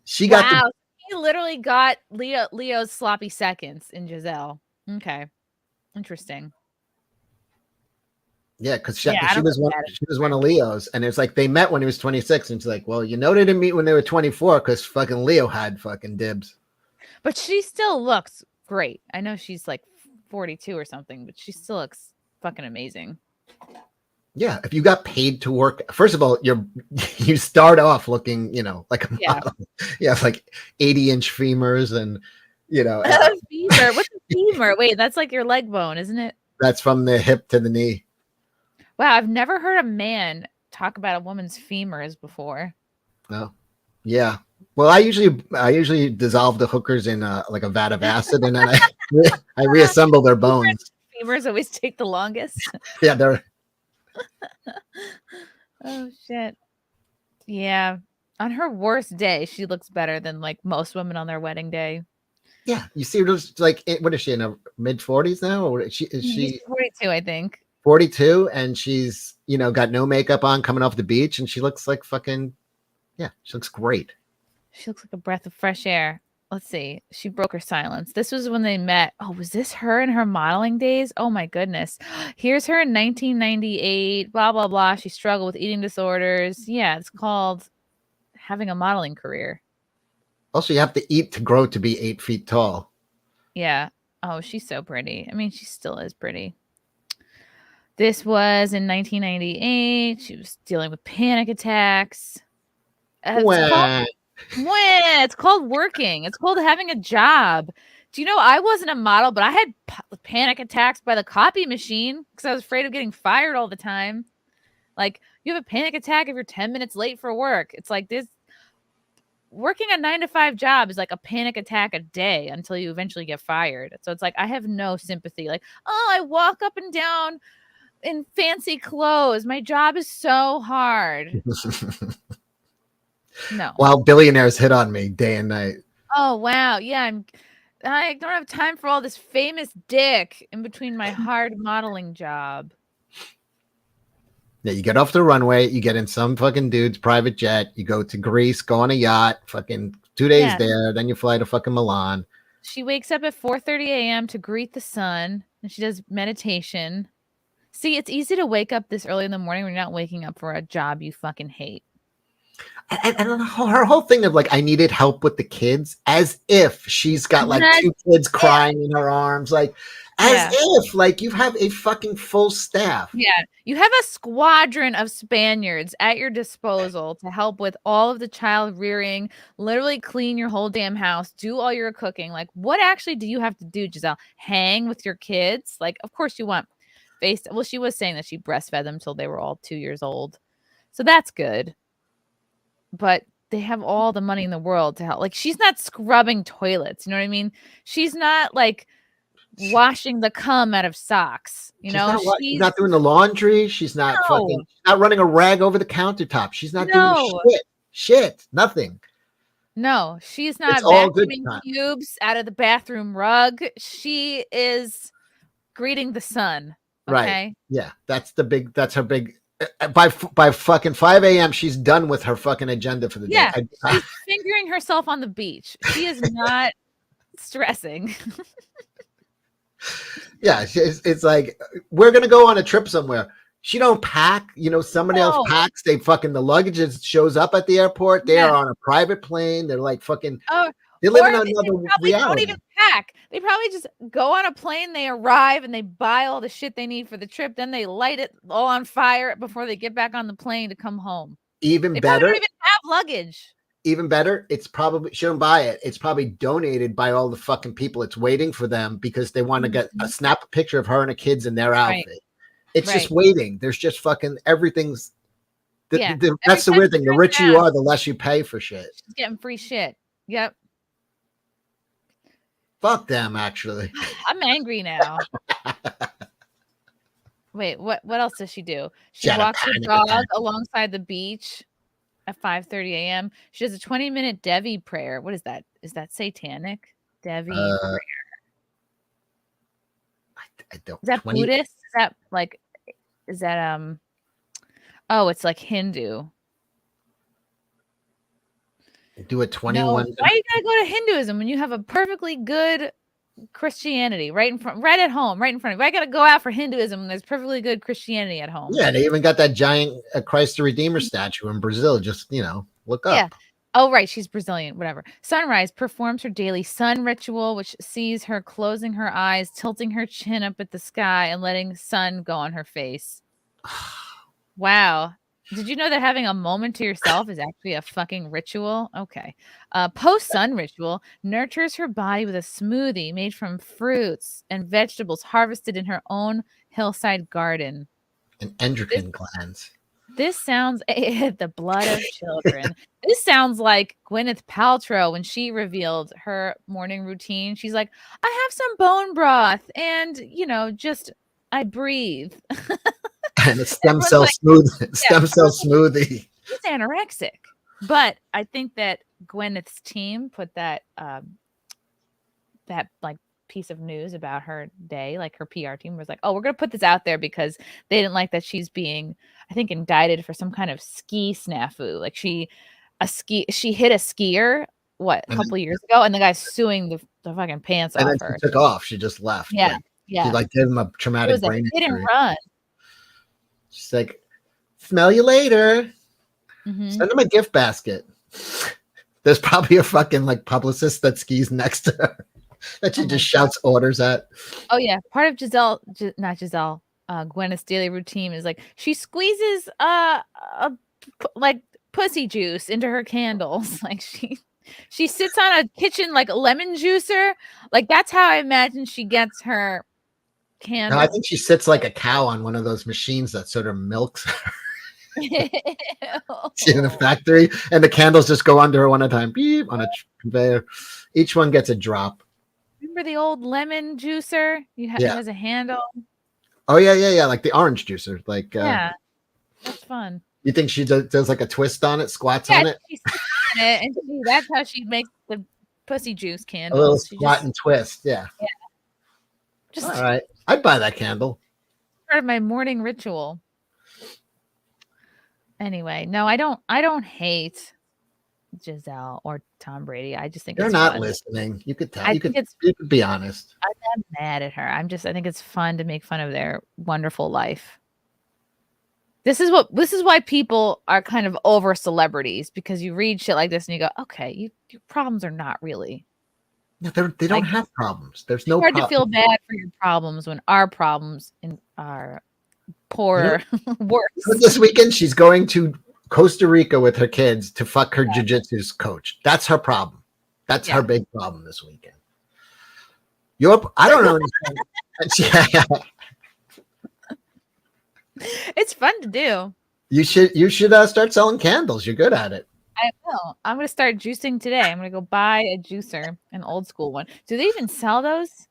she got. Wow, he literally got Leo's sloppy seconds in Gisele. Okay, interesting. Yeah, because she was one of Leo's, and it's like they met when he was 26, and she's like, well, they didn't meet when they were 24 because fucking Leo had fucking dibs. But she still looks great. I know she's like 42 or something, but she still looks fucking amazing. Yeah, if you got paid to work, first of all, you start off looking, like a model. Yeah, like 80-inch femurs, and femur. What's a femur? Wait, that's like your leg bone, isn't it? That's from the hip to the knee. Wow, I've never heard a man talk about a woman's femurs before. Oh, yeah. Well, I usually dissolve the hookers in like a vat of acid, and then I reassemble their bones. Femurs always take the longest. Yeah, they're. Oh shit. Yeah, on her worst day, she looks better than like most women on their wedding day. Yeah, you see, like, what is she in her mid-40s now, or is she? She's 42, I think. 42, and she's got no makeup on, coming off the beach, and she looks like fucking. Yeah, she looks great. She looks like a breath of fresh air. Let's see. She broke her silence. This was when they met. Oh, was this her in her modeling days? Oh my goodness. Here's her in 1998. Blah, blah, blah. She struggled with eating disorders. Yeah, it's called having a modeling career. Also, you have to eat to grow to be 8 feet tall. Yeah. Oh, she's so pretty. I mean, she still is pretty. This was in 1998. She was dealing with panic attacks. It's called working. It's called having a job. Do you know I wasn't a model, but I had panic attacks by the copy machine because I was afraid of getting fired all the time. Like, you have a panic attack if you're 10 minutes late for work. It's like this. Working a 9-to-5 job is like a panic attack a day until you eventually get fired. So it's like I have no sympathy. Like, oh, I walk up and down in fancy clothes. My job is so hard. No. While billionaires hit on me day and night. Oh wow, yeah. I don't have time for all this famous dick in between my hard modeling job. Yeah, you get off the runway, you get in some fucking dude's private jet, you go to Greece, go on a yacht, fucking 2 days there, then you fly to fucking Milan. She wakes up at 4:30 a.m. to greet the sun, and she does meditation. See, it's easy to wake up this early in the morning when you're not waking up for a job you fucking hate. And her whole thing of like, I needed help with the kids, as if she's got like 2 kids crying in her arms, like as if like you have a fucking full staff. Yeah, you have a squadron of Spaniards at your disposal to help with all of the child rearing, literally clean your whole damn house, do all your cooking. Like, what actually do you have to do, Gisele? Hang with your kids? Like, of course you want face. Well, she was saying that she breastfed them till they were all 2 years old, so that's good. But they have all the money in the world to help. Like, she's not scrubbing toilets. You know what I mean? She's not like washing the cum out of socks. She's not doing the laundry. She's not not running a rag over the countertop. She's not doing shit. Nothing. No, she's not vacuuming cubes out of the bathroom rug. She is greeting the sun. Okay? Right. Yeah. That's her big by fucking 5 a.m. she's done with her fucking agenda for the day. Yeah, she's fingering herself on the beach. She is not stressing. Yeah, it's like we're gonna go on a trip somewhere. She don't pack, somebody else packs. They fucking the luggage shows up at the airport. They are on a private plane. They're like fucking. They live in another reality. Don't even pack. They probably just go on a plane. They arrive and they buy all the shit they need for the trip. Then they light it all on fire before they get back on the plane to come home. Even they better. Don't even have luggage. Even better, it's probably she don't buy it. It's probably donated by all the fucking people. It's waiting for them because they want to get snap a picture of her and the kids in their outfit. Right. It's just waiting. There's just fucking everything's. That's the weird thing. The richer you are, the less you pay for shit. She's getting free shit. Yep. Fuck them, actually. I'm angry now. Wait, what else does she do? She walks her dog alongside the beach at 5:30 a.m. She does a 20-minute Devi prayer. What is that? Is that satanic? Devi prayer. I don't. Is that Buddhist? Is that like? Is that Oh, it's like Hindu. Do a 21. No, why you gotta go to Hinduism when you have a perfectly good Christianity right in front, right at home, right in front of you? Why gotta go out for Hinduism when there's perfectly good Christianity at home? Yeah, they even got that giant Christ the Redeemer statue in Brazil. Just look up. Yeah. Oh, right. She's Brazilian. Whatever. Sunrise performs her daily sun ritual, which sees her closing her eyes, tilting her chin up at the sky, and letting sun go on her face. Wow. Did you know that having a moment to yourself is actually a fucking ritual? Okay. Post-sun ritual nurtures her body with a smoothie made from fruits and vegetables harvested in her own hillside garden. An endocrine glands. This sounds the blood of children. This sounds like Gwyneth Paltrow when she revealed her morning routine. She's like, I have some bone broth and, just I breathe. And a stem cell smoothie. She's anorexic. But I think that Gwyneth's team put that like piece of news about her day, like her PR team was like, oh, we're gonna put this out there because they didn't like that she's being, I think, indicted for some kind of ski snafu. Like she hit a skier a couple years ago, and the guy's suing the fucking pants off her. She took off. She just left. Yeah. She gave him a traumatic brain injury. Hit and run. She's like, smell you later. Mm-hmm. Send him a gift basket. There's probably a fucking publicist that skis next to her that she just shouts orders at. Oh yeah, part of Gwyneth's daily routine is like she squeezes pussy juice into her candles. Like she sits on a kitchen lemon juicer. Like that's how I imagine she gets her candles. No, I think she sits like a cow on one of those machines that sort of milks her. She's in a factory, and the candles just go under her one at a time. Beep on a conveyor. Each one gets a drop. Remember the old lemon juicer? It has a handle. Oh yeah, like the orange juicer. Yeah, that's fun. You think she does like a twist on it, squats on it? She sits on it, and that's how she makes the pussy juice candles. A little squat and twist, yeah. Just all right. I'd buy that candle. Part of my morning ritual. Anyway, no, I don't hate Gisele or Tom Brady. I just think they're not listening. You could tell. You could be honest. I'm not mad at her. I think it's fun to make fun of their wonderful life. This is why people are kind of over celebrities, because you read shit like this and you go, okay, your problems are not really. No, they don't have problems. There's no. It's hard to feel bad for your problems when our problems are poor. Worse. This weekend, she's going to Costa Rica with her kids to fuck her jiu-jitsu coach. That's her problem. That's her big problem this weekend. I don't know. It's fun to do. You should start selling candles. You're good at it. I will. I'm going to start juicing today. I'm going to go buy a juicer, an old school one. Do they even sell those?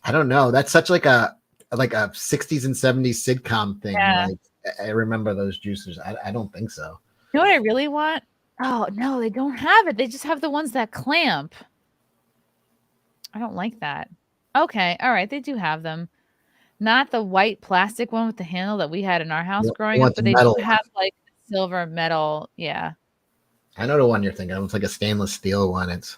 I don't know. That's such like a 60s and 70s sitcom thing. Yeah. I remember those juicers. I don't think so. You know what I really want? Oh, no, they don't have it. They just have the ones that clamp. I don't like that. Okay. All right. They do have them. Not the white plastic one with the handle that we had in our house You growing want up, but the they metal do one. have like silver metal. Yeah. I know the one you're thinking of. It's like a stainless steel one. It's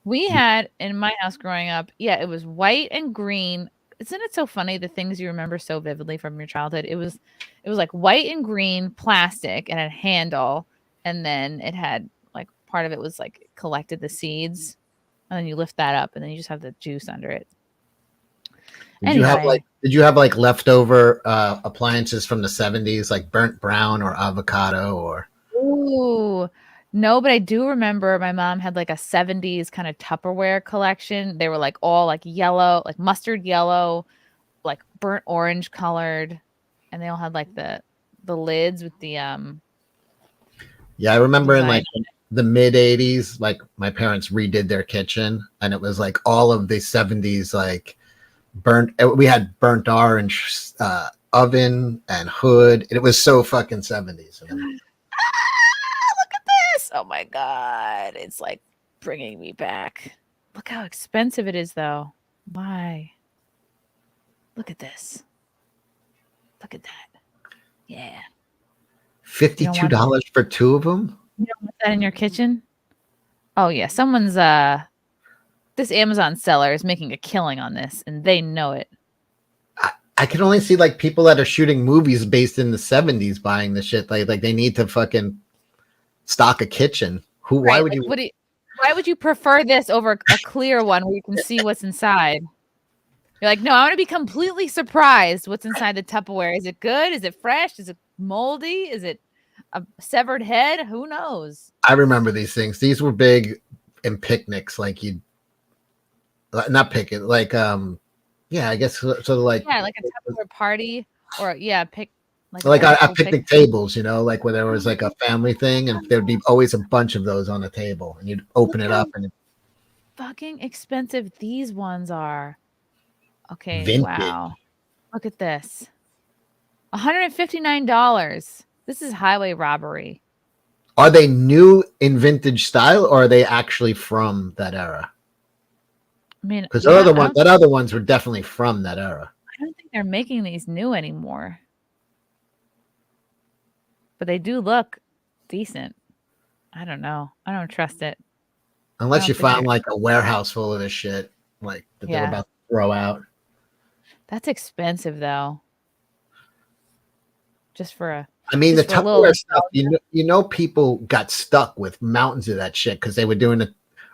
We had in my house growing up, yeah, it was white and green. Isn't it so funny the things you remember so vividly from your childhood? It was like white and green plastic and a handle, and then it had like part of it was like collected the seeds, and then you lift that up, and then you just have the juice under it. Did you have like leftover appliances from the 70s, like burnt brown or avocado or? Ooh, no, but I do remember my mom had like a 70s kind of Tupperware collection. They were like all like yellow, like mustard yellow, like burnt orange colored, and they all had like the lids with the Yeah, I remember in design. like the mid 80s, like my parents redid their kitchen and it was like all of the 70s, like we had burnt orange oven and hood. And it was so fucking 70s. Look at this. Oh my God. It's like bringing me back. Look how expensive it is though. Why? Look at this. Look at that. Yeah. $52 for two of them? You don't want that in your kitchen? Oh yeah. Someone's this Amazon seller is making a killing on this and they know it. I can only see like people that are shooting movies based in the 70s buying the shit. Like they need to fucking stock a kitchen. Why would you why would you prefer this over a clear one where you can see what's inside? You're like, no, I want to be completely surprised what's inside the Tupperware. Is it good? Is it fresh? Is it moldy? Is it a severed head? Who knows? I remember these things. These were big in picnics, like you'd not pick it, like yeah, I guess sort of like like a Tupperware party or like at picnic tables, you know, like where there was like a family thing and there'd be always a bunch of those on the table and you'd open it up and fucking expensive these ones are. Okay, vintage. wow. Look at this. $159. This is highway robbery. Are they new in vintage style or are they actually from that era? I mean, because that other ones were definitely from that era. I don't think they're making these new anymore. But they do look decent. I don't know. I don't trust it. Unless you found like a warehouse full of this shit, like that they're about to throw out. That's expensive though. Just for a I mean, the Tupperware stuff, you know, people got stuck with mountains of that shit because they were doing it.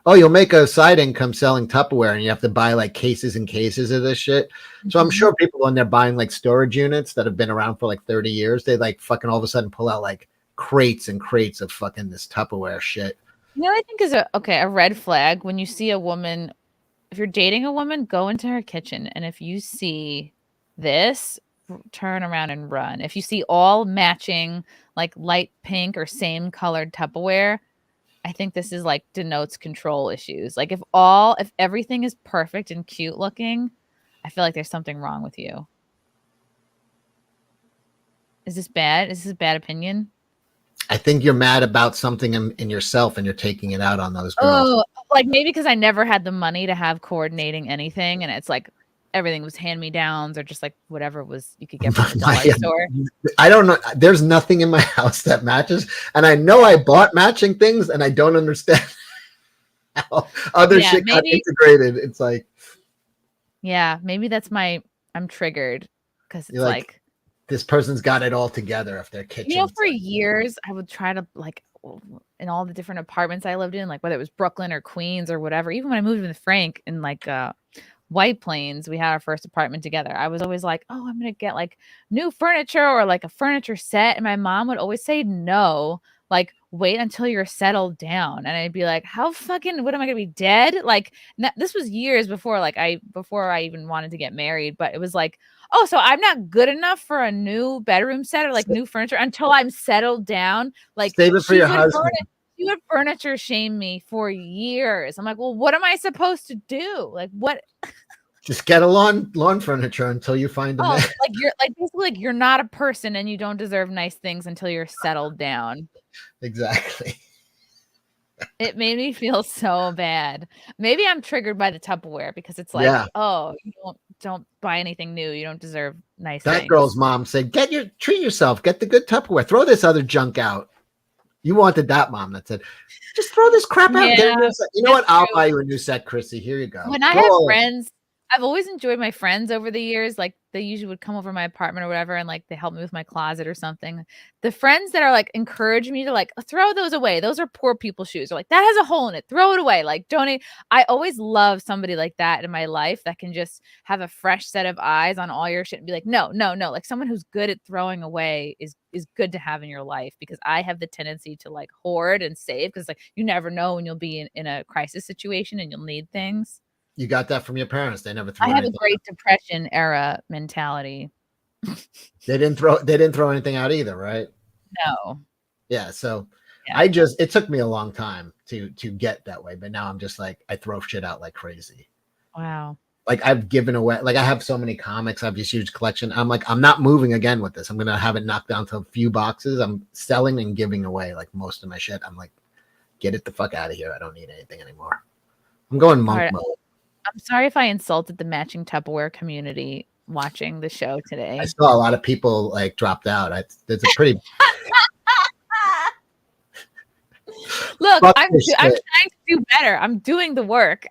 Oh, you'll make a side income selling Tupperware and you have to buy like cases and cases of this shit. So I'm sure people when they're buying like storage units that have been around for like 30 years, they like fucking all of a sudden pull out like crates and crates of fucking this Tupperware shit. You know what I think is a red flag when you see a woman, if you're dating a woman, go into her kitchen and if you see this, turn around and run. If you see all matching like light pink or same colored Tupperware, I think this is like denotes control issues. Like if everything is perfect and cute looking, I feel like there's something wrong with you. Is this bad? Is this a bad opinion? I think you're mad about something in yourself and you're taking it out on those girls. Oh, like maybe because I never had the money to have coordinating anything. And it's like everything was hand-me-downs or just like whatever was you could get from the dollar store. I don't know. There's nothing in my house that matches. And I know I bought matching things and I don't understand how other shit got integrated. It's like. Yeah, maybe that's I'm triggered because it's like this person's got it all together if their kitchen. You know, for years I would try to like in all the different apartments I lived in, like whether it was Brooklyn or Queens or whatever, even when I moved to Frank in like White Plains, we had our first apartment together. I was always like, oh, I'm going to get like new furniture or like a furniture set. And my mom would always say, no, like wait until you're settled down. And I'd be like, what am I going to be dead? Like this was years before I even wanted to get married, but it was like, oh, so I'm not good enough for a new bedroom set or like new furniture until I'm settled down. Like save it for your husband. You would furniture shame me for years. I'm like, well, what am I supposed to do? Like, what? Just get a lawn furniture until you find a man. Like you're like basically like you're not a person and you don't deserve nice things until you're settled down. Exactly. It made me feel so bad. Maybe I'm triggered by the Tupperware because it's like, Yeah. oh, you don't buy anything new. You don't deserve nice That things. girl's mom said, treat yourself, get the good Tupperware, throw this other junk out. You wanted that mom that said, just throw this crap out. And get a new set. You know what? I'll buy you a new set, Chrissy. Here you go. When I have friends, I've always enjoyed my friends over the years. Like they usually would come over my apartment or whatever, and like they help me with my closet or something. The friends that are like encourage me to like throw those away. Those are poor people's shoes. Or like that has a hole in it. Throw it away. Like donate. I always love somebody like that in my life that can just have a fresh set of eyes on all your shit and be like, no. Like someone who's good at throwing away is good to have in your life, because I have the tendency to like hoard and save, because like you never know when you'll be in a crisis situation and you'll need things. You got that from your parents. They never threw I have a anything Great Depression era mentality. They didn't throw anything out either, right? No. Yeah. So Yeah. it took me a long time to get that way, but now I'm just like, I throw shit out like crazy. Wow. Like I've given away, like I have so many comics. I have this huge collection. I'm like, I'm not moving again with this. I'm going to have it knocked down to a few boxes. I'm selling and giving away like most of my shit. I'm like, get it the fuck out of here. I don't need anything anymore. I'm going monk mode. I'm sorry if I insulted the matching Tupperware community watching the show today. I saw a lot of people like dropped out. There's a pretty Look, Fuck I'm this trying shit. to do better. I'm doing the work.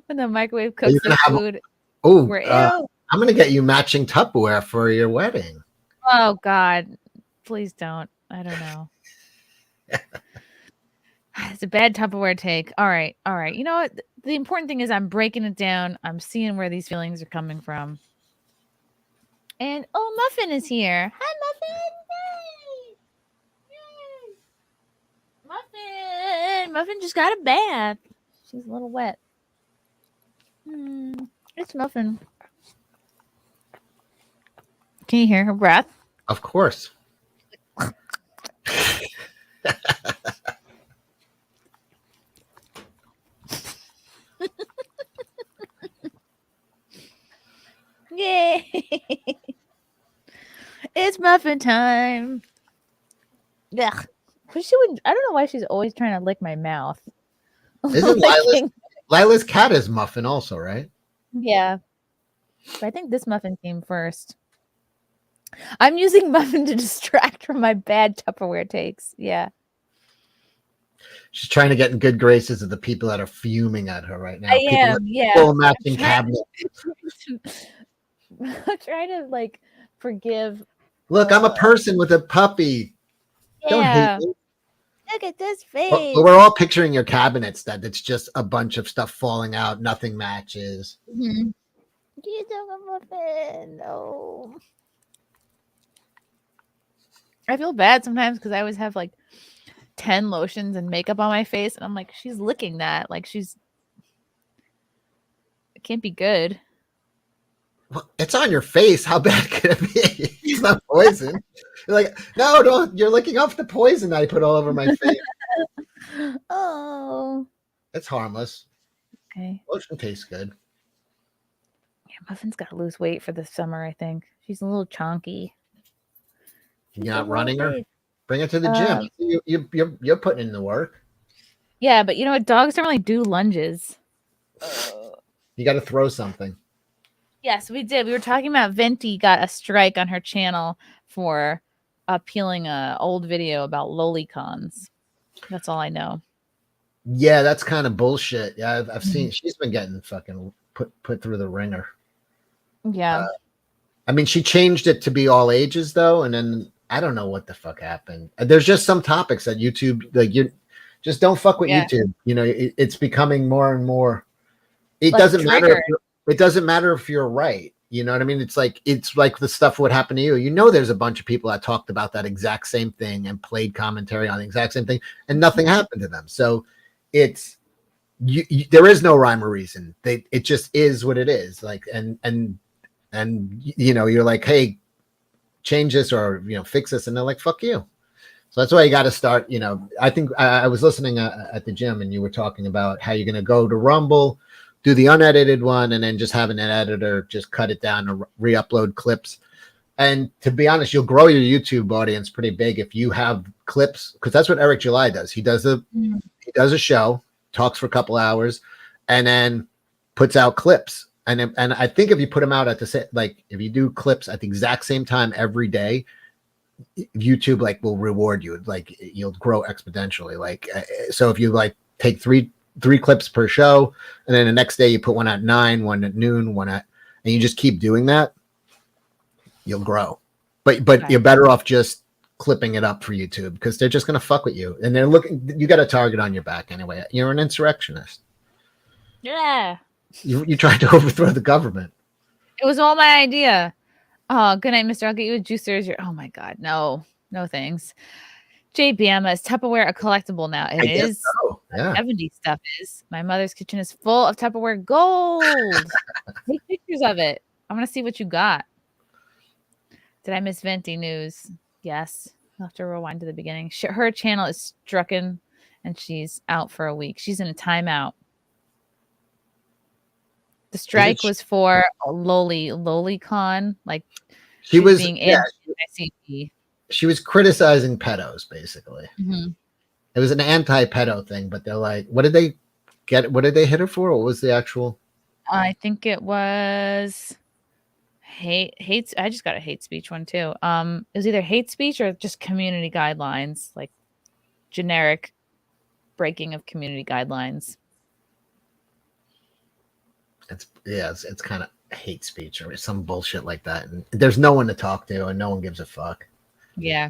When the microwave Are you cooks the gonna have- food. Oh, we're I'm going to get you matching Tupperware for your wedding. Oh God, please don't. I don't know. It's a bad Tupperware take. All right. You know what? The important thing is I'm breaking it down. I'm seeing where these feelings are coming from. And Muffin is here. Hi, Muffin. Yay. Muffin just got a bath. She's a little wet. It's Muffin. Can you hear her breath? Of course. Yay! It's muffin time. Ugh. I don't know why she's always trying to lick my mouth. Isn't Lila's cat is Muffin also, right? Yeah. But I think this muffin came first. I'm using Muffin to distract from my bad Tupperware takes. Yeah. She's trying to get in good graces of the people that are fuming at her right now. I People am, that yeah. full matching I'm trying cabinet. I'm trying to like forgive. Look, I'm a person with a puppy. Don't Yeah. hate me. Look at this face. But we're all picturing your cabinets that it's just a bunch of stuff falling out, nothing matches. Mm-hmm. You took a muffin. No. I feel bad sometimes because I always have like 10 lotions and makeup on my face, and I'm like, she's licking that. Like it can't be good. Well, it's on your face. How bad could it be? It's not poison. You're like, no, don't. You're licking off the poison I put all over my face. Oh. It's harmless. Okay. Lotion tastes good. Yeah, Muffin's got to lose weight for the summer, I think. She's a little chonky. You're not running her? Bring her to the gym. You're putting in the work. Yeah, but you know what? Dogs don't really do lunges. You got to throw something. Yes, we did. We were talking about Venti got a strike on her channel for appealing an old video about lolicons. That's all I know. Yeah, that's kind of bullshit. Yeah, I've seen. She's been getting fucking put through the ringer. Yeah. I mean, she changed it to be all ages though, and then I don't know what the fuck happened. There's just some topics that YouTube, like, you just don't fuck with YouTube. You know, it's becoming more and more. It like doesn't matter. It doesn't matter if you're right. You know what I mean? It's like the stuff what happened to you. You know, there's a bunch of people that talked about that exact same thing and played commentary on the exact same thing, and nothing happened to them. So it's there is no rhyme or reason. It just is what it is. Like and you know, you're like, hey, change this or fix this, and they're like, fuck you. So that's why you got to start. You know, I think I was listening at the gym, and you were talking about how you're going to go to Rumble, do the unedited one, and then just have an editor just cut it down and re-upload clips. And to be honest, you'll grow your YouTube audience pretty big if you have clips, because that's what Eric July does. He does a show, talks for a couple hours, and then puts out clips. And I think if you put them out at the same, like if you do clips at the exact same time every day, YouTube like will reward you. Like you'll grow exponentially. Like so, if you like take three clips per show, and then the next day you put one at 9, one at noon, and you just keep doing that, you'll grow. But Okay. you're better off just clipping it up for YouTube because they're just gonna fuck with you, and they're looking. You got a target on your back anyway. You're an insurrectionist. Yeah. You tried to overthrow the government. It was all my idea. Oh, good night, mister. I'll get you a juicer. Oh my God. No thanks. JBM, is Tupperware a collectible now? It is. So. Yeah. 70 stuff is. My mother's kitchen is full of Tupperware gold. Take pictures of it. I want to see what you got. Did I miss Venti news? Yes. I'll have to rewind to the beginning. Her channel is stricken and she's out for a week. She's in a timeout. The strike was for LoliCon, like she was being anti-ICP. She was criticizing pedos, basically. Mm-hmm. It was an anti-pedo thing, but they're like, what did they get? What did they hit her for? What was the actual? I think it was hate. I just got a hate speech one too. It was either hate speech or just community guidelines, like generic breaking of community guidelines. It's kind of hate speech or some bullshit like that, and there's no one to talk to, and no one gives a fuck. Yeah,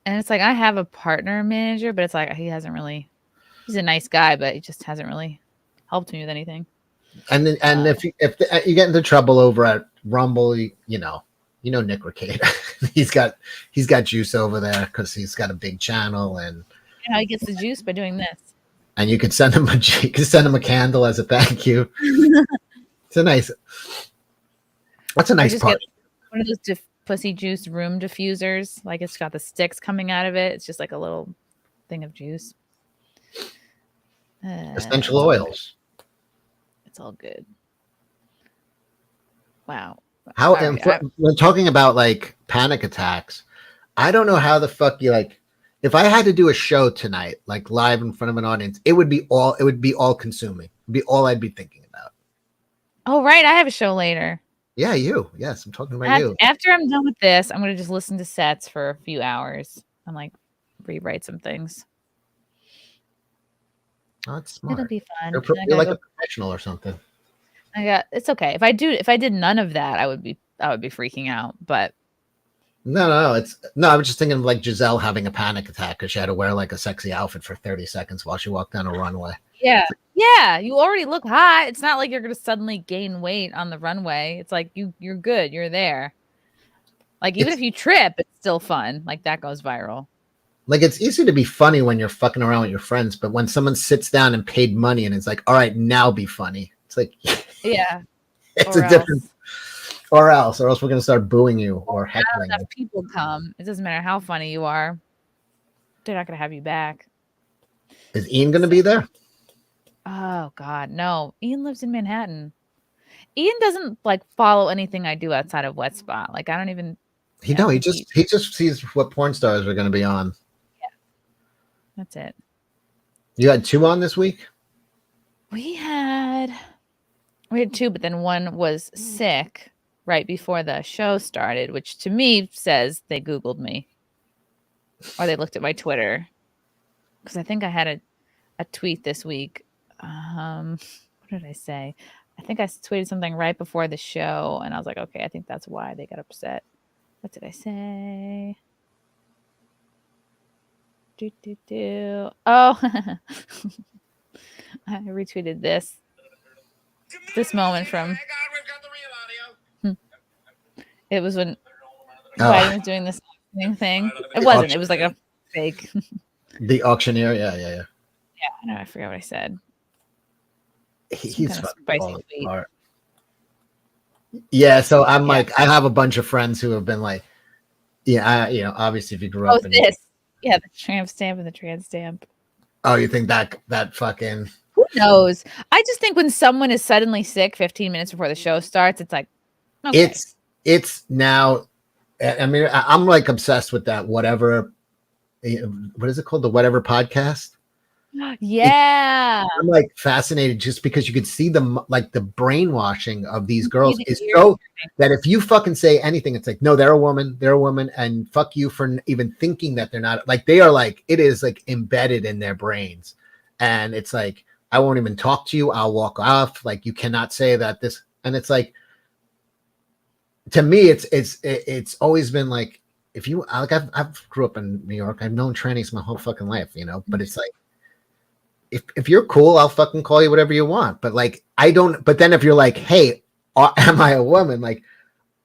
and it's like I have a partner manager, but it's like he's a nice guy, but he just hasn't really helped me with anything. And then, if you get into trouble over at Rumble, you know Nick Ricada, he's got juice over there because he's got a big channel, and he gets the juice by doing this. And you could send him a candle as a thank you. That's a nice part. One of those pussy juice room diffusers, like it's got the sticks coming out of it. It's just like a little thing of juice. Essential oils. It's all good. Wow. When talking about like panic attacks, I don't know how the fuck you like. If I had to do a show tonight, like live in front of an audience, it would be all consuming. It'd be all I'd be thinking about. Oh, right. I have a show later. Yeah, you. Yes, I'm talking about you. After I'm done with this, I'm going to just listen to sets for a few hours and like rewrite some things. Oh, that's smart. It'll be fun. You're like a professional or something. It's okay. If I did none of that, I would be freaking out. But No. I was just thinking of like Gisele having a panic attack because she had to wear like a sexy outfit for 30 seconds while she walked down a runway. Yeah. You already look hot. It's not like you're going to suddenly gain weight on the runway. It's like you're good. You're there. Like even if you trip, it's still fun. Like that goes viral. Like it's easy to be funny when you're fucking around with your friends, but when someone sits down and paid money and it's like, all right, now be funny. It's like, yeah, it's a different. Or else we're going to start booing you or heckling you. People come. It doesn't matter how funny you are. They're not going to have you back. Is Ian going to be there? Oh, God, no. Ian lives in Manhattan. Ian doesn't, like, follow anything I do outside of Wet Spot. Like, I don't even... He just sees what porn stars are going to be on. Yeah. That's it. You had 2 on this week? We had 2, but then one was sick right before the show started, which to me says they Googled me or they looked at my Twitter. Because I think I had a tweet this week. What did I say? I think I tweeted something right before the show, and I was like, okay, I think that's why they got upset. What did I say? Oh, I retweeted this moment from... It was when Biden was doing this thing. It wasn't. It was like a fake. The auctioneer. Yeah. Yeah, I know. I forgot what I said. He's spicy. Yeah. So I'm like, I have a bunch of friends who have been like, obviously if you grew up in this. Yeah, the tramp stamp and the trans stamp. Oh, you think that fucking... Who knows? I just think when someone is suddenly sick 15 minutes before the show starts, it's like, okay. it's now. I mean, I'm like obsessed with that. Whatever, what is it called? The Whatever podcast. Yeah. I'm like fascinated just because you could see the like the brainwashing of these girls is ears. so that if you fucking say anything, it's like, no, they're a woman, and fuck you for even thinking that they're not. Like they are like, it is like embedded in their brains, and it's like, I won't even talk to you. I'll walk off. Like you cannot say that this, and it's like, to me, it's always been like, if you like, I've grew up in New York. I've known trannies my whole fucking life, you know, but it's like, if you're cool, I'll fucking call you whatever you want. But like, I don't. But then if you're like, hey, am I a woman? Like,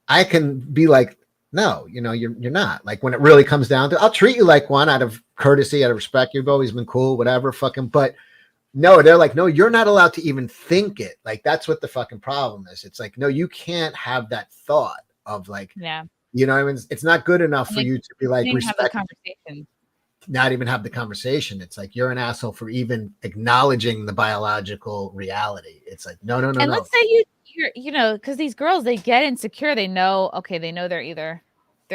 I can be like, no, you know, you're not. Like when it really comes down to, I'll treat you like one out of courtesy, out of respect. You've always been cool, whatever, fucking. But no, they're like, no, you're not allowed to even think it. Like that's what the fucking problem is. It's like, no, you can't have that thought of like, Yeah. You know, I mean, it's not good enough for you to be like respect. Have the conversation. Not even have the conversation. It's like you're an asshole for even acknowledging the biological reality. It's like no. And let's say you know, because these girls, they get insecure. They know, okay, they know they're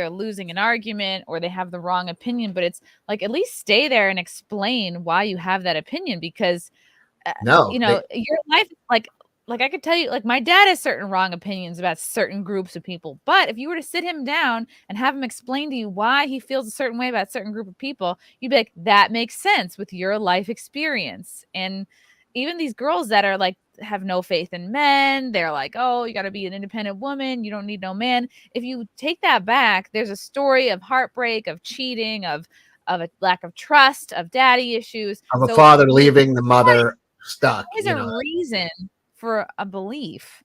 losing an argument or they have the wrong opinion. But it's like, at least stay there and explain why you have that opinion, because you know, your life, like I could tell you, like my dad has certain wrong opinions about certain groups of people. But if you were to sit him down and have him explain to you why he feels a certain way about a certain group of people, you'd be like, that makes sense with your life experience. And even these girls that are like, have no faith in men, they're like, oh, you got to be an independent woman, you don't need no man. If you take that back, there's a story of heartbreak, of cheating, of a lack of trust, of daddy issues, of a father leaving the mother stuck. There's a reason for a belief,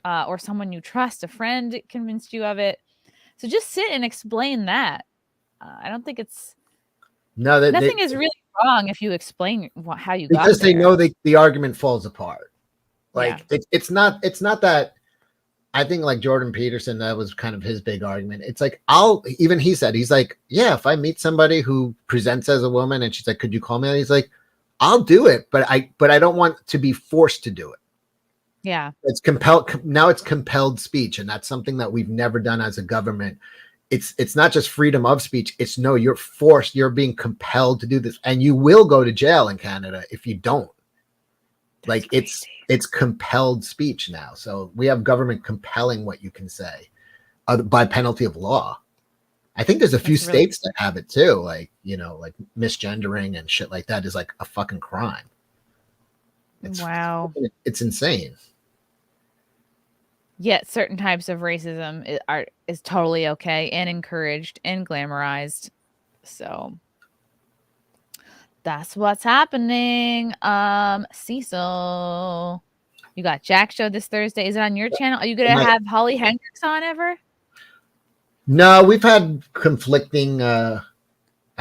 or someone you trust, a friend convinced you of it. So just sit and explain that. I don't think it's nothing is really wrong if you explain how you got there. Because they know the argument falls apart. Like it's not that. I think like Jordan Peterson, that was kind of his big argument. It's like, he's like, yeah, if I meet somebody who presents as a woman and she's like, could you call me? And he's like, I'll do it, but I don't want to be forced to do it. Yeah. It's compelled. Now it's compelled speech. And that's something that we've never done as a government. It's not just freedom of speech. It's no, you're forced. You're being compelled to do this, and you will go to jail in Canada if you don't. Like it's compelled speech now. So we have government compelling what you can say by penalty of law. I think there's a few states that have it too. Like, you know, like misgendering and shit like that is like a fucking crime. Wow. It's insane. Yet certain types of racism is totally okay and encouraged and glamorized. So that's what's happening. Cecil, you got Jack show this Thursday. Is it on your channel? Are you gonna have Holly Hendricks on ever? No, we've had conflicting. I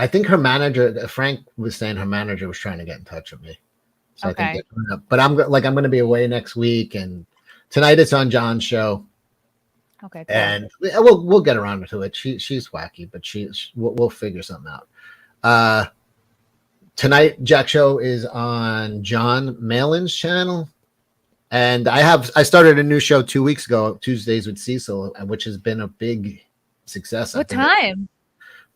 think her manager, Frank, was saying her manager was trying to get in touch with me. So okay. I think but I'm going to be away next week, and tonight it's on John's show. Okay, cool. And we'll get around to it. She's wacky, but we'll figure something out. Tonight, Jack show is on John Malin's channel, and I started a new show 2 weeks ago, Tuesdays with Cecil, which has been a big success. What time?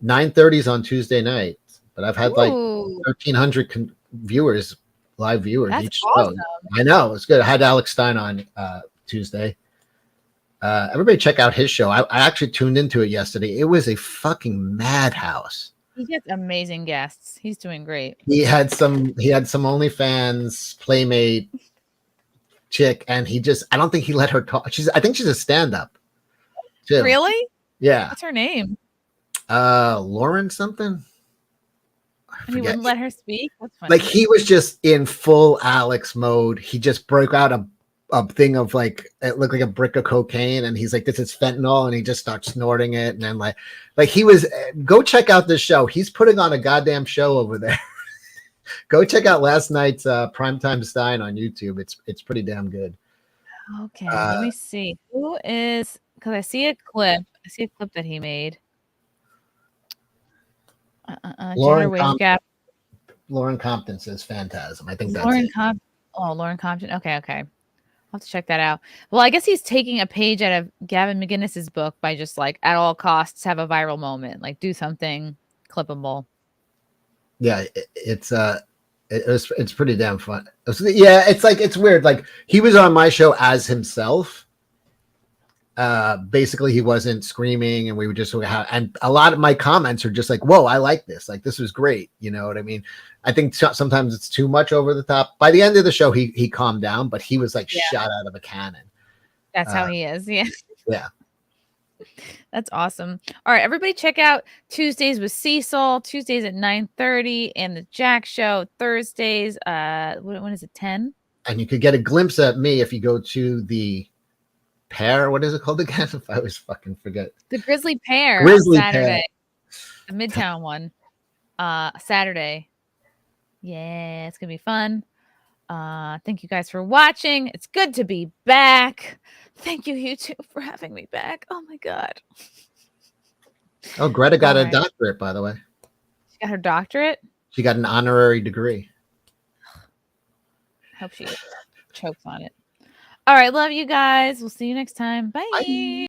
9:30 on Tuesday night, but I've had like 1,300 viewers. Live viewers. That's each awesome. show. I know, it's good. I had Alex Stein on Tuesday. Everybody check out his show. I actually tuned into it yesterday. It was a fucking madhouse. He gets amazing guests. He's doing great. He had some OnlyFans playmate chick, and I don't think he let her talk. I think she's a stand-up too. Really? Yeah. What's her name? Lauren something. And he wouldn't let her speak? That's funny. Like he was just in full Alex mode. He just broke out a thing of like, it looked like a brick of cocaine, and he's like, this is fentanyl, and he just starts snorting it. And then like he was, go check out this show. He's putting on a goddamn show over there. Go check out last night's Primetime Stein on YouTube. It's pretty damn good. Okay, let me see. Who is, because I see a clip that he made. Lauren Compton says Phantasm. I think that's Lauren Compton. Oh, Lauren Compton. Okay. I'll have to check that out. Well, I guess he's taking a page out of Gavin McInnes's book by just like at all costs have a viral moment, like do something clippable. Yeah, it's pretty damn fun. Yeah, it's like it's weird. Like he was on my show as himself. Basically, he wasn't screaming, and we would just have. And a lot of my comments are just like, "Whoa, I like this. Like this was great." You know what I mean? I think sometimes it's too much over the top. By the end of the show, he calmed down, but he was like shot out of a cannon. That's how he is. Yeah. Yeah. That's awesome. All right, everybody check out Tuesdays with Cecil, Tuesdays at 9:30, and the Jack Show Thursdays. When is it? 10? And you could get a glimpse at me if you go to the Pear. What is it called again? If I always fucking forget. The Grizzly Pear Grizzly on Saturday. Pear. The Midtown one. Saturday. Yeah, it's gonna be fun. Thank you guys for watching. It's good to be back. Thank you, YouTube, for having me back. Oh my god. Oh, Greta got a doctorate, by the way. She got her doctorate. She got an honorary degree. Hope she chokes on it. All right, love you guys. We'll see you next time. Bye.